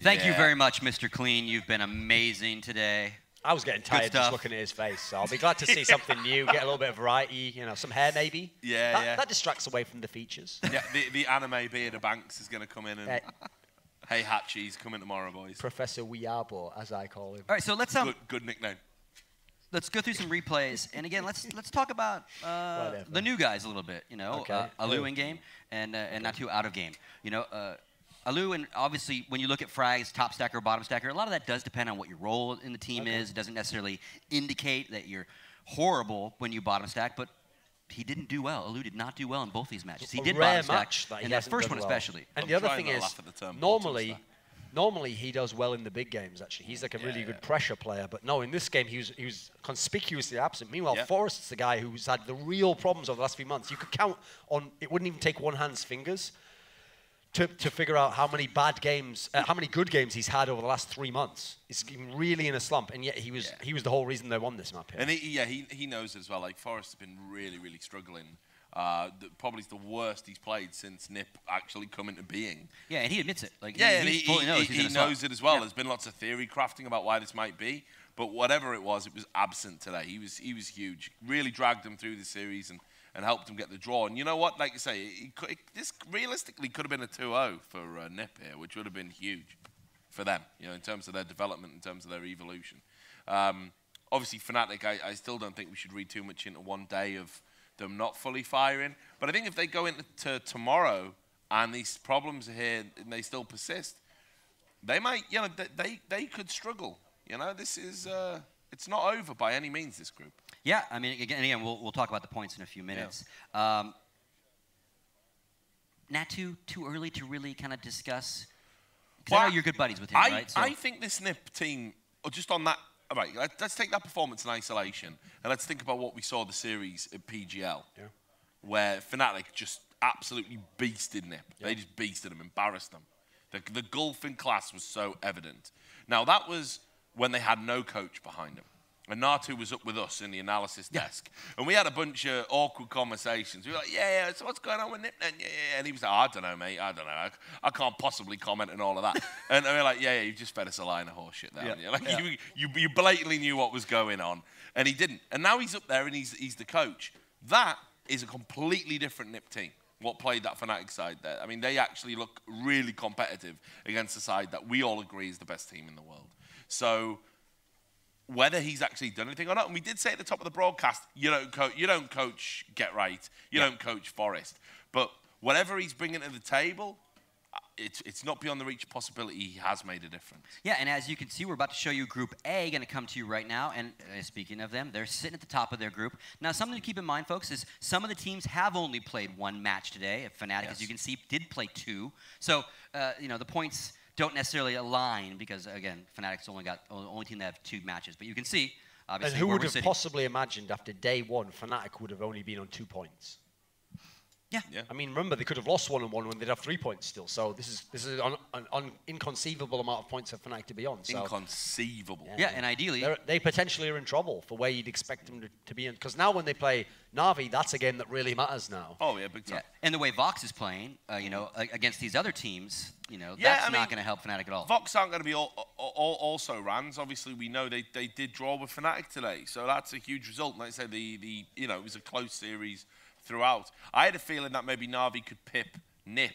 Thank you very much, Mr. Clean. You've been amazing today. I was getting tired just looking at his face, so I'll be glad to see something new, get a little bit of variety, some hair maybe. That distracts away from the features. Yeah, the anime beard of Banks is going to come in and... Hey, Hatchie's coming tomorrow, boys. Professor Weeabo, as I call him. All right, so let's... Good nickname. Let's go through some replays, and again, let's talk about the new guys a little bit, Alu in game and Natu out of game. Alu, and obviously, when you look at frags, top stacker, bottom stacker, a lot of that does depend on what your role in the team is. It doesn't necessarily indicate that you're horrible when you bottom stack, but he didn't do well. Alou did not do well in both these matches. He a did rare bottom match stack, that in that first one especially. And the other thing is, normally he does well in the big games. Actually, he's like a really good pressure player. But no, in this game he was conspicuously absent. Meanwhile, Forrest's the guy who's had the real problems over the last few months. You could count on, it wouldn't even take one hand's fingers to figure out how many bad games, how many good games he's had over the last 3 months. He's really in a slump, and yet he was the whole reason they won this map here. And he knows it as well. Like Forrest has been really struggling. Probably the worst he's played since NiP actually come into being. Yeah, and he admits it. Like he knows it as well. There's been lots of theory crafting about why this might be, but whatever it was absent today. He was huge. Really dragged them through the series and helped them get the draw. And you know what? Like you say, this realistically could have been a 2-0 for NiP here, which would have been huge for them, you know, in terms of their development, in terms of their evolution. Obviously, Fnatic, I still don't think we should read too much into one day of them not fully firing. But I think if they go into tomorrow and these problems are here and they still persist, they might, you know, they could struggle. You know, this is, it's not over by any means, this group. Yeah, I mean, again, we'll talk about the points in a few minutes. Yeah. Natu, too early to really kind of discuss? Because I know you're good buddies with him, right? So. I think this NiP team, just on that, all right, let's take that performance in isolation, and let's think about what we saw the series at PGL, where Fnatic just absolutely beasted NiP. Yeah. They just beasted them, embarrassed them. The gulf in class was so evident. Now, that was when they had no coach behind them. And Natu was up with us in the analysis desk. And we had a bunch of awkward conversations. We were like, yeah, so what's going on with NiP? And he was like, I don't know, mate. I don't know. I can't possibly comment on all of that. And we were like, yeah, you just fed us a line of horse shit there. Yeah. Like, you blatantly knew what was going on. And he didn't. And now he's up there and he's the coach. That is a completely different NiP team, what played that Fnatic side there. I mean, they actually look really competitive against the side that we all agree is the best team in the world. So whether he's actually done anything or not, and we did say at the top of the broadcast, you don't coach Get Right, you don't coach Forrest, but whatever he's bringing to the table, it's not beyond the reach of possibility he has made a difference. Yeah, and as you can see, we're about to show you Group A, going to come to you right now, and speaking of them, they're sitting at the top of their group. Now, something to keep in mind, folks, is some of the teams have only played one match today. Fnatic, as you can see, did play 2. So, you know, the points don't necessarily align because, again, Fnatic's only team that have 2 matches. But you can see, obviously, and who would have possibly imagined after day 1, Fnatic would have only been on 2 points? Yeah. I mean, remember, they could have lost 1-1 when they'd have 3 points still. So this is an inconceivable amount of points for Fnatic to be on. So. Inconceivable. Yeah, and ideally, they potentially are in trouble for where you'd expect them to be in. Because now when they play Na'Vi, that's a game that really matters now. Oh yeah, big time. Yeah. And the way Vox is playing, you know, against these other teams, you know, that's not going to help Fnatic at all. Vox aren't going to be also Rans. Obviously, we know they did draw with Fnatic today, so that's a huge result. Like I said, you know, it was a close series throughout. I had a feeling that maybe Na'Vi could pip NiP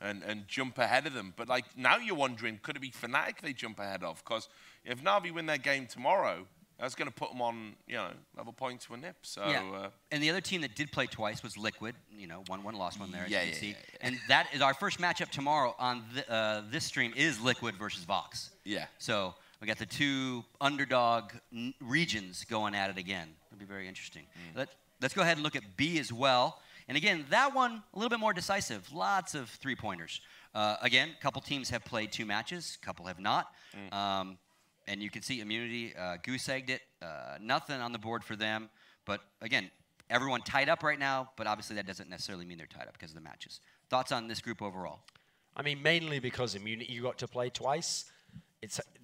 and jump ahead of them. But like now you're wondering, could it be Fnatic they jump ahead of? Because if Na'Vi win their game tomorrow, that's going to put them on, you know, level points with NiP. So, and the other team that did play twice was Liquid. You know, won one, lost one there, as you can see. And that is our first matchup tomorrow on this stream is Liquid versus Vox. Yeah. So we got the 2 underdog regions going at it again. It'll be very interesting. Let's go ahead and look at B as well. And again, that one, a little bit more decisive. Lots of 3-pointers. Again, a couple teams have played 2 matches. A couple have not. And you can see Immunity goose-egged it. Nothing on the board for them. But again, everyone tied up right now. But obviously that doesn't necessarily mean they're tied up because of the matches. Thoughts on this group overall? I mean, mainly because Immunity you got to play twice.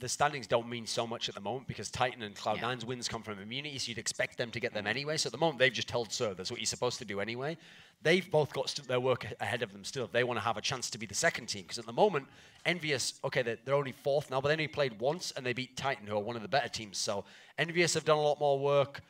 The standings don't mean so much at the moment because Titan and Cloud9's wins come from Immunity, so you'd expect them to get them anyway. So at the moment, they've just held serve. That's what you're supposed to do anyway. They've both got their work ahead of them still if they want to have a chance to be the second team. Because at the moment, Envious, okay, they're only 4th now, but they only played once, and they beat Titan, who are one of the better teams. So Envious have done a lot more work.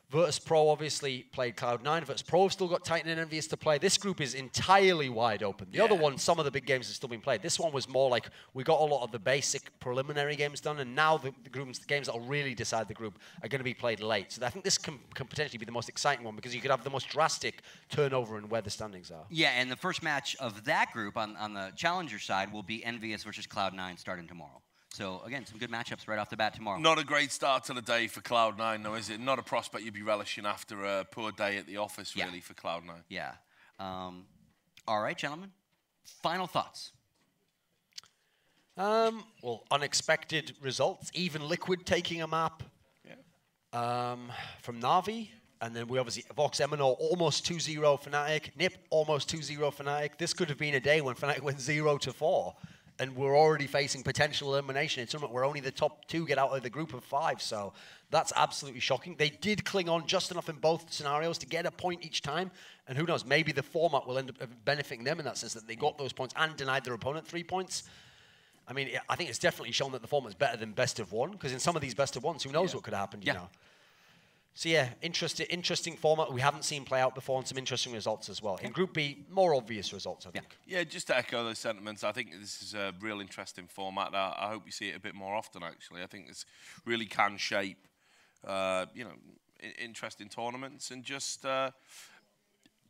Virtus Pro obviously played Cloud9. Virtus Pro have still got Titan and Envious to play. This group is entirely wide open. The other one, some of the big games have still been played. This one was more like we got a lot of the basic preliminary games done, and now the games that will really decide the group are going to be played late. So I think this can potentially be the most exciting one because you could have the most drastic turnover in where the standings are. Yeah, and the first match of that group on the challenger side will be Envious versus Cloud9 starting tomorrow. So, again, some good matchups right off the bat tomorrow. Not a great start to the day for Cloud9, though, is it? Not a prospect you'd be relishing after a poor day at the office, really, for Cloud9. Yeah. All right, gentlemen. Final thoughts. Well, unexpected results. Even Liquid taking a map from Na'Vi. And then we obviously, Vox Eminor almost 2-0 Fnatic. NiP almost 2-0 Fnatic. This could have been a day when Fnatic went 0-4. And we're already facing potential elimination in tournament where only the top 2 get out of the group of 5. So that's absolutely shocking. They did cling on just enough in both scenarios to get a point each time. And who knows, maybe the format will end up benefiting them in that sense, that they got those points and denied their opponent 3 points. I mean, I think it's definitely shown that the format's better than best of 1, because in some of these best of 1s, who knows what could have happened, you know. So yeah, interesting format we haven't seen play out before, and some interesting results as well. In Group B, more obvious results, I think. Yeah, just to echo those sentiments, I think this is a real interesting format. I hope we see it a bit more often, actually. I think this really can shape, you know, interesting tournaments. And just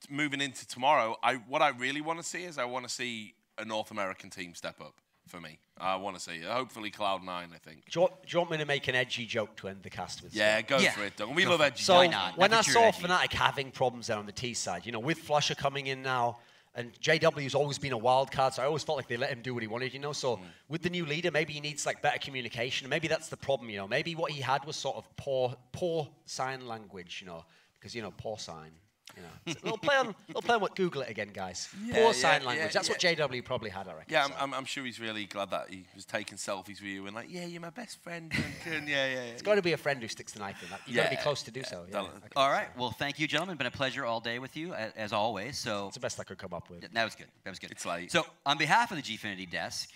moving into tomorrow, what I really want to see is I want to see a North American team step up. For me, I want to see hopefully Cloud9. I think. Do you want me to make an edgy joke to end the cast with? Yeah, go for it. Don't we love edgy? So when I saw Fnatic having problems there on the T side, you know, with Flusher coming in now, and JW's always been a wild card, so I always felt like they let him do what he wanted, you know. So with the new leader, maybe he needs like better communication. Maybe that's the problem, you know. Maybe what he had was sort of poor sign language, you know, because you know poor sign. You know, so we'll play on what. Google it again, guys. Poor sign language. That's what JW probably had, I reckon. Yeah, I'm sure he's really glad that he was taking selfies with you and like, yeah, you're my best friend. It's got to be a friend who sticks the knife in that. You've got to be close to do so. Yeah. Okay. All right. Well, thank you, gentlemen. Been a pleasure all day with you, as always. So it's the best I could come up with. That was good. That was good. It's late. So on behalf of the Gfinity desk,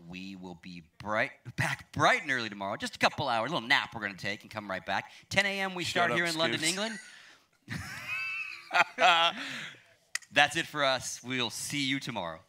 we will be back bright and early tomorrow. Just a couple hours, a little nap we're going to take and come right back. 10 a.m. we start here in London, England. That's it for us. We'll see you tomorrow.